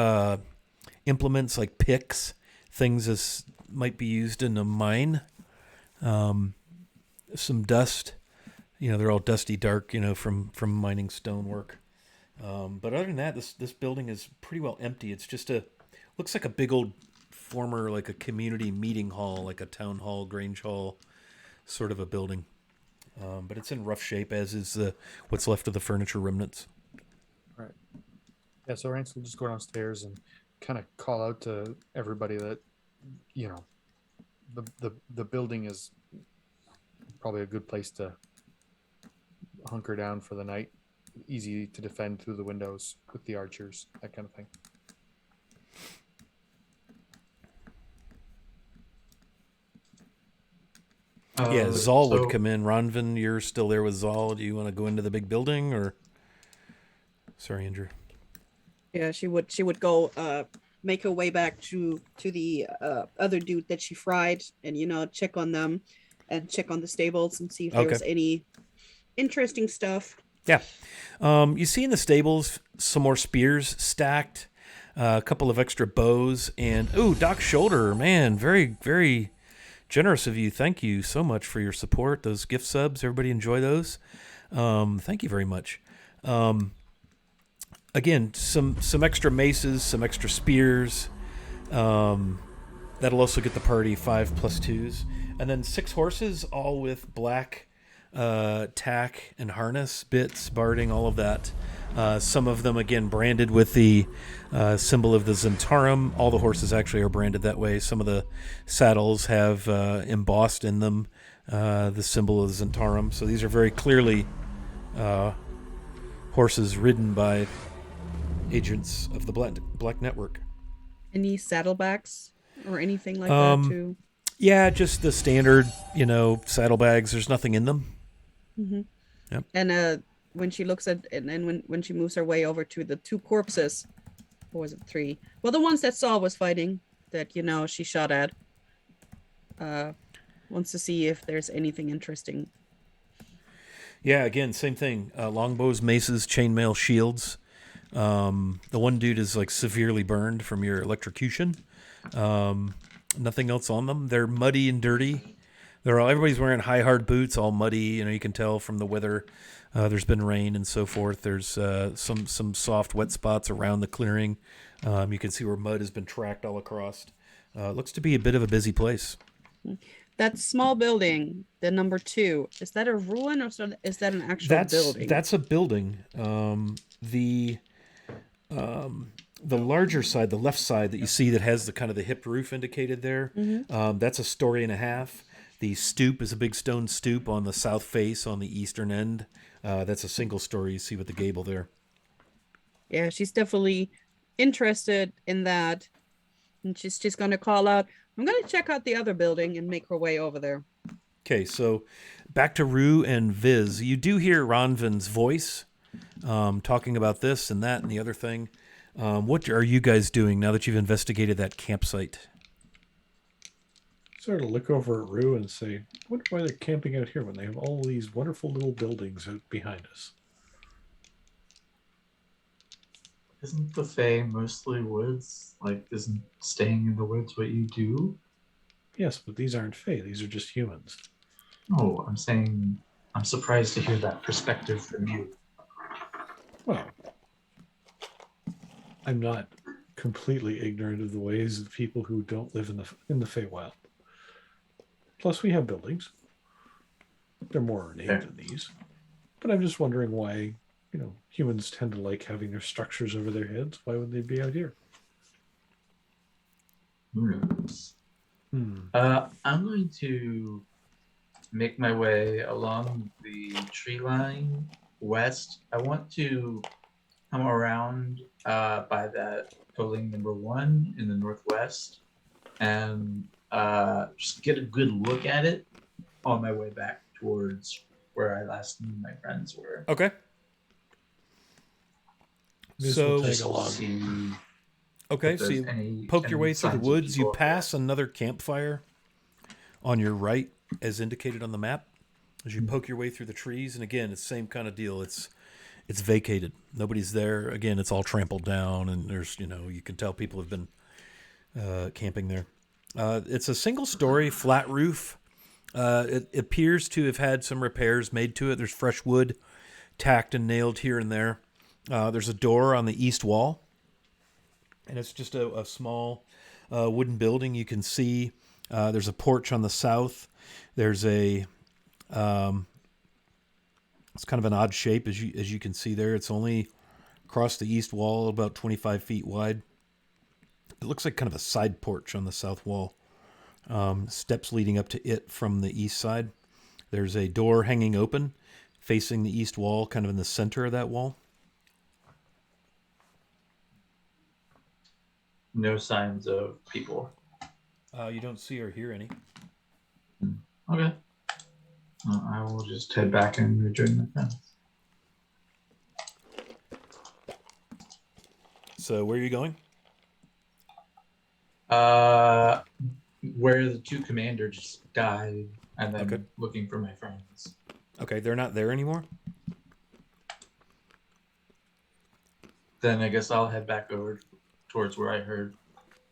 Speaker 1: implements like picks, things that might be used in a mine. Some dust. They're all dusty, dark, from mining stonework. But other than that, this building is pretty well empty. It's just looks like a big old former, like a community meeting hall, like a town hall, Grange Hall, sort of a building. But it's in rough shape, as is what's left of the furniture remnants.
Speaker 5: Right. Yeah, so Rance will just go downstairs and kind of call out to everybody that, the building is probably a good place to hunker down for the night. Easy to defend through the windows with the archers, that kind of thing.
Speaker 1: Zal would come in. Ronvin, you're still there with Zal. Do you want to go into the big building, or? Sorry, Andrew.
Speaker 2: Yeah, she would go make her way back to the other dude that she fried, and check on them and check on the stables and see if there was any interesting stuff.
Speaker 1: Yeah. You see in the stables some more spears stacked, a couple of extra bows, and Doc's shoulder, man, very, very generous of you. Thank you so much for your support. Those gift subs, everybody enjoy those. Thank you very much. Again, some extra maces, some extra spears. That'll also get the party 5 + 2s. And then 6 horses, all with black tack and harness, bits, barding, all of that. Some of them, again, branded with the symbol of the Zentarum. All the horses actually are branded that way. Some of the saddles have embossed in them the symbol of the Zentarum. So these are very clearly horses ridden by agents of the Black Network.
Speaker 2: Any saddlebags or anything like that too?
Speaker 1: Yeah, just the standard, saddlebags. There's nothing in them.
Speaker 2: Mm-hmm.
Speaker 1: Yep.
Speaker 2: And when she looks at, and then when she moves her way over to the 2 corpses, or was it 3? Well, the ones that Saul was fighting, that she shot at, wants to see if there's anything interesting.
Speaker 1: Yeah, again, same thing. Longbows, maces, chainmail, shields. The one dude is like severely burned from your electrocution. Nothing else on them. They're muddy and dirty. Everybody's wearing high, hard boots, all muddy. You can tell from the weather. There's been rain and so forth. There's some soft, wet spots around the clearing. You can see where mud has been tracked all across. It looks to be a bit of a busy place.
Speaker 2: That small building, the number 2, is that a ruin or is that an actual building?
Speaker 1: That's a building. The larger side, the left side that you see that has the kind of the hip roof indicated there,
Speaker 2: Mhm.
Speaker 1: that's a story and a half. The stoop is a big stone stoop on the south face on the eastern end. That's a single story. You see with the gable there.
Speaker 2: Yeah, she's definitely interested in that. And she's just going to call out, I'm going to check out the other building and make her way over there.
Speaker 1: Okay, so back to Rue and Viz. You do hear Ronvin's voice talking about this and that and the other thing. What are you guys doing now that you've investigated that campsite?
Speaker 3: Sort of look over at Rue and say, I wonder why they're camping out here when they have all these wonderful little buildings out behind us.
Speaker 4: Isn't the Fae mostly woods? Like, isn't staying in the woods what you do?
Speaker 3: Yes, but these aren't Fae. These are just humans.
Speaker 4: No, I'm saying I'm surprised to hear that perspective from you.
Speaker 3: Well, I'm not completely ignorant of the ways of people who don't live in the Feywild. Plus, we have buildings. They're more ornate than these. But I'm just wondering why, humans tend to like having their structures over their heads. Why would they be out here?
Speaker 4: Who knows?
Speaker 3: Hmm.
Speaker 4: I'm going to make my way along the tree line west. I want to come around by that building number 1 in the northwest and just get a good look at it on my way back towards where I last knew my friends were.
Speaker 1: Okay.
Speaker 3: This
Speaker 1: So,
Speaker 3: will tag
Speaker 4: Just
Speaker 3: along.
Speaker 4: see
Speaker 1: okay,
Speaker 4: if
Speaker 1: so
Speaker 4: there's
Speaker 1: you poke your way through the
Speaker 4: signs of
Speaker 1: woods. You
Speaker 4: people
Speaker 1: pass another campfire on your right, as indicated on the map. As you poke your way through the trees, and again, it's the same kind of deal. It's vacated. Nobody's there. Again, it's all trampled down, and there's you can tell people have been camping there. It's a single story, flat roof. It appears to have had some repairs made to it. There's fresh wood tacked and nailed here and there. There's a door on the east wall, and it's just a small wooden building. You can see there's a porch on the south. There's a it's kind of an odd shape as you can see there. It's only across the east wall, about 25 feet wide. It looks like kind of a side porch on the south wall. Steps leading up to it from the east side. There's a door hanging open facing the east wall, kind of in the center of that wall.
Speaker 4: No signs of people.
Speaker 1: You don't see or hear any.
Speaker 4: Okay. I will just head back and rejoin my friends.
Speaker 1: So where are you going?
Speaker 4: Where the 2 commanders died, and then
Speaker 1: Okay.
Speaker 4: looking for my friends.
Speaker 1: Okay, they're not there anymore?
Speaker 4: Then I guess I'll head back over towards where I heard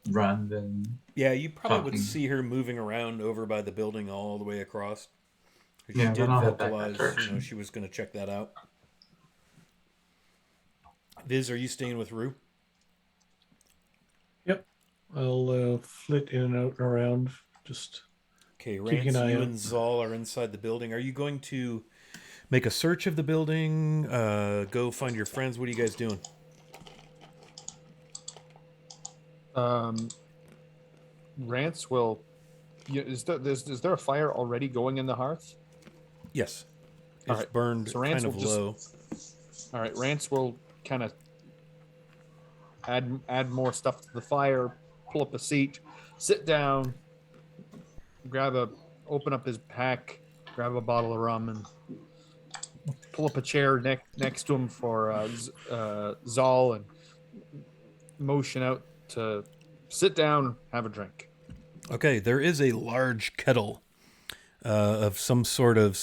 Speaker 4: Run. Then
Speaker 1: Yeah, you probably
Speaker 4: Talking.
Speaker 1: would see her moving around over by the building all the way across. She
Speaker 4: Yeah,
Speaker 1: did
Speaker 4: then I'll head back that
Speaker 1: vocalize,
Speaker 4: direction.
Speaker 1: she was going to check that out. Viz, are you staying with Rue?
Speaker 3: Yep. I'll flit in and out and around. Just
Speaker 1: Okay,
Speaker 3: Keeping
Speaker 1: Rance,
Speaker 3: an eye
Speaker 1: you
Speaker 3: out.
Speaker 1: and Zal are inside the building. Are you going to make a search of the building? Go find your friends? What are you guys doing?
Speaker 5: Rance will. Is there a fire already going in the hearth?
Speaker 1: Yes. It's
Speaker 5: All right,
Speaker 1: burned
Speaker 5: so Rance
Speaker 1: kind of
Speaker 5: will just-
Speaker 1: low.
Speaker 5: All right, Rance will kind of add more stuff to the fire, pull up a seat, sit down, open up his pack, grab a bottle of rum, and pull up a chair next to him for Zal, and motion out to sit down, have a drink.
Speaker 1: Okay, there is a large kettle of some sort of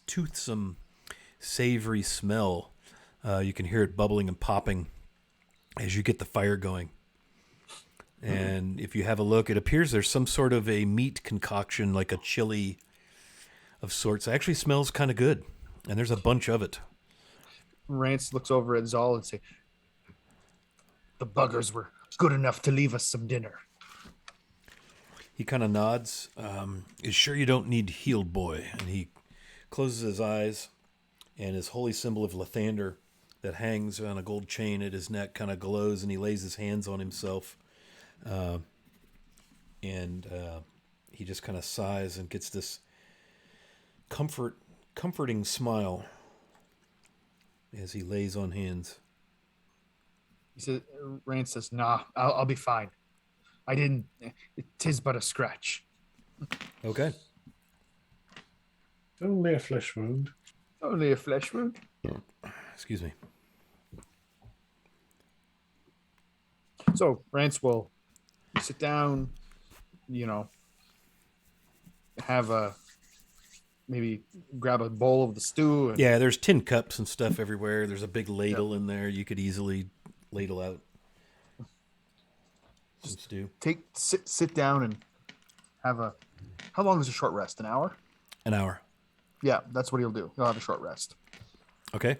Speaker 1: toothsome, savory smell. You can hear it bubbling and popping as you get the fire going. And if you have a look, it appears there's some sort of a meat concoction, like a chili of sorts. It actually smells kind of good, and there's a bunch of it.
Speaker 5: Rance looks over at Zal and say, "The buggers were good enough to leave us some dinner."
Speaker 1: He kind of nods. You sure you don't need healed, boy? And he closes his eyes, and his holy symbol of Lathander that hangs on a gold chain at his neck kind of glows, and he lays his hands on himself. And he just kind of sighs and gets this comforting smile as he lays on hands.
Speaker 5: He says, Rand says, "Nah, I'll be fine. I didn't. Tis but a scratch.
Speaker 1: Okay.
Speaker 3: Only a flesh wound.
Speaker 5: Only a flesh wound."
Speaker 1: Excuse me.
Speaker 5: So Rance will sit down, have maybe grab a bowl of the stew. And,
Speaker 1: Yeah, there's tin cups and stuff everywhere. There's a big ladle in there. You could easily ladle out some stew.
Speaker 5: Sit down and have a. How long is a short rest? An hour?
Speaker 1: An hour.
Speaker 5: Yeah, that's what he'll do. He'll have a short rest.
Speaker 1: Okay.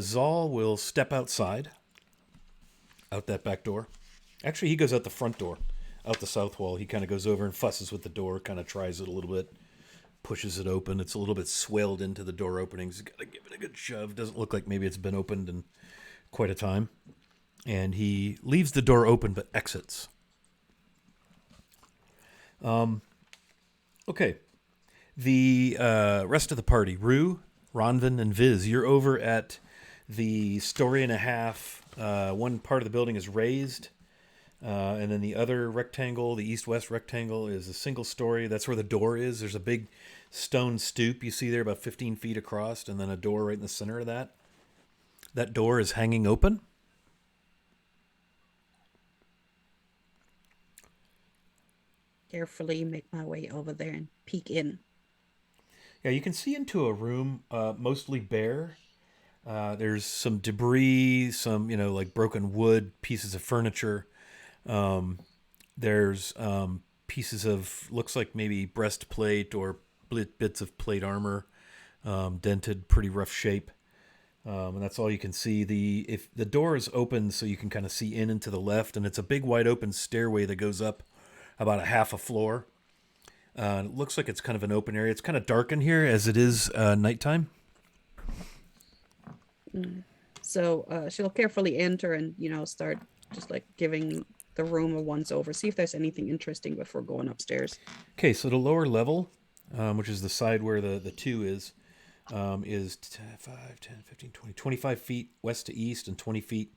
Speaker 1: Zal will step outside, out that back door. Actually, he goes out the front door, out the south wall. He kind of goes over and fusses with the door, kind of tries it a little bit, pushes it open. It's a little bit swelled into the door openings. He's got to give it a good shove. Doesn't look like maybe it's been opened in quite a time. And he leaves the door open but exits. Okay. The rest of the party, Rue, Ronvin, and Viz, you're over at the story and a half. One part of the building is raised, and then the other rectangle, the east-west rectangle, is a single story. That's where the door is. There's a big stone stoop you see there about 15 feet across, and then a door right in the center of that. That door is hanging open.
Speaker 2: Carefully make my way over there and peek in.
Speaker 1: Yeah, you can see into a room mostly bare. There's some debris, some, like broken wood, pieces of furniture. There's pieces of, looks like maybe breastplate or bits of plate armor, dented, pretty rough shape. And that's all you can see. If the door is open so you can kind of see into the left, and it's a big wide open stairway that goes up about a half a floor. It looks like it's kind of an open area. It's kind of dark in here as it is nighttime.
Speaker 2: So she'll carefully enter and, start just like giving the room a once over. See if there's anything interesting before going upstairs.
Speaker 1: Okay, so the lower level, which is the side where the 2 is 5, 10, 15, 20, 25 feet west to east and 20 feet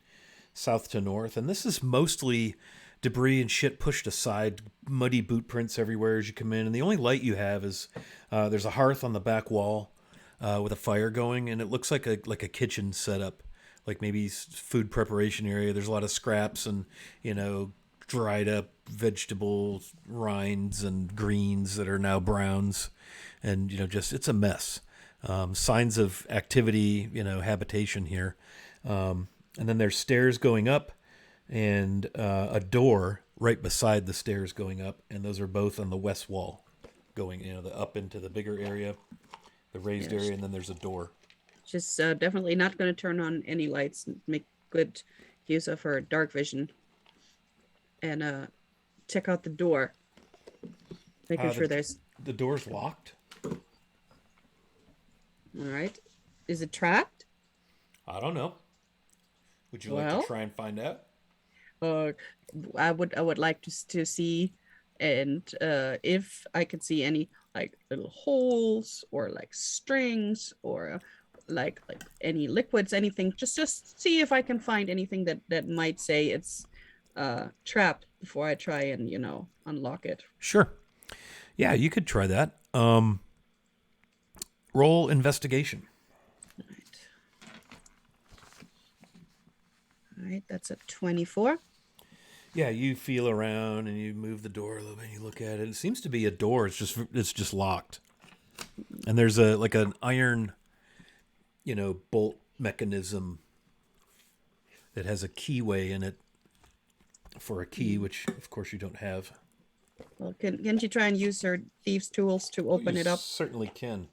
Speaker 1: south to north. And this is mostly debris and shit pushed aside, muddy boot prints everywhere as you come in. And the only light you have is there's a hearth on the back wall with a fire going, and it looks like a kitchen setup, like maybe food preparation area. There's a lot of scraps and, dried up vegetables, rinds and greens that are now browns. And, just it's a mess. Signs of activity, habitation here. And then there's stairs going up and a door right beside the stairs going up. And those are both on the west wall going, up into the bigger area, the raised area. And then there's a door.
Speaker 2: She's definitely not going to turn on any lights. Make good use of her dark vision. And check out the door. Making sure there's...
Speaker 1: The door's locked.
Speaker 2: All right. Is it trapped?
Speaker 1: I don't know. Would you like to try and find out?
Speaker 2: I would like to see, and if I could see any like little holes or like strings or like any liquids, anything. Just see if I can find anything that might say it's trapped before I try and unlock it.
Speaker 1: Sure. Yeah, you could try that. Roll investigation.
Speaker 2: All right, that's a 24.
Speaker 1: Yeah, you feel around and you move the door a little bit and you look at it. It seems to be a door. It's just locked. And there's an iron, bolt mechanism that has a keyway in it for a key, which of course you don't have.
Speaker 2: Well, can she try and use her thieves' tools to open it up?
Speaker 1: Certainly can.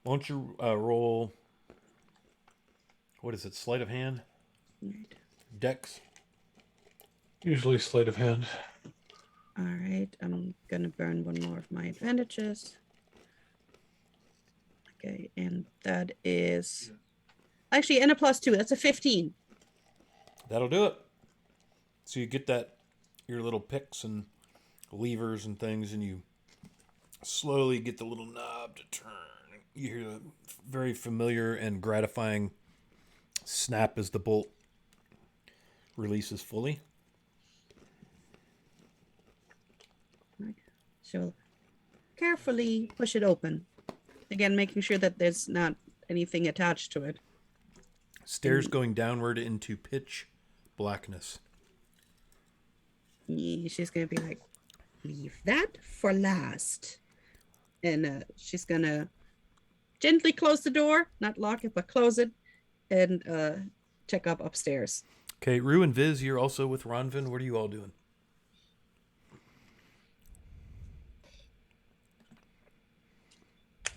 Speaker 1: Why don't you roll? What is it? Sleight of hand? Dex?
Speaker 3: Usually sleight of hand.
Speaker 2: All right, I'm gonna burn one more of my advantages. Okay, and that is actually and a +2. That's a 15.
Speaker 1: That'll do it. So you get your little picks and levers and things, and you slowly get the little knob to turn. You hear a very familiar and gratifying snap as the bolt releases fully.
Speaker 2: Right. So carefully push it open. Again, making sure that there's not anything attached to it.
Speaker 1: Stairs going downward into pitch blackness.
Speaker 2: She's gonna be like, leave that for last. And she's gonna gently close the door, not lock it, but close it, and check up upstairs.
Speaker 1: Okay, Rue and Viz, you're also with Ronvin. What are you all doing?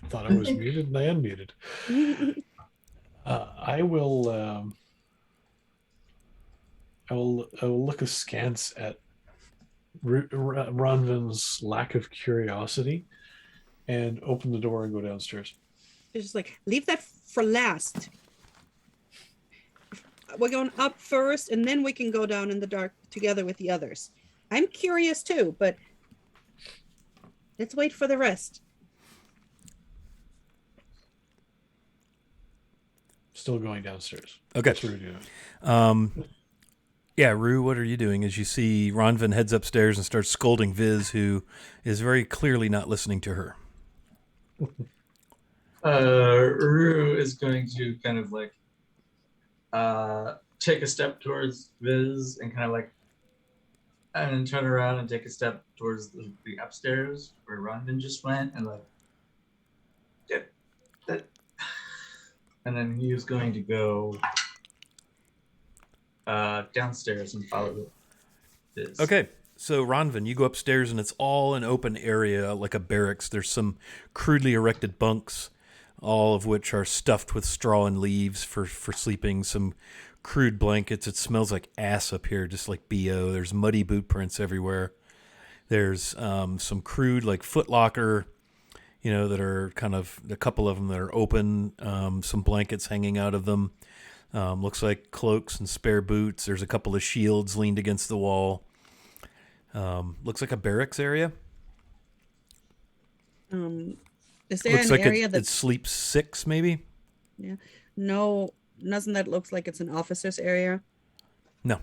Speaker 3: Thought I was muted and I unmuted. I will look askance at Ronvin's lack of curiosity and open the door and go downstairs.
Speaker 2: She's just like, leave that for last. We're going up first, and then we can go down in the dark together with the others. I'm curious too, but let's wait for the rest.
Speaker 3: Still going downstairs.
Speaker 1: Okay.
Speaker 3: That's what we're doing.
Speaker 1: Yeah, Rue, what are you doing? As you see, Ronvin heads upstairs and starts scolding Viz, who is very clearly not listening to her.
Speaker 4: Rue is going to kind of like take a step towards Viz and kind of like, and then turn around and take a step towards the upstairs where Ronvin just went, and like, get that, and then he is going to go downstairs and follow Viz.
Speaker 1: Okay, so Ronvin, you go upstairs and it's all an open area like a barracks. There's some crudely erected bunks, all of which are stuffed with straw and leaves for sleeping, some crude blankets. It smells like ass up here, just like BO. There's muddy boot prints everywhere. There's some crude like foot locker, that are kind of, a couple of them that are open, some blankets hanging out of them. Looks like cloaks and spare boots. There's a couple of shields leaned against the wall. Looks like a barracks area.
Speaker 2: Is there
Speaker 1: Looks
Speaker 2: an
Speaker 1: like
Speaker 2: area
Speaker 1: it
Speaker 2: that
Speaker 1: sleeps 6, maybe?
Speaker 2: Yeah. No, nothing that looks like it's an officer's area.
Speaker 1: No.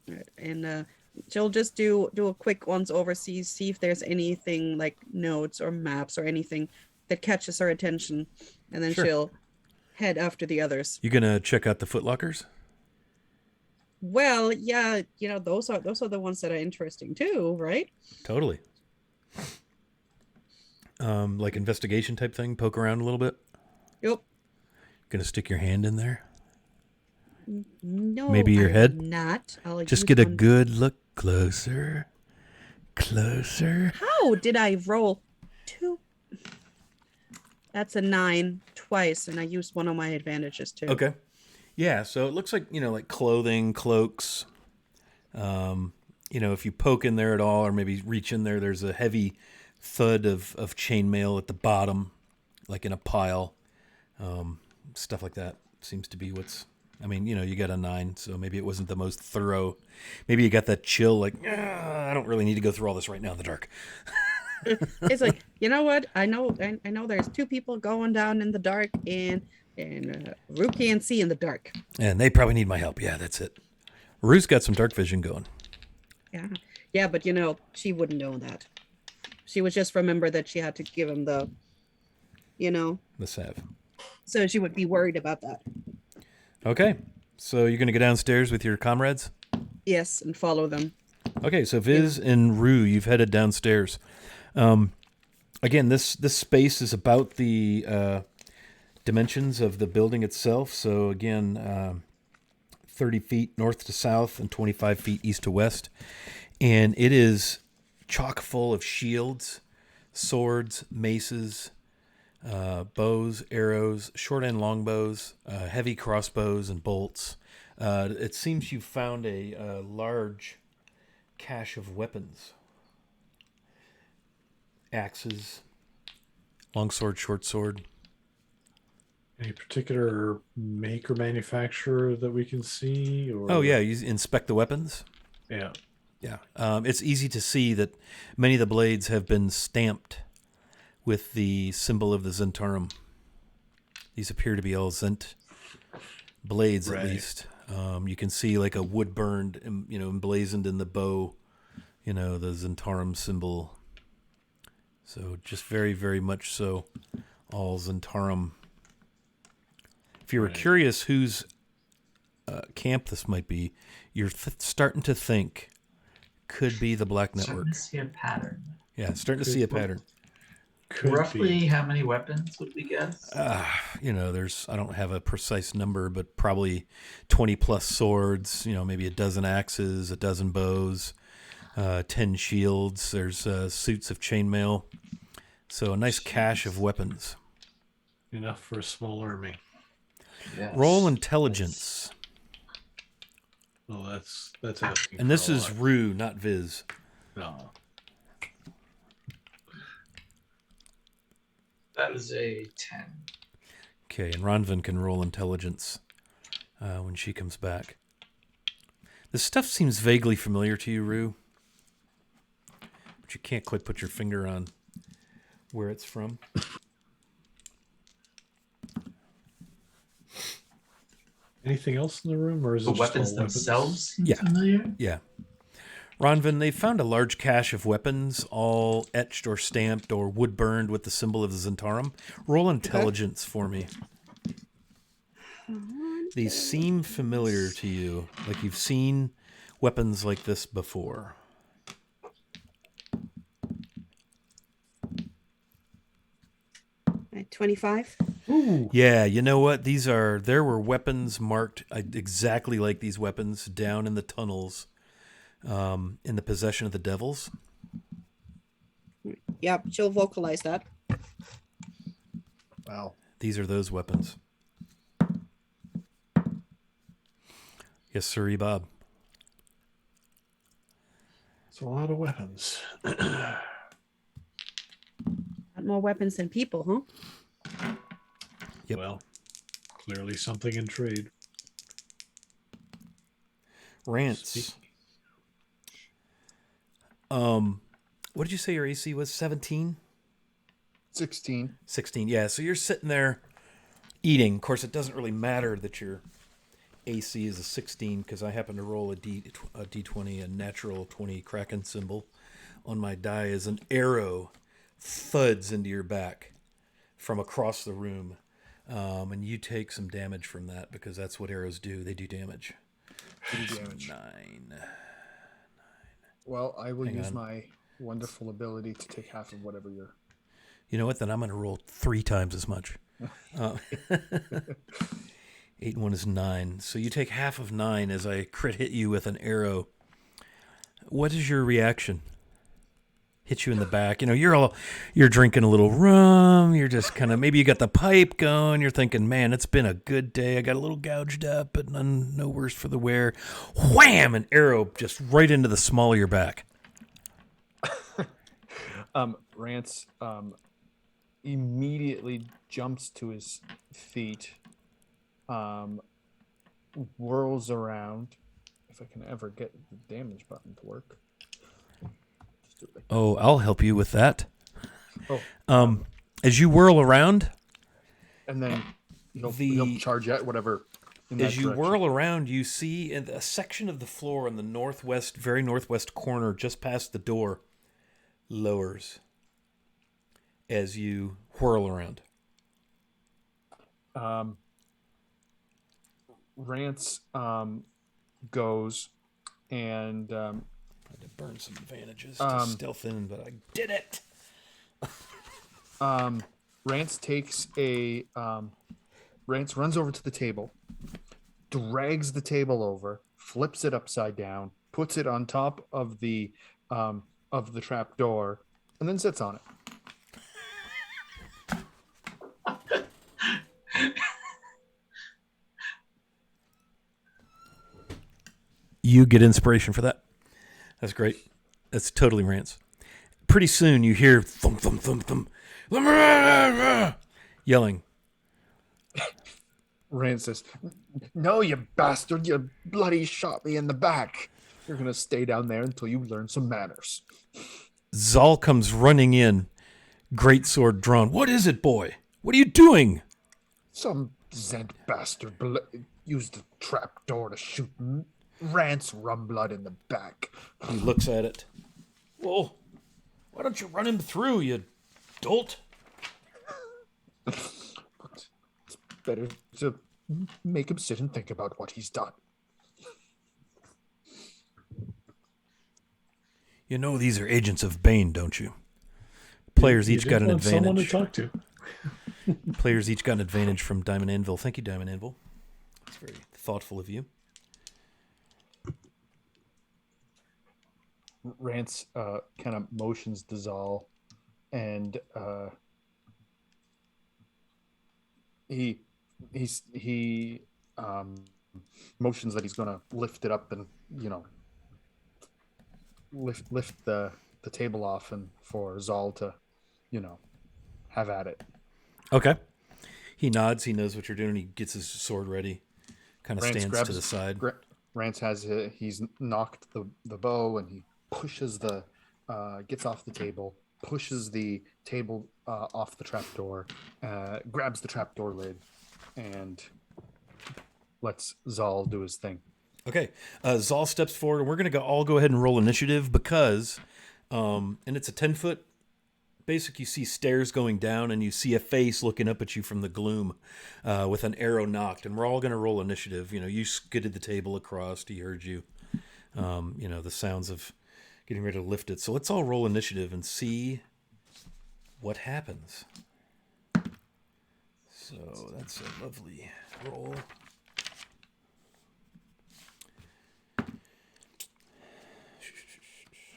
Speaker 2: All right. And she'll just do a quick once over, see if there's anything like notes or maps or anything that catches her attention, and then
Speaker 1: Sure.
Speaker 2: she'll head after the others.
Speaker 1: You gonna check out the footlockers?
Speaker 2: Well, yeah, those are the ones that are interesting too, right?
Speaker 1: Totally. Like investigation type thing, poke around a little bit.
Speaker 2: Yep.
Speaker 1: Gonna stick your hand in there?
Speaker 2: No,
Speaker 1: Maybe your
Speaker 2: I'm
Speaker 1: head?
Speaker 2: not. I'll
Speaker 1: Just
Speaker 2: use
Speaker 1: get a
Speaker 2: one-
Speaker 1: good look closer. Closer.
Speaker 2: How did I roll 2? That's a 9 twice, and I used one of my advantages too.
Speaker 1: Okay. Yeah, so it looks like, like clothing, cloaks. If you poke in there at all or maybe reach in there, there's a heavy thud of chainmail at the bottom, like in a pile. Stuff like that seems to be what's... you got a 9, so maybe it wasn't the most thorough. Maybe you got that chill, like, I don't really need to go through all this right now in the dark.
Speaker 2: It's like, you know what? I know there's 2 people going down in the dark, and Rue can't see in the dark.
Speaker 1: And they probably need my help. Yeah, that's it. Rue's got some dark vision going.
Speaker 2: Yeah, but she wouldn't know that. She would just remember that she had to give him the
Speaker 1: The salve.
Speaker 2: so she would be worried about that.
Speaker 1: Okay, so you're going to go downstairs with your comrades?
Speaker 2: Yes, and follow them.
Speaker 1: Okay, so Viz and Rue, you've headed downstairs. Again, this space is about the dimensions of the building itself. So again, 30 feet north to south and 25 feet east to west. And it is chock full of shields, swords, maces, bows, arrows, short and long bows, heavy crossbows, and bolts. It seems you found a large cache of weapons. Axes, longsword, short sword.
Speaker 3: Any particular make or manufacturer that we can see? Or
Speaker 1: Oh yeah, you inspect the weapons.
Speaker 3: yeah.
Speaker 1: Yeah, it's easy to see that many of the blades have been stamped with the symbol of the Zentarum. These appear to be all Zent blades, at
Speaker 3: Right.
Speaker 1: least. You can see like a wood burned, emblazoned in the bow, the Zentarum symbol. So just very, very much so, all Zentarum. If you were
Speaker 3: Right.
Speaker 1: curious whose camp this might be, you're starting to think could be the Black Network.
Speaker 4: Starting to see a pattern.
Speaker 1: Yeah, starting to see a pattern.
Speaker 3: Could
Speaker 4: Roughly
Speaker 3: be.
Speaker 4: how many weapons would we guess?
Speaker 1: There's, I don't have a precise number, but probably 20 plus swords, maybe a dozen axes, a dozen bows, 10 shields. There's suits of chainmail. So a nice cache of weapons.
Speaker 3: Enough for a small army.
Speaker 4: Yes.
Speaker 1: Roll intelligence.
Speaker 3: Well, that's asking.
Speaker 1: And
Speaker 3: for
Speaker 1: this
Speaker 3: a
Speaker 1: is
Speaker 3: lot.
Speaker 1: Rue, not Viz.
Speaker 3: No.
Speaker 4: That is a 10.
Speaker 1: Okay, and Ronvin can roll intelligence when she comes back. This stuff seems vaguely familiar to you, Rue. But you can't quite put your finger on where it's from.
Speaker 3: Anything else in the room, or is
Speaker 4: The
Speaker 3: it just
Speaker 4: weapons
Speaker 3: all weapons?
Speaker 4: themselves seem
Speaker 1: Yeah.
Speaker 4: familiar.
Speaker 1: Yeah. Ronvin, they found a large cache of weapons, all etched or stamped or wood burned with the symbol of the Zentarum. Roll intelligence for me. These seem familiar to you, like you've seen weapons like this before.
Speaker 2: At 25.
Speaker 3: Ooh.
Speaker 1: Yeah, you know what? There were weapons marked exactly like these weapons down in the tunnels in the possession of the devils.
Speaker 2: Yep, she'll vocalize that.
Speaker 5: Wow.
Speaker 1: These are those weapons. Yes, sir, Bob.
Speaker 3: It's a lot of weapons.
Speaker 2: Got more weapons than people, huh?
Speaker 1: Yep.
Speaker 3: Well, clearly something in trade.
Speaker 1: Rants. What did you say your AC was? 17?
Speaker 5: 16.
Speaker 1: 16. Yeah, so you're sitting there eating. Of course, it doesn't really matter that your AC is a 16 because I happen to roll a D20, a natural 20 Kraken symbol on my die as an arrow thuds into your back from across the room. And you take some damage from that because that's what arrows do. They do damage.
Speaker 5: Damage.
Speaker 1: 9.
Speaker 5: Well, I will
Speaker 1: Hang
Speaker 5: use
Speaker 1: on.
Speaker 5: my wonderful ability to take half of whatever you're.
Speaker 1: You know what? Then I'm going to roll 3 times as much. 8 and 1 is 9. So you take half of 9 as I crit hit you with an arrow. What is your reaction? Hit you in the back. You're drinking a little rum. You're just kind of, maybe you got the pipe going. You're thinking, man, it's been a good day. I got a little gouged up, but no worse for the wear. Wham! An arrow just right into the small of your back.
Speaker 5: Rance immediately jumps to his feet, whirls around. If I can ever get the damage button to work. Just do it like
Speaker 1: Oh, I'll help you with that.
Speaker 5: Oh.
Speaker 1: As you whirl around,
Speaker 5: and then he'll
Speaker 1: The-
Speaker 5: charge at whatever. In that
Speaker 1: as you
Speaker 5: direction.
Speaker 1: whirl around, you see in a section of the floor in the northwest, very northwest corner, just past the door, lowers as you whirl around.
Speaker 5: Rance goes and
Speaker 1: I had to burn some advantages to stealth in, but I did it.
Speaker 5: Rance takes a Rance runs over to the table, drags the table over, flips it upside down, puts it on top of the trap door, and then sits on it.
Speaker 1: You get inspiration for that. That's great. That's totally Rance. Pretty soon you hear thump, thump, thump, thump, yelling.
Speaker 5: Rand says, "No, you bastard! You bloody shot me in the back. You're gonna stay down there until you learn some manners."
Speaker 1: Zal comes running in, great sword drawn. What is it, boy? What are you doing?
Speaker 5: Some Zed bastard used a trap door to shoot Rance Rumblood in the back.
Speaker 1: He looks at it. Well, why don't you run him through, you dolt?
Speaker 5: But it's better to make him sit and think about what he's done.
Speaker 1: You know these are agents of Bane, don't you? Players
Speaker 3: You
Speaker 1: each
Speaker 3: did
Speaker 1: got an
Speaker 3: want someone to
Speaker 1: advantage.
Speaker 3: talk to.
Speaker 1: Players each got an advantage from Diamond Anvil. Thank you, Diamond Anvil. That's very thoughtful of you.
Speaker 5: Rance kind of motions to Zal, and he motions that he's gonna lift it up and lift the table off and for Zal to have at it.
Speaker 1: Okay. He nods. He knows what you're doing. He gets his sword ready. Kind of
Speaker 5: Rance
Speaker 1: stands
Speaker 5: grabs
Speaker 1: to the side.
Speaker 5: Rance he's knocked the bow and he pushes gets off the table, pushes the table off the trapdoor, grabs the trapdoor lid, and lets Zal do his thing.
Speaker 1: Okay. Zal steps forward, and we're going to all go ahead and roll initiative because, and it's a 10-foot. Basic, you see stairs going down, and you see a face looking up at you from the gloom with an arrow knocked, and we're all going to roll initiative. You skidded the table across. He heard you. The sounds of getting ready to lift it. So let's all roll initiative and see what happens. So that's a lovely roll.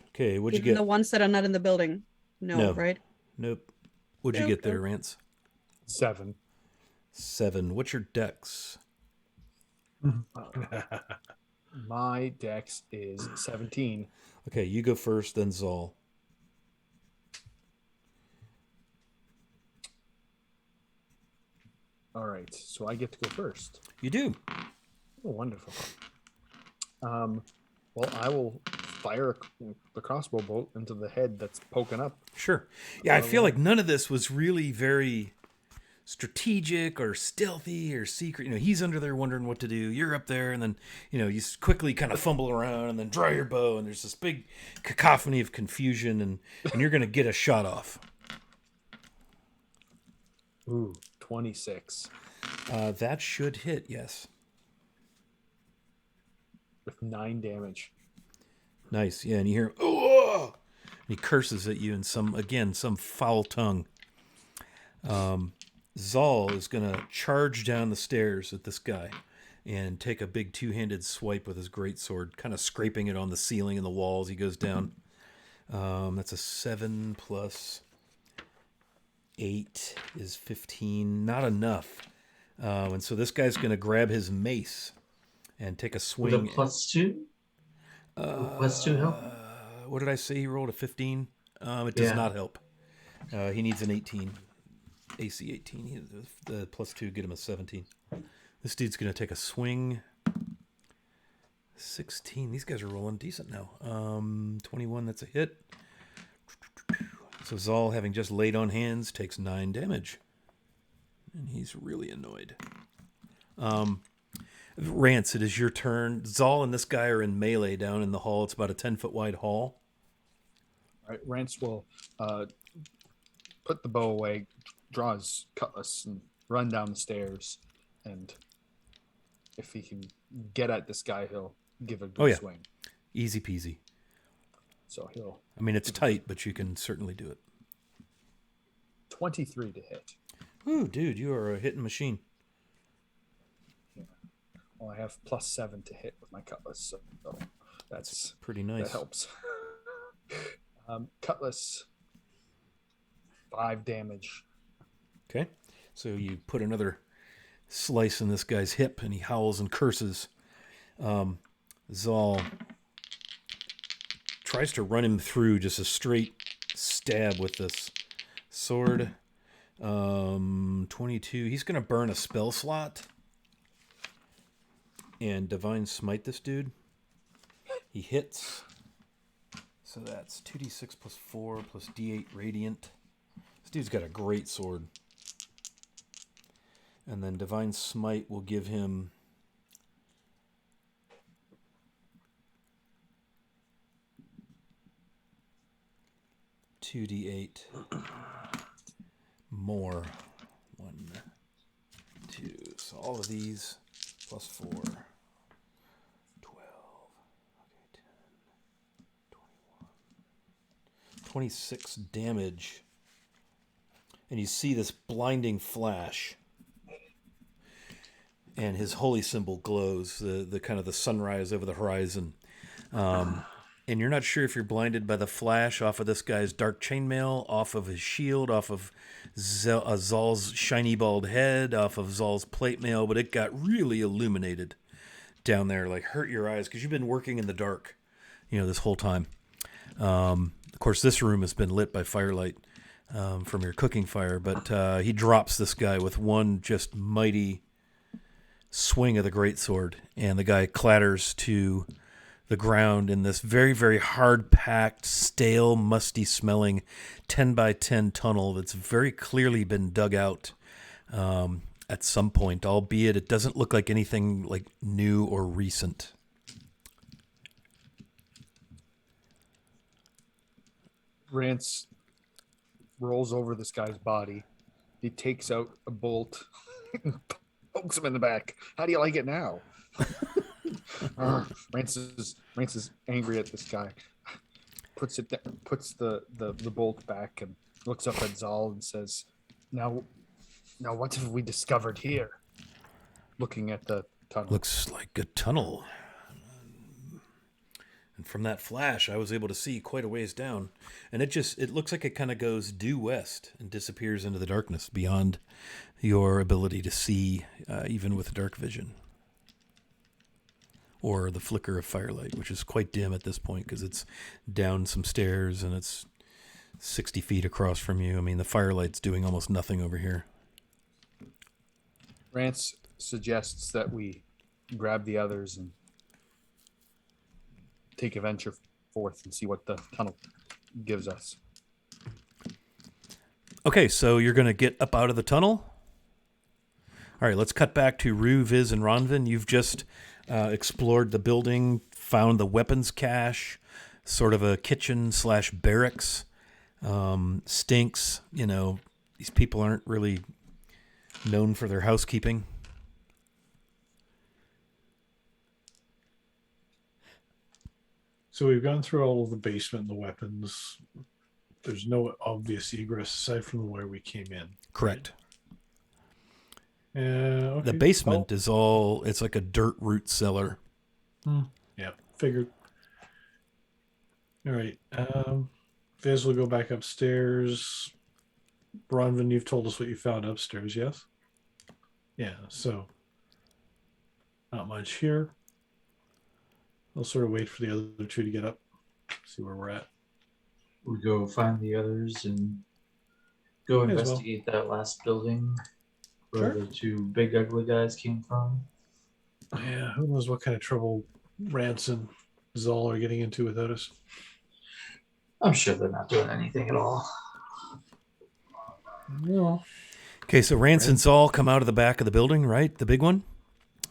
Speaker 1: Okay, what'd you
Speaker 2: Even
Speaker 1: get?
Speaker 2: the ones that are not in the building. No,
Speaker 1: No.
Speaker 2: right?
Speaker 1: Nope. What'd you get there, Rance?
Speaker 5: 7.
Speaker 1: 7. What's your dex?
Speaker 5: My dex is 17.
Speaker 1: Okay, you go first, then Zal.
Speaker 5: All right, so I get to go first.
Speaker 1: You do.
Speaker 5: Oh, wonderful. Well, I will fire the crossbow bolt into the head that's poking up.
Speaker 1: Sure. Yeah, I feel like none of this was really very strategic or stealthy or secret. He's under there wondering what to do. You're up there, and then, you quickly kind of fumble around and then draw your bow, and there's this big cacophony of confusion, and you're going to get a shot off.
Speaker 5: Ooh, 26.
Speaker 1: That should hit, yes.
Speaker 5: With 9 damage.
Speaker 1: Nice. Yeah, and you hear, oh! And he curses at you in some foul tongue. Zal is going to charge down the stairs at this guy and take a big two-handed swipe with his greatsword, kind of scraping it on the ceiling and the walls. He goes down. That's a 7 plus 8 is 15. Not enough. And so this guy's going to grab his mace and take a swing.
Speaker 4: With a +2? +2 help?
Speaker 1: What did I say? He rolled a 15. It does not help. He needs an 18. AC 18. The +2 get him a 17. This dude's going to take a swing. 16. These guys are rolling decent now. 21, that's a hit. So Zal, having just laid on hands, takes 9 damage. And he's really annoyed. Rance, it is your turn. Zal and this guy are in melee down in the hall. It's about a 10-foot wide hall.
Speaker 5: All right, Rance will put the bow away, draw his cutlass, and run down the stairs. And if he can get at this guy, he'll give a good swing.
Speaker 1: Easy peasy.
Speaker 5: So he'll...
Speaker 1: I mean, it's tight, but you can certainly do it.
Speaker 5: 23 to hit.
Speaker 1: Ooh, dude, you are a hitting machine.
Speaker 5: Well, I have +7 to hit with my cutlass, so that's
Speaker 1: pretty nice.
Speaker 5: That helps. Cutlass, 5 damage.
Speaker 1: Okay, so you put another slice in this guy's hip, and he howls and curses. Zal, tries to run him through, just a straight stab with this sword. 22. He's going to burn a spell slot and Divine Smite this dude. He hits. So that's 2d6 plus 4 plus d8 Radiant. This dude's got a great sword. And then Divine Smite will give him 2d8 more. 1, 2. So all of these plus 4. 12. Okay, 10. 21. 26 damage. And you see this blinding flash. And his holy symbol glows, the kind of the sunrise over the horizon. And you're not sure if you're blinded by the flash off of this guy's dark chainmail, off of his shield, off of Zal's shiny bald head, off of Zal's plate mail, but it got really illuminated down there, like hurt your eyes, because you've been working in the dark, this whole time. Of course, this room has been lit by firelight from your cooking fire, but he drops this guy with one just mighty swing of the greatsword, and the guy clatters to the ground in this very, very hard-packed, stale, musty-smelling 10 by 10 tunnel that's very clearly been dug out at some point, albeit it doesn't look like anything like new or recent.
Speaker 5: Rance rolls over this guy's body. He takes out a bolt and pokes him in the back. How do you like it now? Rance is angry at this guy. Puts the bolt back and looks up at Zal and says, Now what have we discovered here? Looking at the tunnel.
Speaker 1: Looks like a tunnel. And from that flash, I was able to see quite a ways down. And it looks like it kind of goes due west and disappears into the darkness beyond your ability to see, even with dark vision. Or the flicker of firelight, which is quite dim at this point because it's down some stairs and it's 60 feet across from you. I mean, the firelight's doing almost nothing over here.
Speaker 5: Rance suggests that we grab the others and take a venture forth and see what the tunnel gives us.
Speaker 1: Okay, so you're going to get up out of the tunnel. All right, let's cut back to Rue, Viz, and Ronvin. You've just explored the building, found the weapons cache, sort of a kitchen / barracks. Stinks. These people aren't really known for their housekeeping.
Speaker 3: So we've gone through all of the basement and the weapons. There's no obvious egress aside from where we came in.
Speaker 1: Correct.
Speaker 3: Okay.
Speaker 1: The basement is it's like a dirt root cellar.
Speaker 3: Yeah, figured. All right. Viz will go back upstairs. Bronvin, you've told us what you found upstairs, yes? Yeah, so not much here. I'll sort of wait for the other two to get up, see where we're at.
Speaker 4: We go find the others and go
Speaker 3: May as well.
Speaker 4: investigate that last building where
Speaker 3: Sure.
Speaker 4: the two big ugly guys came from.
Speaker 3: Yeah, who knows what kind of trouble Rance and Zal are getting into without us.
Speaker 4: I'm sure they're not doing anything at all.
Speaker 3: No.
Speaker 1: Okay, so Rance and Zal come out of the back of the building, right? The big one.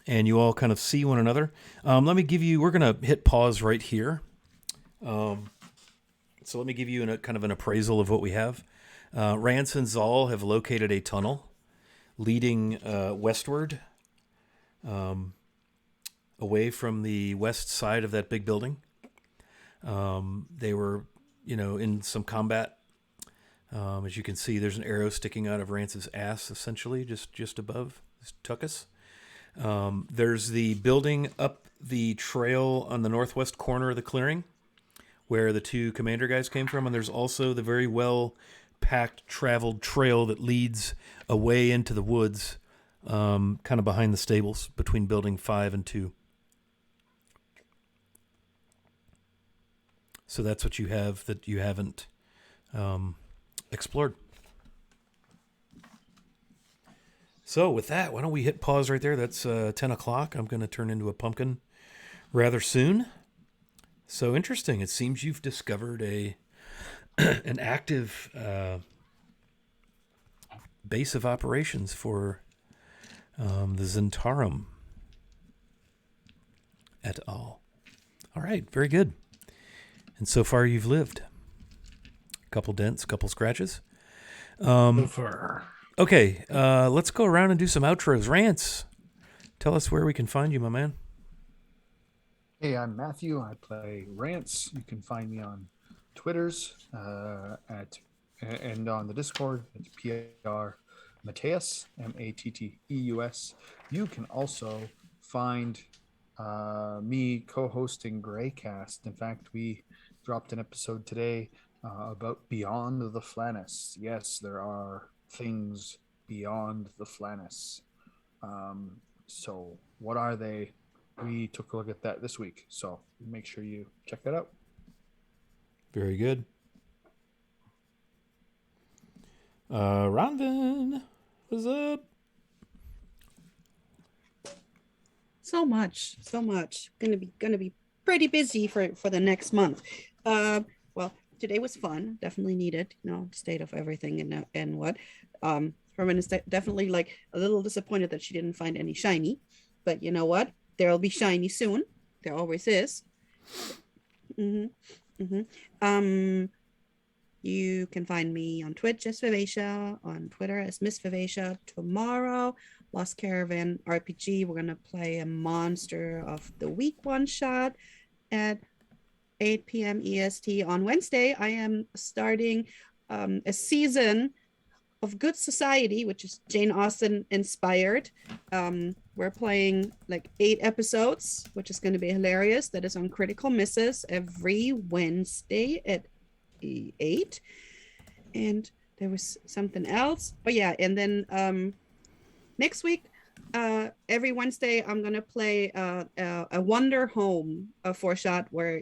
Speaker 1: And you all kind of see one another. We're going to hit pause right here. So let me give you kind of an appraisal of what we have. Rance and Zal have located a tunnel leading westward, away from the west side of that big building. They were, in some combat. As you can see, there's an arrow sticking out of Rance's ass, essentially, just above his tuchus. There's the building up the trail on the northwest corner of the clearing, where the two commander guys came from, and there's also the very well-packed, traveled trail that leads away into the woods, kind of behind the stables, between building 5 and 2. So that's what you have that you haven't explored. So with that, why don't we hit pause right there? That's 10 o'clock. I'm going to turn into a pumpkin rather soon. So interesting. It seems you've discovered an active base of operations for the Zentarum et al. All right, very good. And so far you've lived. A couple dents, a couple scratches.
Speaker 3: So far.
Speaker 1: Okay, let's go around and do some outros. Rants, tell us where we can find you, my man.
Speaker 5: Hey, I'm Matthew. I play Rants. You can find me on Twitters and on the Discord at PR Mateus, Matteus. You can also find me co-hosting Greycast. In fact, we dropped an episode today about Beyond the Flannis. Yes, there are things beyond the Flannis. So what are they? We took a look at that this week, so make sure you check that out.
Speaker 1: Very good. Ronvin, what's up?
Speaker 2: So much. Gonna be pretty busy for the next month. Well, today was fun. Definitely needed, state of everything and what. Herman is definitely like a little disappointed that she didn't find any shiny, but you know what? There'll be shiny soon. There always is. You can find me on Twitch as Vivacia, on Twitter as Miss Vivacia. Tomorrow, Lost Caravan RPG. We're gonna play a Monster of the Week one shot at 8 p.m. EST. On Wednesday, I am starting a season of Good Society, which is Jane Austen inspired. We're playing like 8 episodes, which is going to be hilarious. That is on Critical Misses every Wednesday at 8. And there was something else. Oh yeah, and then next week, every Wednesday, I'm gonna play a Wonder Home, a 4-shot where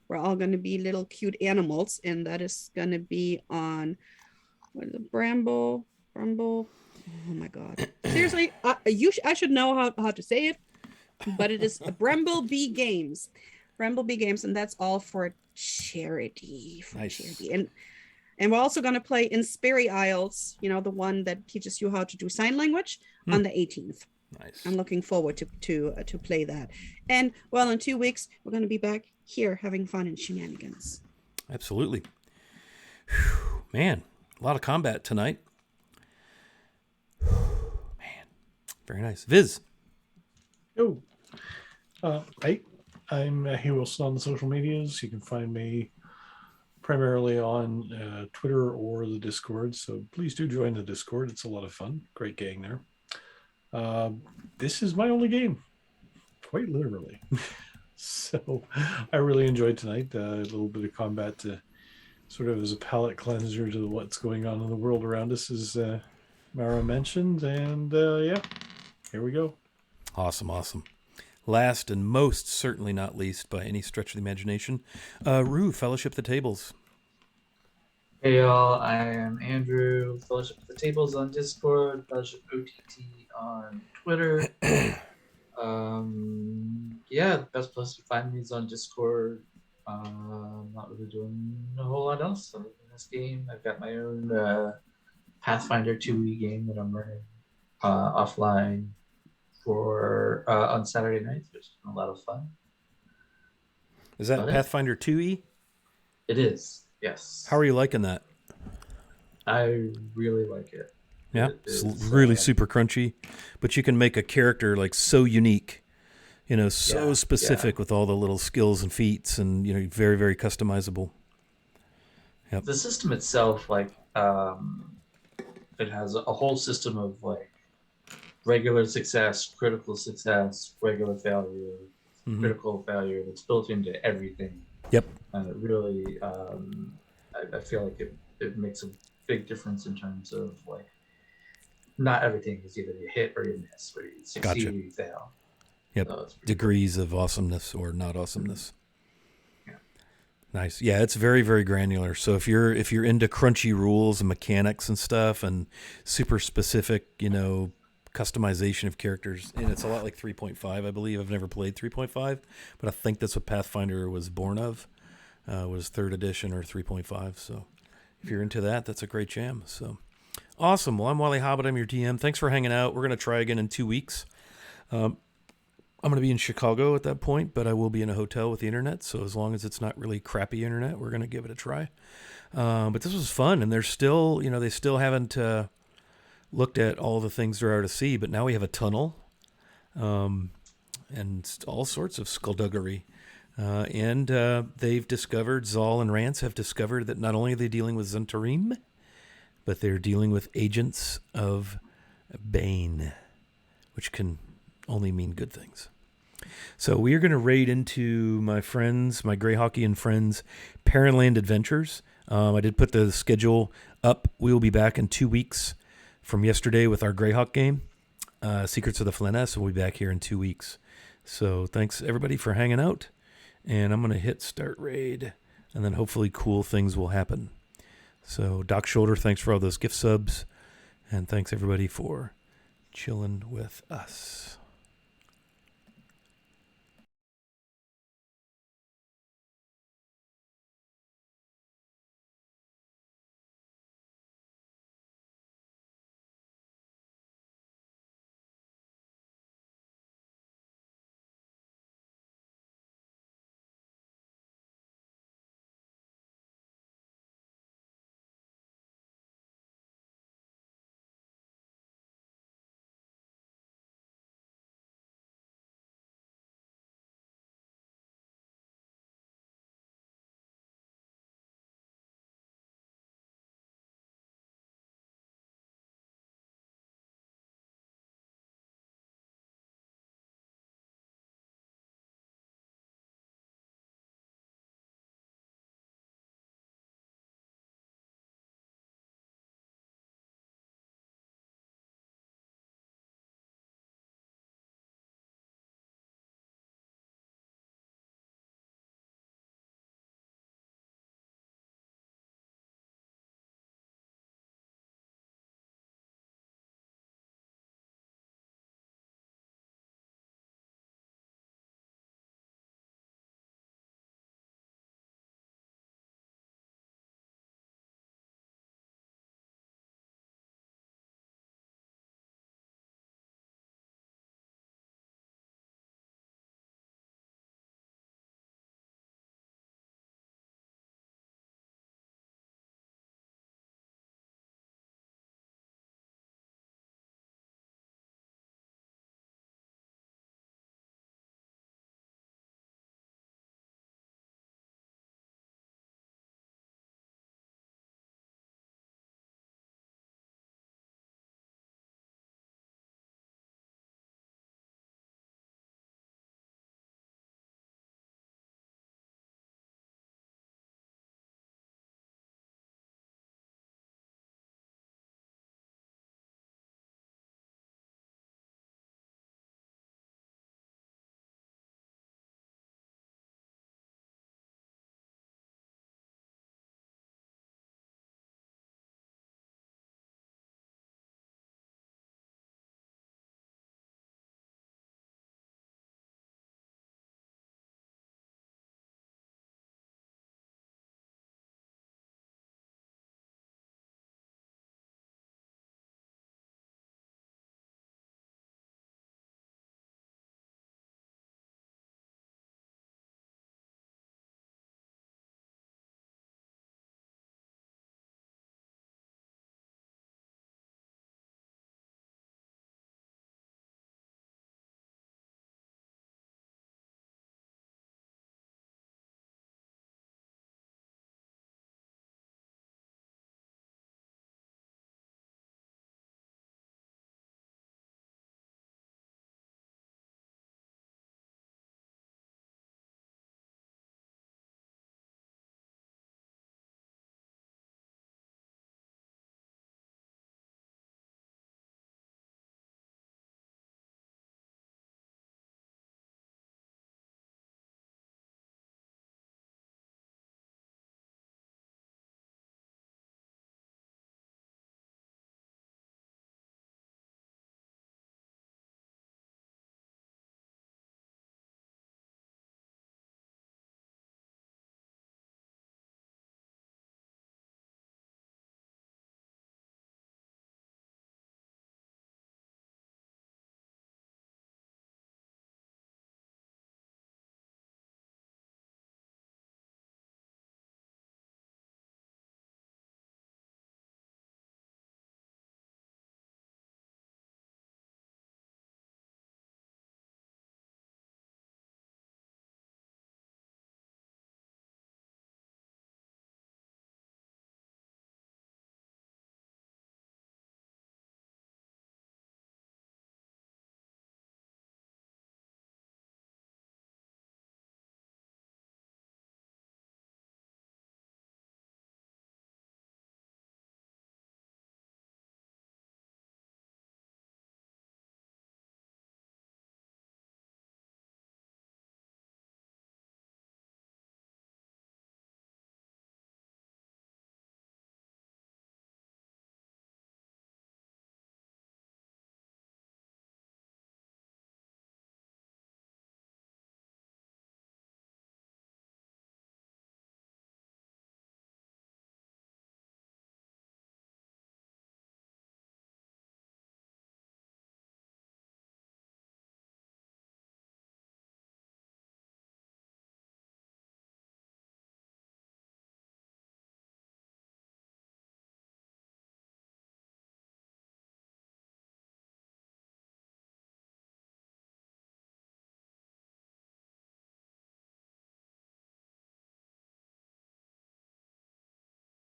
Speaker 2: we're all gonna be little cute animals, and that is gonna be on what is it, Bramble. Oh my god! Seriously, I should know how to say it, but it is Bramble Bee Games, and that's all for charity.
Speaker 1: Nice.
Speaker 2: Charity. And we're also going to play in Sperry Isles, the one that teaches you how to do sign language, on the 18th.
Speaker 1: Nice.
Speaker 2: I'm looking forward to play that. And well, in 2 weeks, we're going to be back here having fun and shenanigans.
Speaker 1: Absolutely. Whew, man, a lot of combat tonight. Man, very nice. Viz.
Speaker 3: Oh, I'm Hugh Wilson on the social medias. You can find me primarily on Twitter or the Discord. So please do join the Discord. It's a lot of fun. Great gang there. This is my only game, quite literally. So I really enjoyed tonight. A little bit of combat to sort of as a palate cleanser to what's going on in the world around us, as Mara mentioned. And yeah, here we go.
Speaker 1: Awesome. Last and most certainly not least by any stretch of the imagination, Rue, Fellowship the Tables.
Speaker 4: Hey y'all, I am Andrew, Fellowship of the Tables on Discord, Fellowship OTT on Twitter. Yeah, the best place to find me is on Discord. I'm not really doing a whole lot else other than this game. I've got my own Pathfinder 2e game that I'm running offline for on Saturday nights, which is a lot of fun.
Speaker 1: Is that Pathfinder 2e?
Speaker 4: It is, yes.
Speaker 1: How are you liking that?
Speaker 4: I really like it.
Speaker 1: Yeah, it's really super crunchy, but you can make a character like so unique, so specific with all the little skills and feats, and very, very customizable. Yep.
Speaker 4: The system itself, like, it has a whole system of like regular success, critical success, regular failure, critical failure. That's built into everything.
Speaker 1: Yep.
Speaker 4: And it really, I feel like it makes a big difference in terms of like, not everything is either you hit or you miss, or you succeed or you fail.
Speaker 1: Yep.
Speaker 4: So
Speaker 1: degrees of awesomeness or not awesomeness.
Speaker 4: Yeah.
Speaker 1: Nice. Yeah, it's very, very granular. So if you're into crunchy rules and mechanics and stuff and super specific, customization of characters, and it's a lot like 3.5, I believe. I've never played 3.5, but I think that's what Pathfinder was born of. Was 3rd edition or 3.5. So if you're into that, that's a great jam. So awesome. Well, I'm Wally Hobbit. I'm your DM. Thanks for hanging out. We're going to try again in 2 weeks. I'm going to be in Chicago at that point, but I will be in a hotel with the internet. So as long as it's not really crappy internet, we're going to give it a try. But this was fun. And they're still, they still haven't looked at all the things there are to see. But now we have a tunnel and all sorts of skullduggery. And they've discovered, Zal and Rance have discovered that not only are they dealing with Zentarim, but they're dealing with agents of Bane, which can only mean good things. So we are going to raid into my friends, my Greyhawkian friends, Parentland Adventures. I did put the schedule up. We will be back in 2 weeks from yesterday with our Greyhawk game, Secrets of the Flaness. We'll be back here in 2 weeks. So thanks everybody for hanging out. And I'm going to hit start raid, and then hopefully cool things will happen. So Doc Shoulder, thanks for all those gift subs, and thanks everybody for chilling with us.